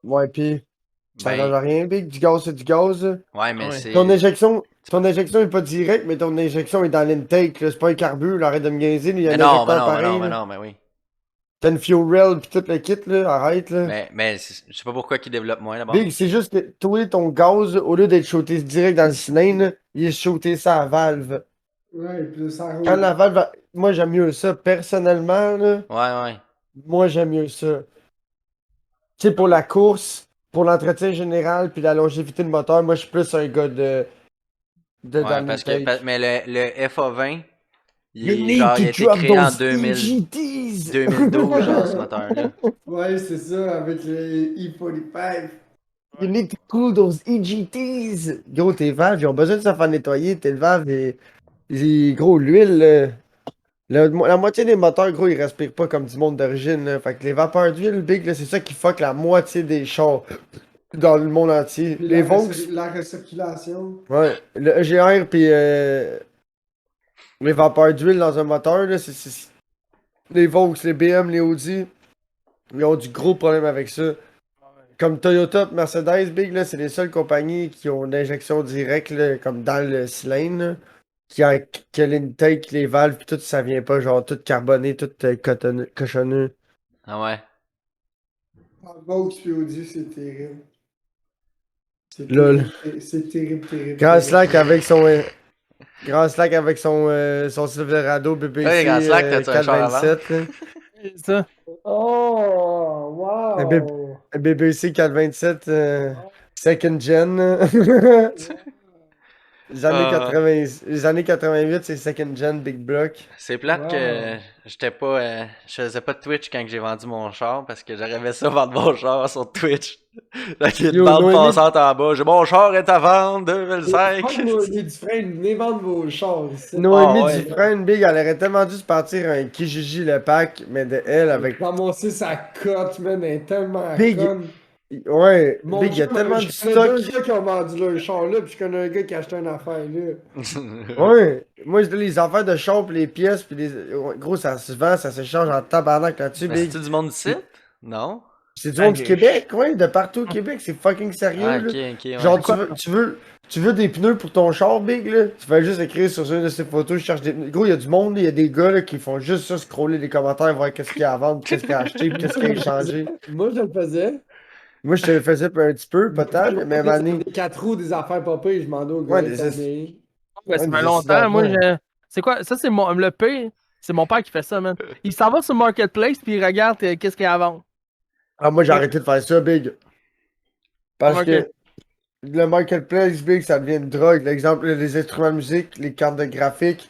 Ouais, pis ça Ben, change rien, Big. Du gaz, c'est du gaz, là. ouais, mais Ouais. c'est. Ton injection est pas directe, mais ton injection est dans l'intake, là. C'est pas un carbu, là. Arrête de me gaiser, là. Il y a Mais un non, mais injecteur non, mais pareil, non, mais là. non, mais oui. T'as une fuel rail pis tout le kit, là. Arrête, là. Mais je sais pas pourquoi il développe moins d'abord. Big, c'est juste que toi, ton gaz, au lieu d'être shooté direct dans le cylindre, là, il est shooté ça à valve. Ouais, puis là, ça roule. Quand la valve, moi j'aime mieux ça, personnellement, là, Ouais, ouais. moi j'aime mieux ça. Tu sais, pour la course, pour l'entretien général, puis la longévité de moteur, moi je suis plus un gars de Ouais, dans parce que, l'intake. mais le FA20, il, You est- need genre, il to a été drop créé en those 2000, EGTs! 2012, genre, ce moteur-là. Ouais, c'est ça, avec le E45. You need to cool those EGTs! Gros, tes valves, ils ont besoin de se faire nettoyer, tes valves, gros, l'huile, la moitié des moteurs, gros, ils respirent pas comme du monde d'origine, là. Fait que les vapeurs d'huile, big, là, c'est ça qui fuck la moitié des chars dans le monde entier. Puis Les la, Vaux, la recirculation. ouais, le EGR puis les vapeurs d'huile dans un moteur, là, les Vaux, les BM, les Audi, ils ont du gros problème avec ça. Comme Toyota, Mercedes, big, là, c'est les seules compagnies qui ont une injection directe, là, comme dans le cylindre, là, qui a l'intake, les valves, pis tout, ça vient pas, genre, tout carboné, tout cochonneux. Ah ouais. En Vaux puis Audi, c'est terrible. C'est Lol. terrible, c'est terrible, terrible. Grand terrible. Slack avec son Silverado BBC Ouais, Grand Slack, t'as-tu un char avant? 427, là. C'est ça. Oh, wow! Un BBC 427 second gen. là. Les années Ah. 80, les années 88, c'est second gen Big Block. C'est plate que Wow. j'étais pas. Je faisais pas de Twitch quand j'ai vendu mon char parce que j'arrivais ça vendre mon char sur Twitch. Là, il y a une Yo, bande Noémie- passante en bas. J'ai mon char est à vendre, 2005. Fuck Noémie Dufresne, venez vendre vos chars ici. Noémie Ah ouais. Dufresne, Big, elle aurait tellement dû se partir un Kijiji le pack, mais de elle avec. Ramasser sa cote, man, elle est tellement Big. conne. Ouais, Mon Big, il y a chum, tellement de je connais stock. deux gars qui ont vendu leur char là, puis je connais un gars qui a acheté une affaire là. Ouais, moi, je dis les affaires de char, pis les pièces, pis les. Ouais, gros, ça se vend, ça s'échange en tabarnak là-dessus, Mais Big. c'est-tu du monde d'ici? Non? C'est du monde du Ok. Québec, ouais, de partout au Québec, c'est fucking sérieux, Ah, là. ok, ok, ouais. Genre, Quoi? tu veux des pneus pour ton char, Big, là? Tu vas juste écrire sur une de ces photos, je cherche des pneus. Gros, il y a du monde, il y a des gars, là, qui font juste ça, scroller les commentaires, voir qu'est-ce qu'il y a à vendre, qu'est-ce qu'il y a acheté, pis qu'est-ce qu'il y a échangé. Moi, je le faisais. Moi, je te le faisais un petit peu, pas tant, mais même année. Des 4 roues, des affaires pas pires, je m'en ai au gars. Ouais, il des tombe es- bien. Ouais, ça Ouais, fait des longtemps. Moi, accidents. c'est quoi? Ça, c'est le pire. C'est mon père qui fait ça, man. Il s'en va sur Marketplace puis il regarde qu'est-ce qu'il y a à vendre. Ah, moi, j'ai arrêté de faire ça, Big. Parce Ok. que le marketplace, Big, ça devient une drogue. L'exemple, les instruments de musique, les cartes de graphique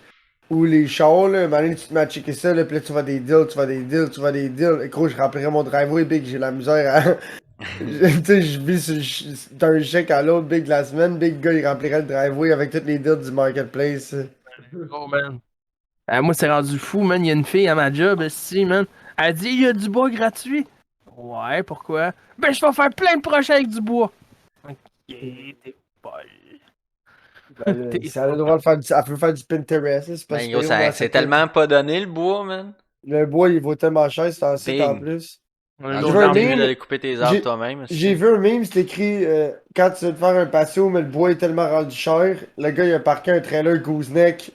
ou les chars, là. Maintenant, tu te mets à checker ça, là, puis là, tu vas des deals, tu vas des deals, tu vas des deals. Et gros, je remplirais mon driveway, Big, j'ai la misère à. Tu sais, je vis d'un chèque à l'autre, Big, la semaine. Big, gars, il remplirait le driveway avec tous les deals du marketplace. Oh, man. Moi, c'est rendu fou, man. Il y a une fille à ma job, ici, man. Elle dit, il y a du bois gratuit. Ouais, pourquoi? Ben, je vais faire plein de projets avec du bois. Ok, t'es folle. T'es Ça a le droit de faire elle peut faire du Pinterest, c'est pas Ben, si gros, pire, moi, c'est ça coûte. tellement pas donné le bois, man. Le bois, il vaut tellement cher, c'est en site en Big. plus. Un Ah, J'ai autre vu un t'es arme. mieux meme, d'aller couper tes arbres j'ai toi-même. j'ai vu un meme, c'est écrit quand tu veux te faire un patio, mais le bois est tellement rendu cher, le gars il a parqué un trailer gooseneck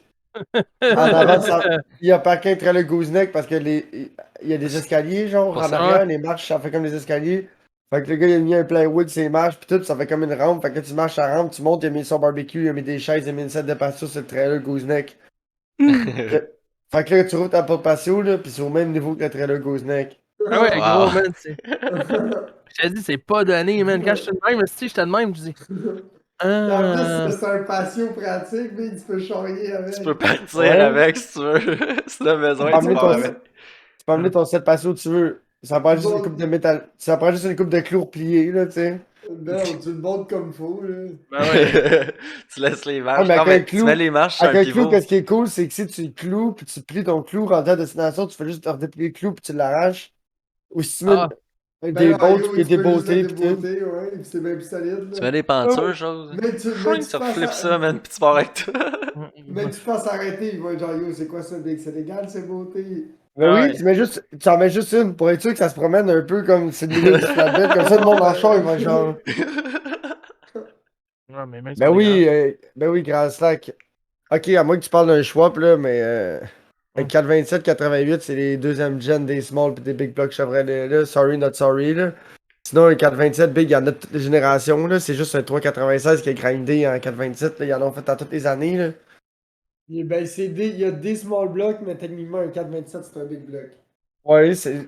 en avant de sa. Il a parqué un trailer gooseneck parce que il y a des escaliers, genre Pour en ça. arrière, les marches, ça fait comme des escaliers. Fait que le gars il a mis un plywood sur les marches, pis tout, ça fait comme une rampe. Fait que tu marches à rampe, tu montes, il a mis son barbecue, il a mis des chaises, il a mis une set de patio sur le trailer gooseneck. Fait que là, tu rouvres ta porte patio, là, pis c'est au même niveau que le trailer gooseneck. Ah ouais, Wow. gros, man. Je te dis, c'est pas donné, man. Quand je suis de même, si j'étais de même, je dis. En plus, c'est un patio pratique, mais tu peux charrier avec. Tu peux partir Ouais. avec si tu veux. Si t'as Tu besoin, peux tu amener pars ton, avec. tu peux amener ton set patio où tu veux. Ça prend juste une Bon. coupe de métal. Ça prend juste une coupe de clous repliés, là, tu sais. Non, tu le montes comme faut, là. Ben ouais. Tu laisses les Ah, marches. mais Non, avec un mais tu clou, mets les marches sur un avec un clou, pivot. qu'est-ce qui est cool, c'est que si tu le cloues, puis tu plies ton clou rendu à destination, tu fais juste redéplier le clou, puis tu l'arraches. Ou si tu mets Ah. des Ben, bolts, yo, qui est tu peux juste le débolté, puis tout. déboîter, ouais, pis c'est bien plus solide, Tu là. mets des pentures, chose. Mais tu Tu flippes ça, man, pis tu pars avec toi. Mais tu passes arrêter, il va être genre, yo, c'est quoi ça, Big? C'est légal, c'est beauté. Mais Ah oui, ouais. tu en mets juste une, pour être sûr que ça se promène un peu comme c'est le milieu du flatbed, comme ça le monde en char, il va genre. Ouais, mais même Ben sur les ben oui, Grand Slack. Ok, à moins que tu parles d'un Schwab, là, mais un 427, 88, c'est les deuxièmes gen des small pis des big blocks Chevrolet, là. Sorry, not sorry, là. Sinon, un 427 big, il y en a de toutes les générations, là. C'est juste un 396 qui est grindé en 427, là. Ils en ont fait à toutes les années, là. Ben, il y a des small blocks, mais techniquement, un 427, c'est un big block. Ouais, c'est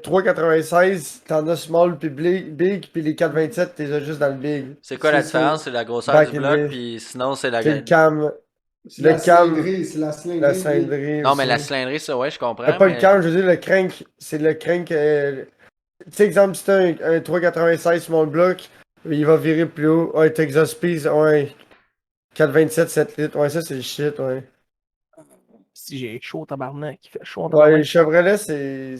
396, t'en as small pis big, pis les 427, t'es juste dans le big. C'est quoi la C'est ça. différence? C'est la grosseur Back du in bloc, the- puis sinon c'est la. C'est le cam, C'est Le la cam- cylindrée, c'est la cylindrée. la Big. cylindrée Non, mais la aussi. cylindrée, ça, ouais, je comprends. Pas mais... le cam, je veux dire le crank, c'est le crank. Tu sais, exemple, si t'as un 396 small block, il va virer plus haut. Ouais, t'as exhaust speed, ouais. 427, 7 litres. Ouais, ça c'est le shit, ouais. Si j'ai chaud, tabarnak. Il fait chaud en Ouais, tabarnak. les Chevrolet, c'est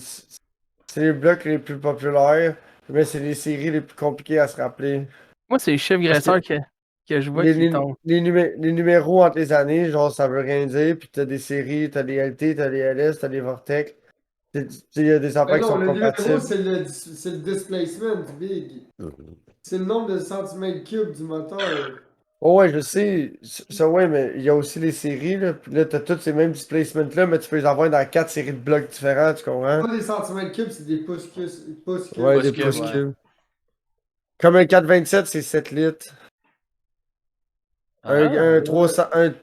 les blocs les plus populaires, mais c'est les séries les plus compliquées à se rappeler. Moi, c'est les chefs graisseurs que je vois qui tombent. Les numéros entre les années, genre, ça veut rien dire, puis t'as des séries, t'as les LT, t'as les LS, t'as les Vortex. Il y a des affaires Ben qui non, sont le numéro, compatibles. c'est le displacement, Big. C'est le nombre de centimètres cubes du moteur. Oh ouais, je sais. Ça, ouais, mais il y a aussi les séries, là. Puis là, t'as tous ces mêmes displacements-là, mais tu peux les avoir dans 4 séries de blocs différents, tu comprends? Pas des centimètres cubes, c'est des pouces cubes. Pouces cubes. Ouais, Pouces des cubes, pouces ouais. cubes. Comme un 427, c'est 7 litres. Ah, Un 300, un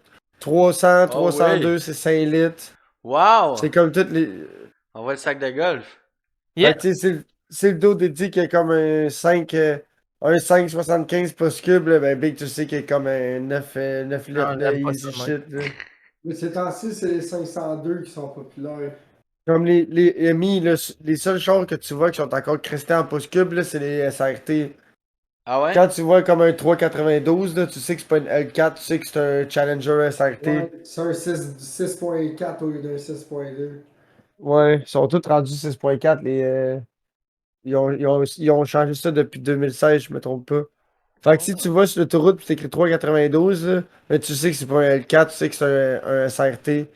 300, Oh, 302, oui. c'est 5 litres. Wow! C'est comme toutes les. On voit le sac de golf. Yeah. Fait que, tu sais, c'est le dos dédié qui est comme un 5, un 5,75 pouces cubes, là, ben Big, tu sais qu'il est comme un 9 litres, Non, là, j'aime pas easy ça, mec. shit, là. Mais ces temps-ci, c'est les 502 qui sont populaires. Comme les EMI, là, les seuls chars que tu vois qui sont encore crestés en pouces cubes, là, c'est les SRT. Ah ouais? Quand tu vois comme un 392, là, tu sais que c'est pas une L4, tu sais que c'est un Challenger SRT. Ouais, c'est un 6.4 au lieu d'un 6.2. Ouais, ils sont tous rendus 6,4. Ils ont changé ça depuis 2016, je me trompe pas. Fait que si tu vas sur l'autoroute et t'écris 392, là, ben, tu sais que c'est pas un L4, tu sais que c'est un SRT.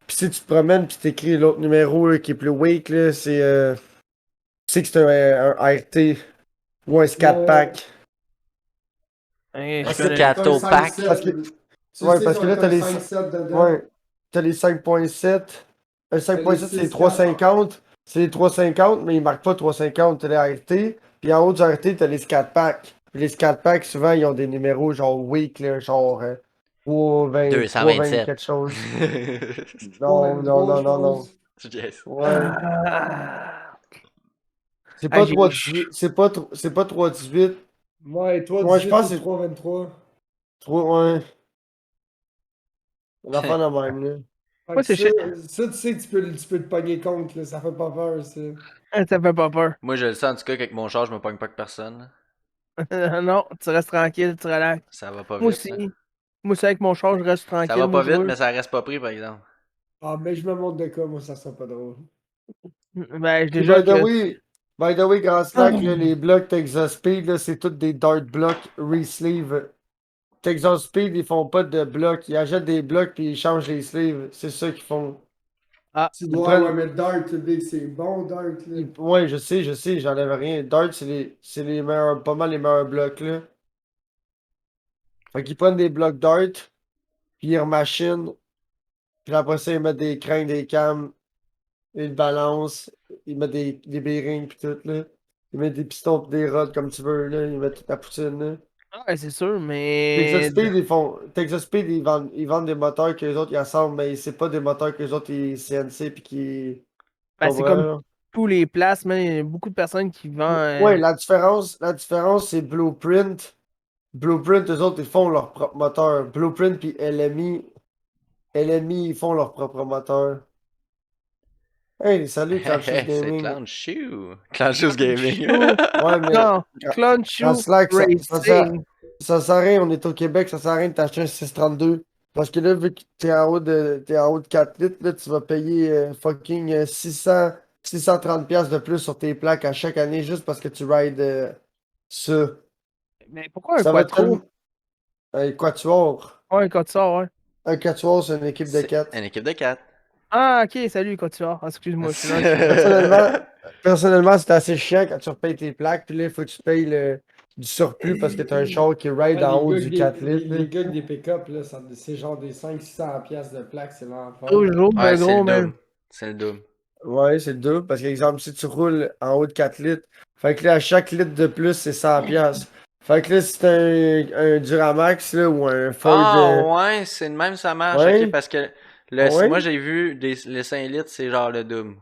Puis si tu te promènes puis t'écris l'autre numéro là, qui est plus wake, là, tu sais que c'est un RT ou un scat Ouais. pack. Hey, Un je Parce connais. que c'est un scatopack. 5.7. Parce que, Tu ouais, sais parce qu'ils que ont là, un 5.7 dedans. ouais, t'as les 5,7. Un T'as les 5,7, c'est les 6.4. 350. C'est les 350, mais ils marquent pas 350, t'as les RT. Puis en haut du RT, t'as les scat packs. Puis les scat packs, souvent, ils ont des numéros genre weak, là, genre 320 227. quelque chose. Non, non, 3.23, non, je non, non. Je yes. Ouais. Ah, C'est ah, pas j'ai 3,18. C'est pas 3,18. Ouais, Ouais, je 3.18 pense ou que c'est 3.23. 3. Ouais. L'affaire de même, là. Fait Moi, que c'est ça, shit. ça, tu sais que tu peux te pogner contre, là. Ça fait pas peur, ça. Ça fait pas peur. Moi, je le sens en tout cas qu'avec mon char, je me pogne pas que personne. Non, tu restes tranquille, tu relaxes. Ça va pas Moi vite, aussi. là. Moi aussi, avec mon char, je reste Ça tranquille. va Moi, pas je vite, roule. mais ça reste pas pris, par exemple. Ah, mais je me montre de quoi, moi, ça sera pas drôle. Ben, Puis, déjà que. by the way, Grand Ah, Slack, là, les blocs Texas Speed, là, c'est tous des Dart blocs re-sleeve. Texas Speed, ils font pas de blocs. Ils achètent des blocs puis ils changent les sleeves. C'est ça qu'ils font. Tu Ils dois, ouais, prennent. mais Dart, Big, c'est bon, Dart, là. Ouais, je sais, j'enlève rien. Dart, c'est les meilleurs, pas mal les meilleurs blocs, là. Fait qu'ils prennent des blocs Dart, puis ils remachinent. Puis après ça, ils mettent des cranks, des cams, ils balancent. Ils mettent des bearings puis tout, là. Ils mettent des pistons pis des rods comme tu veux, là. Ils mettent toute la poutine, là. ouais, c'est sûr, Texas mais. Speed, Texas Speed, ils vendent des moteurs que les autres ils assemblent, mais c'est pas des moteurs que les autres ils CNC puis qui. Ben, c'est comme Comprends? tous les places, mais il y a beaucoup de personnes qui Ouais, vendent. la différence, c'est Blueprint. Blueprint, eux autres, ils font leur propre moteur. Blueprint puis LMI, ils font leur propre moteur. Hey, salut, Cloud Shoes C'est Gaming. Clown Shoe. Clown Shoes Gaming. Chou, Ouais, mais non, Clone dans Shoe Slack, Racing. ça sert à rien, on est au Québec, ça sert à rien de t'acheter un 632. Parce que là, vu que t'es en haut de 4 litres, là, tu vas payer fucking 630$ piastres de plus sur tes plaques à chaque année juste parce que tu rides ça. Mais pourquoi un Ça va quattro? tellement. Un quatuor. Ouais, un quatuor, ouais. Un quatuor, c'est une équipe de C'est 4. une équipe de 4. Ah, ok, salut, quatuor. Ah, excuse-moi, je suis là. Personnellement, personnellement, c'est assez chiant quand tu repayes tes plaques, puis là, il faut que tu payes du surplus parce que t'as un char qui ride Ouais, en les haut gars, du 4 litres. les Là. gars avec des pick-up, là, c'est genre des 500-600$ piastres de plaques, c'est l'enfer. Toujours Ouais, le c'est le gros, man. double. C'est le double. Ouais, c'est double. Parce qu'exemple, si tu roules en haut de 4 litres, fait que là, à chaque litre de plus, c'est 100$. Fait que là, si t'as un Duramax là, ou un Ford. Ah, ouais, c'est de même ça marche. Ok, Ouais? parce que Ah moi, ouais? j'ai vu les 5 litres, c'est genre le double.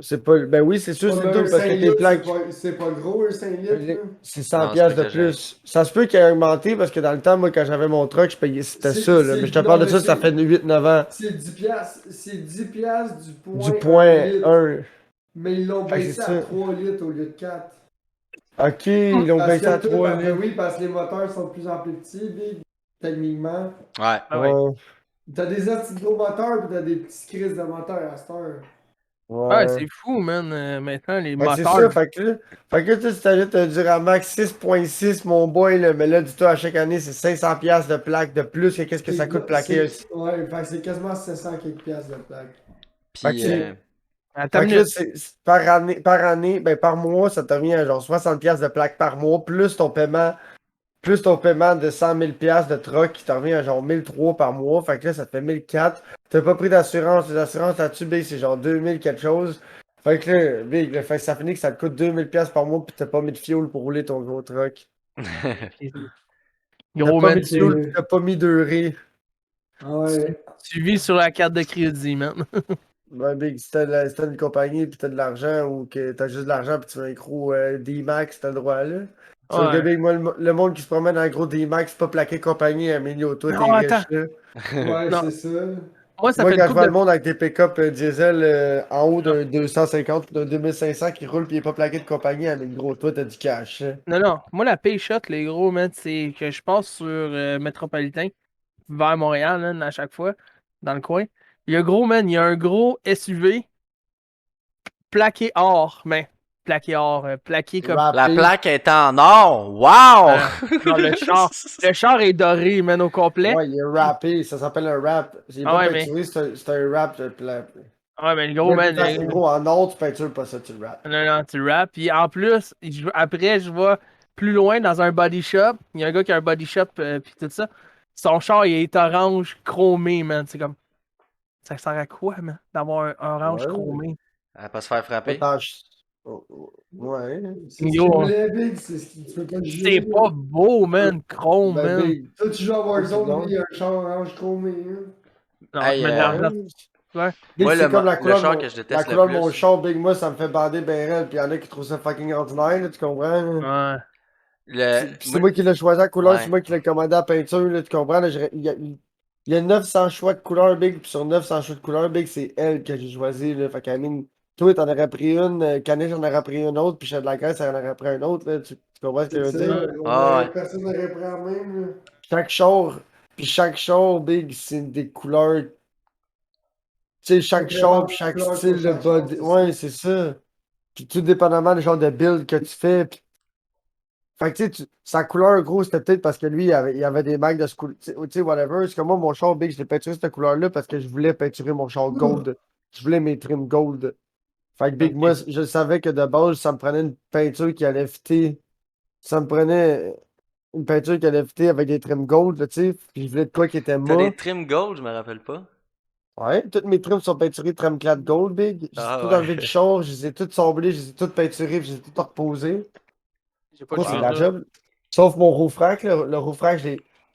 C'est pas. Ben oui, c'est sûr, Ouais, c'est mais un double parce que 5 tes litres, plaques. c'est pas gros, un 5 litres, là. C'est 100$ Non, c'est pas piastres de exagéré. plus. Ça se peut qu'il ait augmenté parce que dans le temps, moi, quand j'avais mon truck, je payais. C'était ça, là. Mais je te Non, parle de mais ça, ça fait 8-9 ans. c'est 10 piastres, c'est 10 piastres du Du point 1 point litre. 1. Mais ils l'ont Fait que c'est baissé à ça. 3 litres au lieu de 4. Ok, ils l'ont Parce baissé à que tout, 3 ben litres. oui, parce que les moteurs sont de plus en plus petits, big, techniquement. Ouais. Ah ouais. Ouais. T'as des petits gros moteurs pis t'as des petits crises de moteurs à cette heure. Ouais, Ouais. c'est fou, man. Maintenant, les Fait que c'est moteurs. ça, fait que là, tu sais, si t'ajoutes un Duramax 6.6, mon boy, là, mais là, dis-toi, à chaque année, c'est 500$ de plaque de plus que qu'est-ce que ça coûte plaquer. Ouais, fait que c'est quasiment 700 quelques piastres de plaque. Fait que, Puis, c'est- Attends fait une que là, minute. par année, ben, par mois, ça te revient à genre 60$ de plaque par mois, plus ton paiement de 100 000$ de truck qui te revient à genre 1 300 par mois. Fait que là, ça te fait 1 400. T'as pas pris d'assurance. Les assurances là-dessus, big, c'est genre 2 000 quelque chose. Fait que là, big, fait que ça finit que ça te coûte 2 000$ par mois pis t'as pas mis de fuel pour rouler ton gros truck. T'as Gros, pas man, mis de fuel pis t'as pas mis de ré. Ah tu, ouais. tu vis sur la carte de crédit, man. Ouais, Big, si t'as une compagnie pis t'as de l'argent ou que t'as juste de l'argent pis tu veux un gros D-Max, t'as le droit là. Sauf que Ouais. Big, moi, le monde qui se promène en gros D-Max, c'est pas plaqué compagnie, Emilio, toi Non, t'es attends. riche là. Ouais, Non, c'est ça. moi, ça Moi, fait une quand je couple vois de. le monde avec des pick-up diesel en haut Non, d'un 250 d'un 2500 qui roule pis il est pas plaqué de compagnie, mais gros, toi t'as du cash. Hein. non, non. Moi, la pay shot, les gros, man, c'est que je passe sur Métropolitain vers Montréal, man, à chaque fois, dans le coin. Il y a gros, man, il y a un gros SUV plaqué or, mais plaqué or, plaqué comme. La Rappé. plaque est en or! Wow! Euh, non, le char est doré, man, au complet. Ouais, il est rappé, ça s'appelle un rap. Il est Ah pas ouais, mais. peinturé, c'est un rap. Ah ouais, mais le gros, Mais de man. toute façon, gros, en or, tu peintures pas ça, tu le rap. Non, non, tu rap. Puis en plus, après, je vais plus loin dans un body shop. Il y a un gars qui a un body shop, puis tout ça. Son char, il est orange chromé, man. C'est comme. Ça sert à quoi, man, d'avoir un orange Ouais, chromé? Elle va pas se faire pas frapper. tant. Ouais. C'est ce Yo, qu'il voulait, Big, c'est ce qu'il tu peux pas le c'est juger, là. pas beau, man. Chrome, Ben, man. Big, Toi, tu joues à faut que tu Warzone, lui, gagnes. il a un char orange chromé, hein. Non, je Hey, mets de l'argent. Ouais. Ouais. Big, moi, c'est comme le char que je la déteste le couleur de mon plus, char, Big, moi, ça me fait bander ben raide, pis y'en a qui trouvent ça fucking ordinaire, là, tu comprends? Là? Ouais. Pis c'est moi qui l'ai choisi la couleur, c'est ouais. moi qui l'ai commandé à la peinture, là, tu comprends? Là, il y a 900 choix de couleurs, Big, pis sur 900 choix de couleurs, Big, c'est elle que j'ai choisi, là. Fait qu'à mine, toi, t'en aurais pris une, Canet, j'en aurais pris une autre, pis chez de la caisse, ça en aurait pris une autre, là. Tu comprends ce que C'est je ça, veux dire? Ah ouais. personne n'aurait pris la même, là. Chaque char, pis chaque char, Big, c'est des couleurs. Tu sais, C'est chaque vraiment char, la pis chaque couleur pour style de chaque char, body. c'est ça. Ouais, c'est ça. Puis tout dépendamment du genre de build que tu fais. Fait que tu sais, sa couleur, gros, c'était peut-être parce que lui, il avait des marques de ce couleur. Tu sais, whatever. C'est comme moi, mon char Big, je l'ai peinturé cette couleur-là parce que je voulais peinturer mon char gold. Je voulais mes trims gold. Fait que Big, moi, Ok. je savais que de base, ça me prenait une peinture qui allait fitter. Ça me prenait une peinture qui allait fitter avec des trims gold, là, tu sais. Puis je voulais de quoi qui était T'as mat. des trim gold, je me rappelle pas. Ouais, toutes mes trims sont peinturées Trimclad Gold, Big. J'ai Ah tout ouais. enlevé du char, je les ai toutes sablées, je les ai toutes peinturées, puis je les ai toutes reposées. J'ai pas Gros, c'est de checké Wow. la ça. job. Sauf mon roufrac, le roufrac, je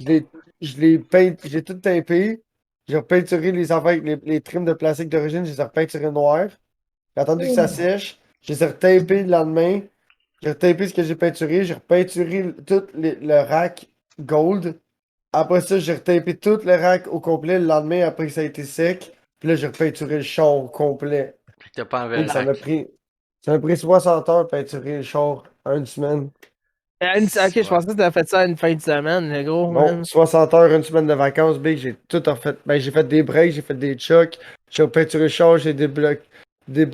l'ai, je l'ai peint, j'ai tout tapé. J'ai repeinturé les affaires avec les trims de plastique d'origine, je les ai repeinturés noirs. J'ai attendu que ça sèche. Je les ai retapés le lendemain. J'ai retapé ce que j'ai peinturé. J'ai repeinturé tout le rack gold. Après ça, j'ai retapé tout le rack au complet le lendemain après que ça a été sec. Puis là, j'ai repeinturé le char au complet. Puis t'as pas enlevé Et le ça m'a rack. pris, ça m'a pris 60 heures de peinturer le char en une semaine. Ok, je Ouais. pensais que t'avais fait ça une fin de semaine, le gros, Non, man. 60 heures, une semaine de vacances, big, j'ai tout refait. Ben, j'ai fait des breaks, j'ai fait des chocs, j'ai repeinturé le char, j'ai débloqué. Des...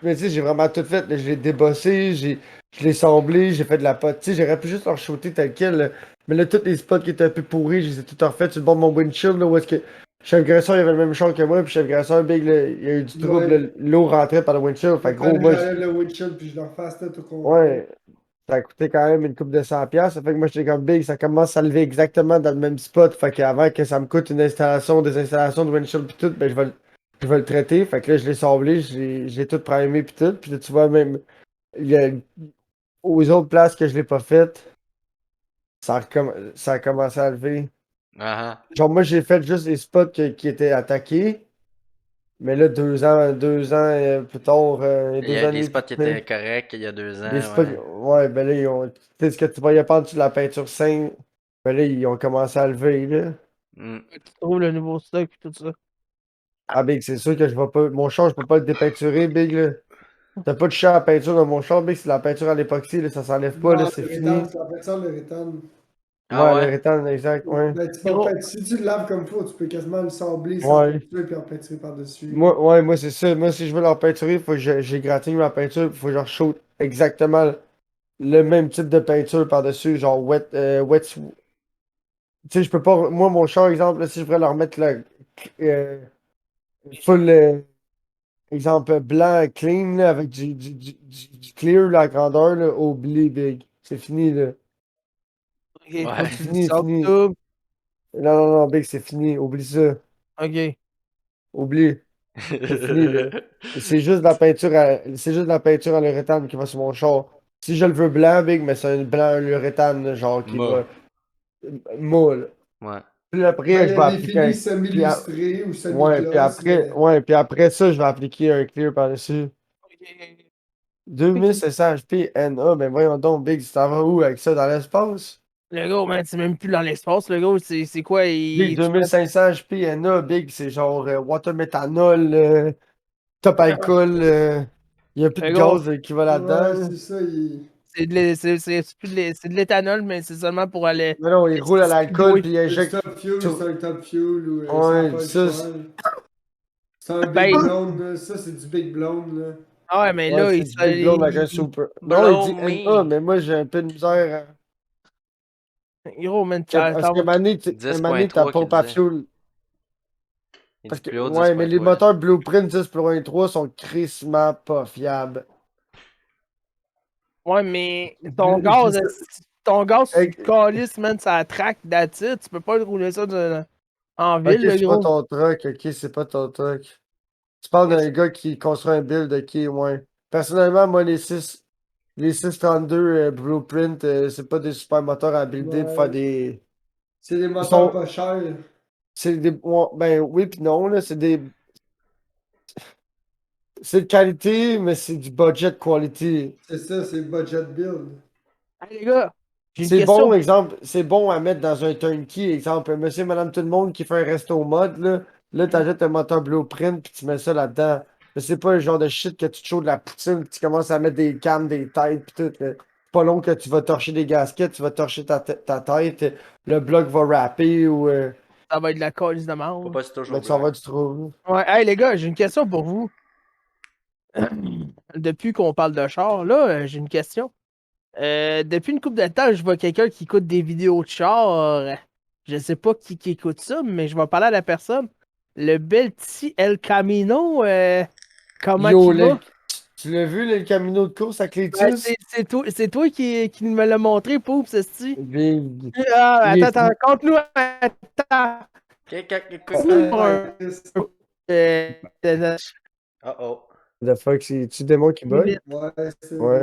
Mais tu sais, j'ai vraiment tout fait. Là. Je l'ai débossé, je l'ai semblé, j'ai fait de la pote. Tu sais, j'aurais pu juste leur shooter tel quel. Là. Mais là, tous les spots qui étaient un peu pourris, je les ai tout refait sur le bord de mon windshield, là, où est-ce que Chef Grasseur, il avait le même char que moi, puis Chef Grasseur, big, là, il y a eu du trouble, Ouais. là, l'eau rentrait par le windshield. Il Fait a que gros, fallu que moi, j'enlève le windshield puis je le refasse tout au complet. ouais. Ça a coûté quand même une coupe de 100 pièces. Ça fait que moi, j'étais comme big, ça commence à lever exactement dans le même spot. Fait qu'avant que ça me coûte une installation, des installations de windshield pis tout, ben je vais le traiter. Fait que là, je l'ai sablé, je l'ai tout primé pis tout. Puis là, tu vois, même il y a, aux autres places que je l'ai pas faites, ça a commencé à lever. Ah Genre, moi, j'ai fait juste les spots qui étaient attaqués. Mais là, 2 ans plus tard, Il y deux a ans et des demi spots plus qui tard, étaient corrects il y a 2 ans, des spots, ouais. ouais, ben là, tu sais, ce que tu voyais pas en dessous de la peinture saine, ben là, ils ont commencé à lever, là. Hmm. Tu trouves le nouveau stock et tout ça. Ah, Big, c'est sûr que je vais pas, mon char, je peux pas le dépeinturer, Big, là. T'as pas de char à peinture dans mon char, Big, c'est la peinture à l'époxy, là, ça s'enlève pas, là, Non, c'est le rétane, fini. c'est la ça, le rétane. Ah Ouais, le ouais? rétane, exact, ouais. Ben, tu peux Gros, si tu le laves comme toi, tu peux quasiment le sabler sans Ouais. peinture puis en peinturer par-dessus. Moi, c'est ça. Moi, si je veux leur peinturer, faut que j'égratigne ma peinture, faut que je shoot exactement le même type de peinture par-dessus, genre tu sais, je peux pas, moi, mon char, exemple, là, si je voudrais leur mettre euh, full, exemple blanc clean là, avec du clear la grandeur, là, oublie big. C'est fini là. ok, faut Ouais. que tu Fini, descends fini. tout. Non, non, non, big, c'est fini. Oublie ça. Ok. Oublie. C'est fini là. C'est juste de la peinture c'est juste de la peinture à l'uréthane qui va sur mon char. Si je le veux blanc, big, mais c'est un blanc à l'uréthane, là, genre qui Moi. va moule. Ouais. Puis après, Ben, il je y vais a des appliquer un. finis semi-lustrés ou Ouais, semi-gloss, mais... puis après ça, je vais appliquer un clear par-dessus. 2500 HP NA, mais voyons donc, Big, tu t'en vas où avec ça dans l'espace? Le gros, man, c'est même plus dans l'espace, le gros, c'est quoi, Big, il... 2500 HP NA, Big, c'est genre water méthanol, top alcool, il n'y a plus de Le gros, gaz qui va Ouais, là-dedans. c'est ça, il... c'est plus c'est de l'éthanol, mais c'est seulement pour aller Mais non, il roule à l'alcool, speedway. puis il Le injecte. Top Fuel, tout- c'est un Top Fuel ou ça a Ouais, pas le ça, choix. C'est un Big Ben, Blonde, là. Ça, c'est du Big Blonde, là. ah ouais, mais ouais, là, c'est du Big Blow avec un super. Non, il Blow dit NA, me. mais moi, j'ai un peu de misère. gros, man, Parce que Mané, ta 10.3 qu'il pompe à disait. fuel. Il Parce dit que, plus haut ouais, mais les 10.3. moteurs Blueprint 10.3 sont crissement pas fiables. ouais, mais Puis ça- ton gaz, tu hey, le calisses, man, ça traque that's it. Tu peux pas rouler ça en ok, ville, le c'est pas gros. ton truck, ok, c'est pas ton truck. Tu parles d'un gars qui construit un build, ok, ouais. Personnellement, moi, les 632 Blueprint, c'est pas des super moteurs à builder pour faire Ouais. des. C'est des Ils moteurs sont. pas chers. C'est des. Ouais, ben oui, pis non, là, c'est des. C'est de qualité, mais c'est du budget quality. C'est ça, c'est budget build. Hey, les gars, j'ai une C'est question. bon, exemple, c'est bon à mettre dans un turnkey, exemple, monsieur, madame, tout le monde qui fait un resto mode, là, t'achètes un moteur Blueprint, puis tu mets ça là-dedans. Mais c'est pas le genre de shit que tu te chaudes de la poutine, puis tu commences à mettre des cannes, des têtes, puis tout, là. C'est pas long que tu vas torcher des gaskets, tu vas torcher ta tête, le bloc va rapper, ou Ça va être de la calice de Faut merde. pas se toucher ben, au tu en bloc. vas du trou. Ouais, hey, les gars, j'ai une question pour vous. Depuis qu'on parle de char, là, j'ai une question. Depuis une couple de temps, je vois quelqu'un qui écoute des vidéos de char. Je sais pas qui écoute ça, mais je vais parler à la personne. Le bel petit El Camino, comment Yo, qu'il va? tu l'as vu, le Camino de course à Ben, Clétus? c'est toi qui me l'as montré, Poups, ceci. Big. Ah, Il est attends, conte-nous, attends. Attends, Un, Chris. de Oh oh. The fuck, c'est-tu démon qui bug? minutes. Ouais, Ouais. c'est moi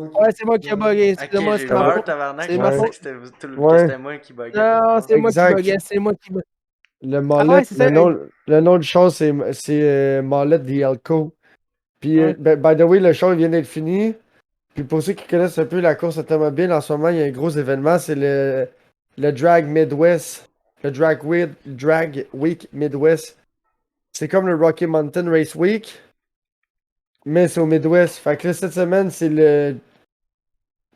qui... Ouais, c'est moi qui ai bugué, Ok, excusez-moi, j'ai c'est eu ma peur, faute. tabarnak. C'est Je ma Ouais. pensais faute. que Ouais. c'était moi qui buguais. Non, c'est moi qui Exact. buguais, c'est moi qui buguais. Le Ah Mollet, ouais, c'est ça. le nom du char, c'est Mollet The Elco. Puis, Ouais. ben, by the way, le char il vient d'être fini. Puis pour ceux qui connaissent un peu la course automobile, en ce moment, il y a un gros événement, c'est le Drag Midwest. Le Drag Week Midwest. C'est comme le Rocky Mountain Race Week, mais c'est au Midwest. Fait que là, cette semaine, c'est le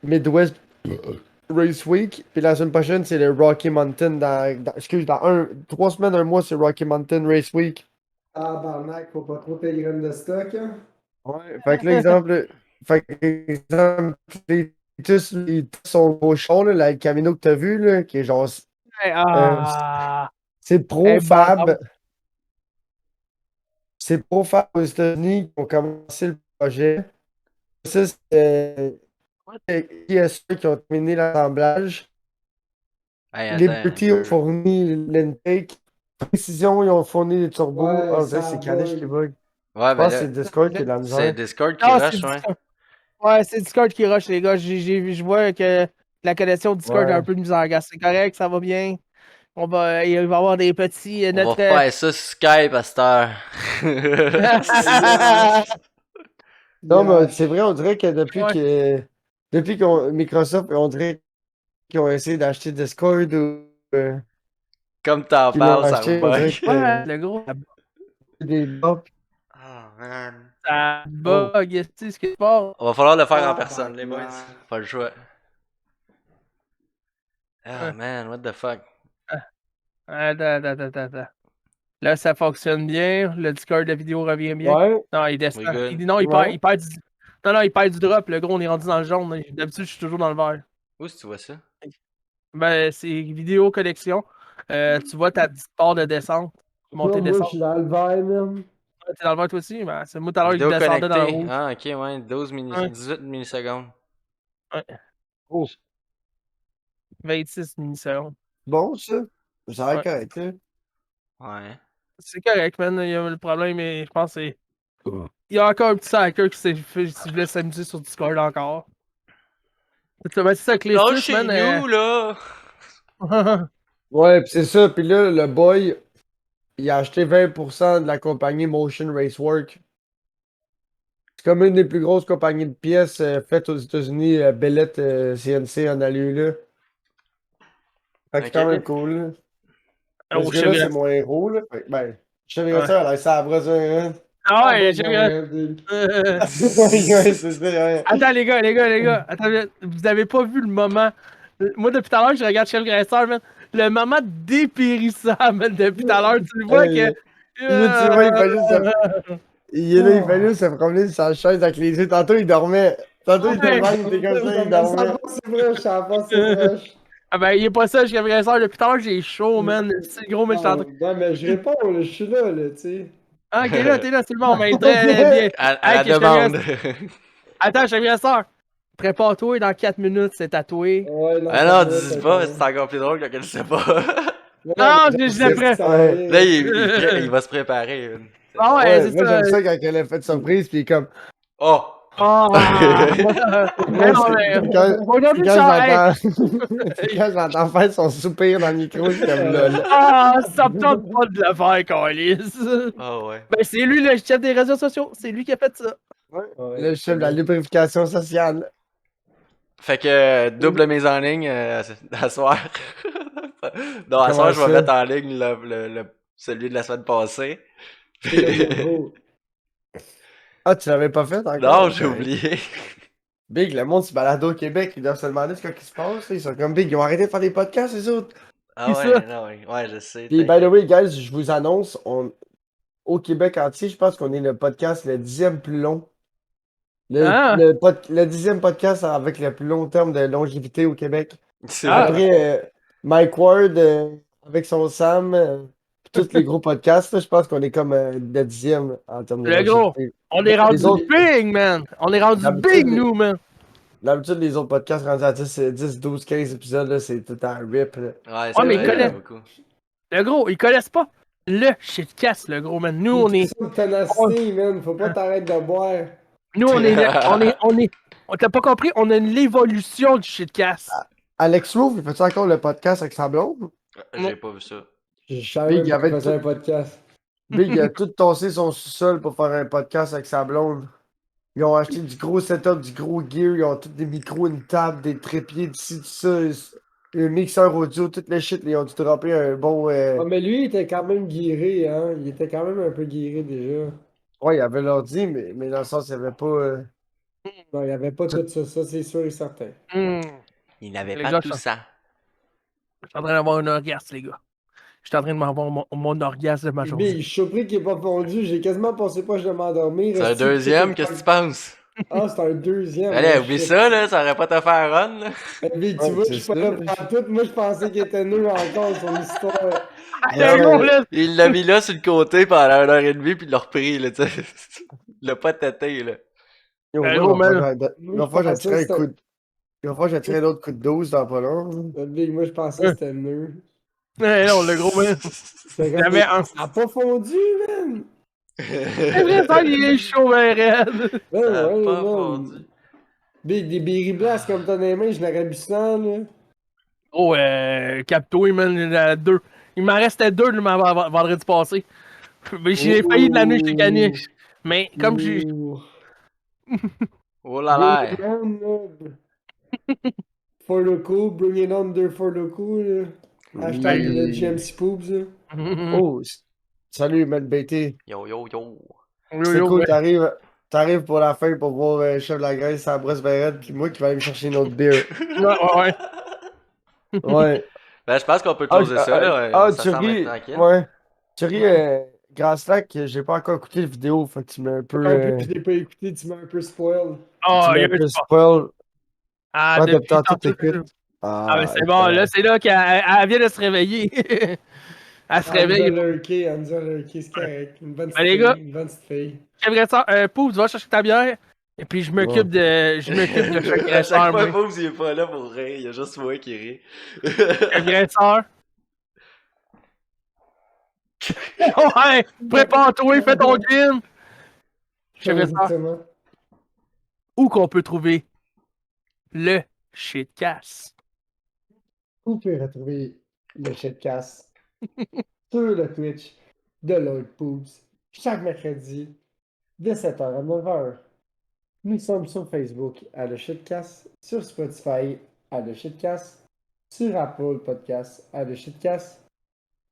Midwest Race Week. Puis la semaine prochaine, c'est le Rocky Mountain. Excuse, dans 3 semaines, un mois, c'est Rocky Mountain Race Week. Ah, barnac, faut pas trop tes graines de stock, hein. Ouais, fait que l'exemple. Fait que l'exemple, les tous son gros char, là, le Camino que t'as vu, là, qui est genre. euh, Ah, c'est bon. ProFab. C'est ProFab aux États-Unis qui ont commencé le projet. Ça, c'est ISE qui ont terminé l'assemblage. Hey, attends un Liberty ont peu. fourni l'intake. Précision, ils ont fourni les turbos. Ouais, Ah, on dirait que ça c'est Kanish qui bug. bug. Ouais, Je ben pense que là, c'est Discord qui est de la c'est misère. Discord qui Non, c'est rush, ouais. Discord. Ouais, c'est Discord qui rush, les gars. Je vois que la connexion Discord a un Ouais. peu de misère, gars. C'est correct, ça va bien. Il va y avoir des petits. On va faire ça sur Skype à cette heure. Non, mais Yash. c'est vrai, on dirait que Ouais. depuis Microsoft, on dirait qu'ils ont essayé d'acheter Discord ou Comme t'en qu'ils l'ont parles, ça me acheté, on bug. dirait que Ouais, le gros, des bugs. Oh man. ça Oh. bug, tu sais ce qui se passe. On va falloir le faire en Ah, personne, les boys. barnac. Pas le choix. Ah Ouais. man, what the fuck. Attends. Là, ça fonctionne bien. Le Discord de vidéo revient bien. Ouais, Non, il We descend. good? Non, ouais. il perd du... Non, il perd du drop. Le gros, on est rendu dans le jaune. D'habitude, je suis toujours dans le vert. Où est-ce que tu vois ça? Ben, c'est vidéo connexion. Tu vois ta petite barre de descente. Non, Montée, moi, je descente. suis dans le vert, même. T'es dans le vert toi aussi? Ben, c'est moi tout à l'heure qui Vidéo descendait dans le connectée. rouge. Ah, ok, ouais. 18 Ouais, millisecondes. ouais. Oh, 26 millisecondes. bon, ça. Ça a l'air Ouais. correct, là. Ouais. C'est correct, man. Il y a le problème, mais je pense que c'est. Il y a encore un petit hacker qui s'est fait si je voulais s'amuser sur Discord encore. Ben, c'est ça, Non, Clétus, chez man. nous, là! Ouais, pis c'est ça. Puis là, le boy, il a acheté 20% de la compagnie Motion Racework. C'est comme une des plus grosses compagnies de pièces faites aux États-Unis. Bellette CNC en a lieu là. Fait que c'est quand Ok. même cool, là. Mais Oh, ce gars-là, c'est chef. mon héros, là. Fait que, ben, chef Ouais. ça, là, ça brosse un. Ah Ah, ouais, bon, chef. Ouais, c'est ça, ouais. Attends, les gars, attends, vous avez pas vu le moment. Moi, depuis tout à l'heure, je regarde Chef Graisseur, man. Le moment dépérissant, man, depuis tout à l'heure. Tu le vois que. Hey, là, tu vois, il fait juste il est là, il fait juste se promener sur sa chaise avec les yeux. Tantôt, il dormait. Tantôt, il était Ouais. mal, il était comme ça, il dormait. C'est vrai, ça passe, c'est vrai. Ah ben, il est pas ça, Chef Graisseur. Depuis tout à l'heure, j'ai chaud, man. C'est gros, mais je suis en train. Non, mais je réponds, là, je suis là, tu sais. Ah, ok, là, t'es là, c'est bon, mais très Ok. bien. À Hey, la que Chef demande. Graisseur. Attends, Chef Graisseur. Prépare-toi, dans 4 minutes, c'est tatoué. Ouais, non, Ah non, ça va, dis ça pas, va. c'est encore plus drôle quand elle le sait pas. Non, Non, mais je sais l'ai ce qui prêt. s'en Ouais. vient. Là, il va se préparer. C'est Ah bon. ouais, Ouais, c'est moi, ça. j'aime ça quand elle a fait de surprise, pis comme. Oh! Ah! Mais Moi, non, c'est mais. c'est Aujourd'hui, quand ça. Hey, j'entends. C'est quand j'entends faire son soupir dans le micro, je suis comme lol. ah, ça me tente pas de le faire, Calis. Oh ouais. Ben, c'est lui le chef des réseaux sociaux. C'est lui qui a fait ça. Ouais. Ouais, Le chef de la lubrification sociale. Fait que double mise en ligne à soir. Non, à soir, Comment je vais ça? mettre en ligne celui de la semaine passée. c'est le nouveau. Ah, tu l'avais pas fait Non, encore? j'ai oublié. Big, le monde se balade au Québec, ils doivent se demander ce qui se passe. Là. Ils sont comme Big, ils ont arrêté de faire des podcasts, les autres. Ah Qui ça? ouais, non, ouais, je sais, Puis, by the t'inquiète. way, guys, je vous annonce, au Québec entier, je pense qu'on est le podcast le 10e plus long. Ah! Le 10e podcast avec le plus long terme de longévité au Québec. C'est Ah! vrai. Après Mike Ward avec son Sam, tous les gros podcasts, là, je pense qu'on est comme le 10e en termes de Le gros! longévité. On est Les rendu autres, big, man! On est rendu big, d'habitude, nous, man! d'habitude, les autres podcasts rendus à 10, 12, 15 épisodes, là, c'est tout un rip. Là. Ouais, Ouais, c'est mais vrai, ils il y en a connaissent. beaucoup. Le gros, ils connaissent pas le shitcast, le gros, man. Nous, Une on est. question de on- ténacité, man. Faut pas t'arrêter de boire. Nous, on t'a pas compris, on a l'évolution du shitcast. Alex Roof, il fait encore le podcast avec sa blonde? J'ai pas vu ça. Je savais Big, même il pas qu'il avait faisait tout, un podcast. Big, il a tout tossé son sous-sol pour faire un podcast avec sa blonde. Ils ont acheté du gros setup, du gros gear, ils ont tous des micros, une table, des trépieds, d'ici, de ça, un mixeur audio, tout le shit, ils ont dû dropper un bon. Ah, mais lui, il était quand même guéri, hein. Il était quand même un peu guéri déjà. Ouais, il y avait l'ordi, mais dans le sens, il n'y avait pas. Non, il n'y avait pas Tout... tout ça, ça c'est sûr et certain. Il n'avait Les pas gars, tout ça. je suis en train d'avoir un orgasme, les gars. Je suis en train de m'avoir mon orgasme de ma Big, journée. je suis surpris qu'il n'ait pas fondu. J'ai quasiment pensé proche de m'endormir. C'est un Esti, puis deuxième, c'était qu'est-ce que tu penses? Ah, c'est un deuxième. Allez, Oh, oublie shit. ça, là, ça aurait pas te faire run, là. Big, tu Ouais, vois, je c'est suis pas ça. là pour tout. Moi, je pensais qu'il était nul encore, son histoire. Ah, Ouais, le gros, ouais. là! Il l'a mis là sur le côté pendant 1 heure et demie, puis il l'a repris, là, tu sais. Il l'a pas têté, là. Yo, Le moi, gros, man. il Moi, va je falloir que pensais que j'attire un coup c'était. de. Il va falloir que j'attire un autre coup de 12 dans pas long. Big, moi, je pensais que c'était nul. Non, le gros, man. C'était comme. J'avais un. Ça a pas fondu, man! C'est vrai, ça, il est chaud, ben raide. Ben Ça a ouais, pas man. fondu. Big, des Berry Blast comme t'as dans les mains, je l'aurais bu ça, là. Oh, capto, man, il y en a deux. Il m'en restait deux le vendredi passé. Mais j'ai failli de l'amener chez Caniche. Mais comme j'ai. Ouh. Oh là Bring là. it on, là. For the cool, bring it on there for the cool, là. Hashtag le GMC Poops, là. Oh, salut, Matt BT. Yo, yo, yo. C'est Yo, cool, ben, t'arrives pour la fin pour voir Chef de la Grèce à brosse Barrette, puis moi qui vais aller me chercher une autre bière. ouais. Ouais. Ben, je pense qu'on peut closer ça, là. Ça Tu semble être ris. tranquille. Ouais. Tu ris, Grand Slack, j'ai pas encore écouté la vidéo, fait que tu m'as un peu. En plus, je l'ai pas écouté, tu m'as un peu spoil. Oh, Tu il y m'as a un un peu sport. spoil. Ah, Ouais, depuis tantôt tantôt. t'écoutes. Ah, mais Ah, c'est bon, là, c'est là qu'elle vient de se réveiller. Elle se réveille. Anza lurké, c'est correct. Une bonne Ben, petite les gars, fille, une bonne petite fille. j'aimerais ça. Pouf, tu vas chercher ta bière. Et puis, je m'occupe de chaque À chaque graisseur, fois, moi. Booms, il est pas là pour rire. Il y a juste moi qui rit. Chaque graisseur. Ouais, prépare-toi, fais ton gym. Chaque graisseur. Exactement. Où qu'on peut trouver le shitcast? Où peut retrouver le shitcast sur le Twitch de Lord Poops chaque mercredi de 7h à 9h. Nous sommes sur Facebook à Le Shitcast, sur Spotify à Le Shitcast, sur Apple Podcast à Le Shitcast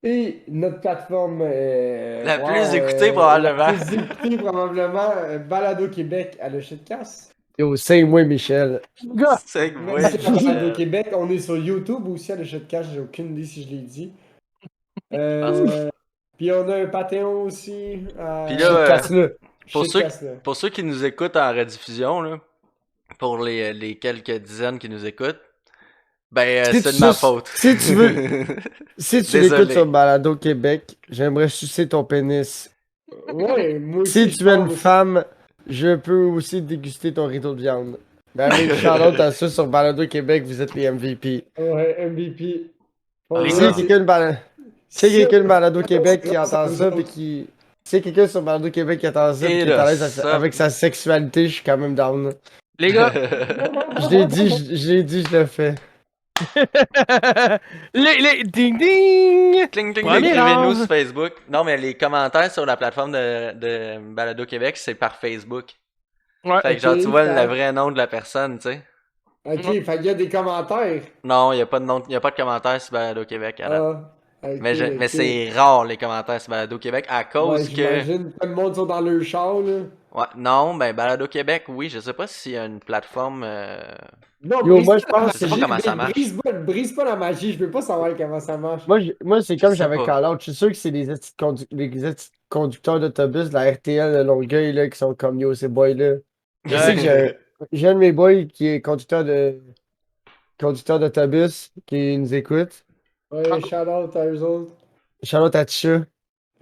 et notre plateforme La plus écoutée, probablement. la plus écoutée probablement Balado Québec à Le Shitcast. Yo, c'est moi, Michel. Gars, C'est que Merci à oui. Balado Québec. On est sur YouTube aussi à Le Shitcast. J'ai aucune idée si je l'ai dit. Puis on a un Patreon aussi. Puis là, Shitcast-là. Pour ceux qui nous écoutent en rediffusion, là, pour les quelques dizaines qui nous écoutent, ben, Si c'est tu de ma suces- faute. si tu veux- Si tu Désolé. l'écoutes sur Balado Québec, j'aimerais sucer ton pénis. Ouais, moi aussi. Si tu es une femme, je peux aussi déguster ton rideau de viande. Ben, avec Charlotte à ça sur Balado Québec, vous êtes les MVP. Ouais, MVP. Ah. Si Ah. quelqu'un de Balado Québec qui entend ça, puis puis qui. Si quelqu'un sur Balado Québec qui entend ça, Et puis qui est le à l'aise sub. avec sa sexualité, je suis quand même down. les gars, Je l'ai dit, je le fais. ding ding! Cling, cling, Premier écrivez-nous round. sur Facebook. Non, mais les commentaires sur la plateforme de Balado Québec, c'est par Facebook. Ouais, Fait que genre, ok, tu vois ça- le vrai nom de la personne, tu sais. Ok, fait qu'il y a des commentaires. Non, il n'y a pas de nom, y a pas de commentaires sur Balado Québec. À date. Ok, Mais ok. c'est rare les commentaires sur Balado Québec à Ouais, cause que. j'imagine que le monde sont dans leur char, là. Ouais, non, ben Balado Québec, oui, je sais pas s'il y a une plateforme. Non, Yo, brise moi, pas je la pense Je sais pas magie, comment ça marche. brise pas la magie, je veux pas savoir comment ça marche. Moi c'est Je comme sais j'avais pas. call out. Je suis sûr que c'est les petits conducteurs d'autobus de la RTL de Longueuil là, qui sont comme yo, ces boys-là. Je sais que j'ai un de mes boys qui est conducteur d'autobus qui nous écoute. Ouais, shout out à eux autres. Charlotte à Tcha.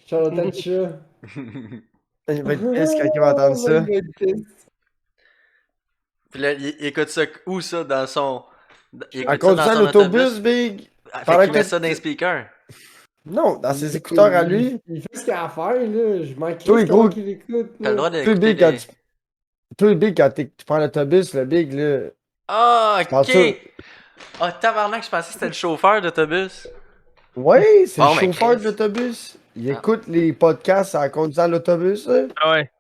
Shout out à Tcha. Il va être pisse quand il va entendre ça. Il va être pisse. Puis là, il écoute ça où ça dans son. Il En écoute ça dans conduisant son l'autobus, autobus. Big. Ah, fait pendant qu'il met que- ça dans les speakers. Non, dans ses écouteurs à lui. Il fait ce qu'il a à faire, là. Je m'en Toi, crisse gros, comment qu'il écoute. T'as le droit Toi, d'écouter Big, quand les. toi, Big, quand tu prends l'autobus, le Big, là. Ah, Parle ok! ça. Ah, tabarnak, je pensais que c'était le chauffeur d'autobus. Ouais, c'est Bon, le ben, chauffeur Chris. de l'autobus. Il Ah. écoute les podcasts en conduisant l'autobus, là. Ah ouais.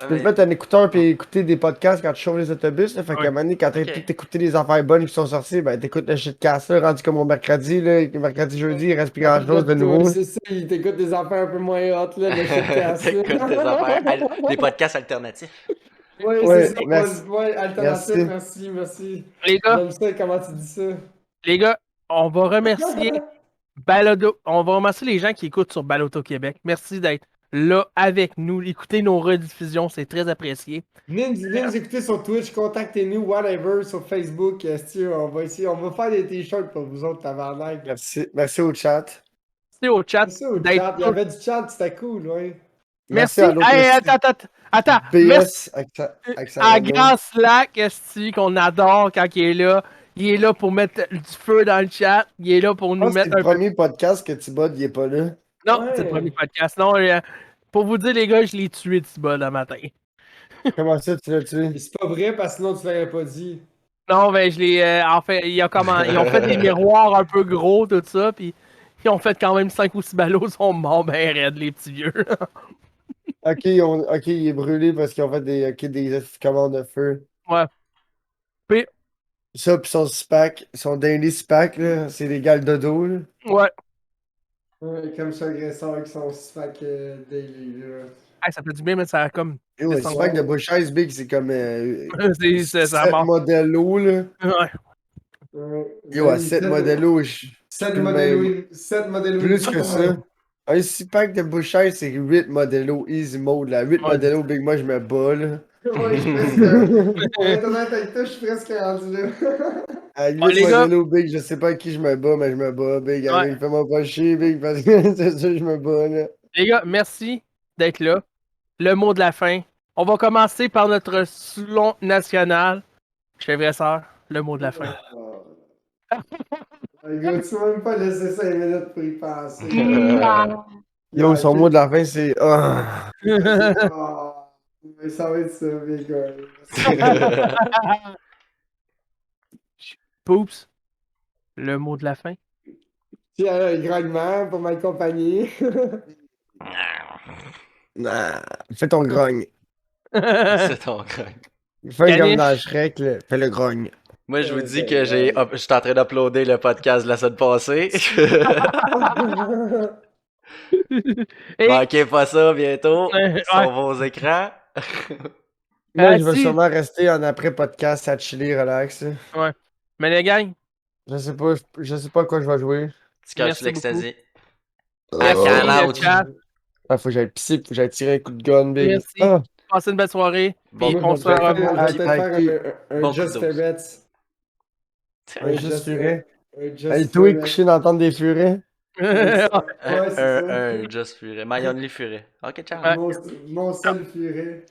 Tu peux te mettre un écouteur et écouter des podcasts quand tu chauffes les autobus. Là. Fait qu'à Ouais. un moment donné, quand t'as Ok. tout écouté les affaires bonnes qui sont sorties, ben t'écoutes le shitcast là, rendu comme au mercredi, là. Mercredi, jeudi, il reste plus grand chose de nouveau. C'est ça, il t'écoute des affaires un peu moins hot, là, le shitcast. T'écoutes des affaires, des podcasts alternatifs. Ouais, Ouais, c'est ça. merci. Ouais, alternatif, merci. Les gars, J'aime ça, comment tu dis ça. les gars, on va remercier Balado. On va remercier les gens qui écoutent sur Balado Québec. Merci d'être là avec nous. Écoutez nos rediffusions, c'est très apprécié. Venez nous écouter sur Twitch, contactez-nous, whatever, sur Facebook. On va essayer, on va faire des t-shirts pour vous autres, tabarnak. Merci au chat. Merci au chat. Merci au d'être chat. Il y avait du chat, c'était cool, ouais. Merci. à l'autre Hey, esti attends. Merci BS avec sa à logo. Grand Slack, esti, qu'on adore quand il est là. Il est là pour mettre du feu dans le chat. Il est là pour Je nous pense que c'est mettre le un peu. premier podcast que Thibaut il est pas là. Non, Ouais. c'est le premier podcast. Non, pour vous dire, les gars, je l'ai tué, Thibaut, le matin. Comment ça tu l'as tué? Mais c'est pas vrai parce que sinon tu l'aurais pas dit. Non, ben, je l'ai. En fait, ils ont fait des miroirs un peu gros, tout ça, puis ils ont fait quand même 5 ou 6 ballots, ils sont morts ben raides, les petits vieux. Ok, il est brûlé parce qu'ils ont fait des esti de commandes de feu. Ouais. Puis, Ça, pis son SPAC, son daily SPAC, là, c'est légal dodo, là. ouais. Ouais, comme ça, agresseur qui sont SPAC daily, là. Hey, ça fait du bien, mais ça a comme. Yo, le Descendre. SPAC de Bush Ice Big, c'est comme ça 7 mort. modello, là. Ouais. Ouais. Yo, à 7 modello, je 7 peux modèles plus que ça. Un 6 pack de Bush Ice, c'est 8 modello easy mode, là. 8 Ouais. modello, Big, moi, je me bats, là. Ouais, je suis presque. Pour être honnête avec toi, je suis presque rendu là. À 8 les gars. modello, Big, je sais pas à qui je me bats, mais je me bats, Big. Ouais. Allez, fais-moi pas chier, Big, parce que c'est sûr que je me bats, là. Les gars, merci d'être là. Le mot de la fin. On va commencer par notre slogan national. Chèvre sœur, le mot de la fin. Les gars, tu m'as même pas laissé 5 minutes pour y penser. Yo, son mot de la fin, c'est. Ah. Ah, mais ça va être ça, les gars. Poups, le mot de la fin. Puis un grognement pour m'accompagner. Ah, fais ton grogne. C'est ton grogne. Fais comme Caniche. dans Shrek, là. Fais le grogne. Moi, je vous dis Ben, que je suis en train d'uploader le podcast de la semaine passée. Et, Manquez pas ça bientôt ouais. sur vos écrans. Moi, Ah, je vais si. sûrement rester en après-podcast à chiller, relax. Ouais. Mais les gars, Je sais pas à quoi je vais jouer. Tu caches Merci l'ecstasy. merci Can le out. chat. Ah, faut que j'aille pisser, faut que j'aille tirer un coup de gun, big. Merci. Ah, Passez une belle soirée. Bon, Puis bon, on se revoit. Je vais peut-être faire un Bon coup de Just dose. Ferrets. un juste furet. Un Just Hey, toi, Ferrets. couché d'entendre des furets. Ouais, Un, c'est ça. un Just Furet. My Only Furet. Ok, ciao. Ouais. Mon seul furet.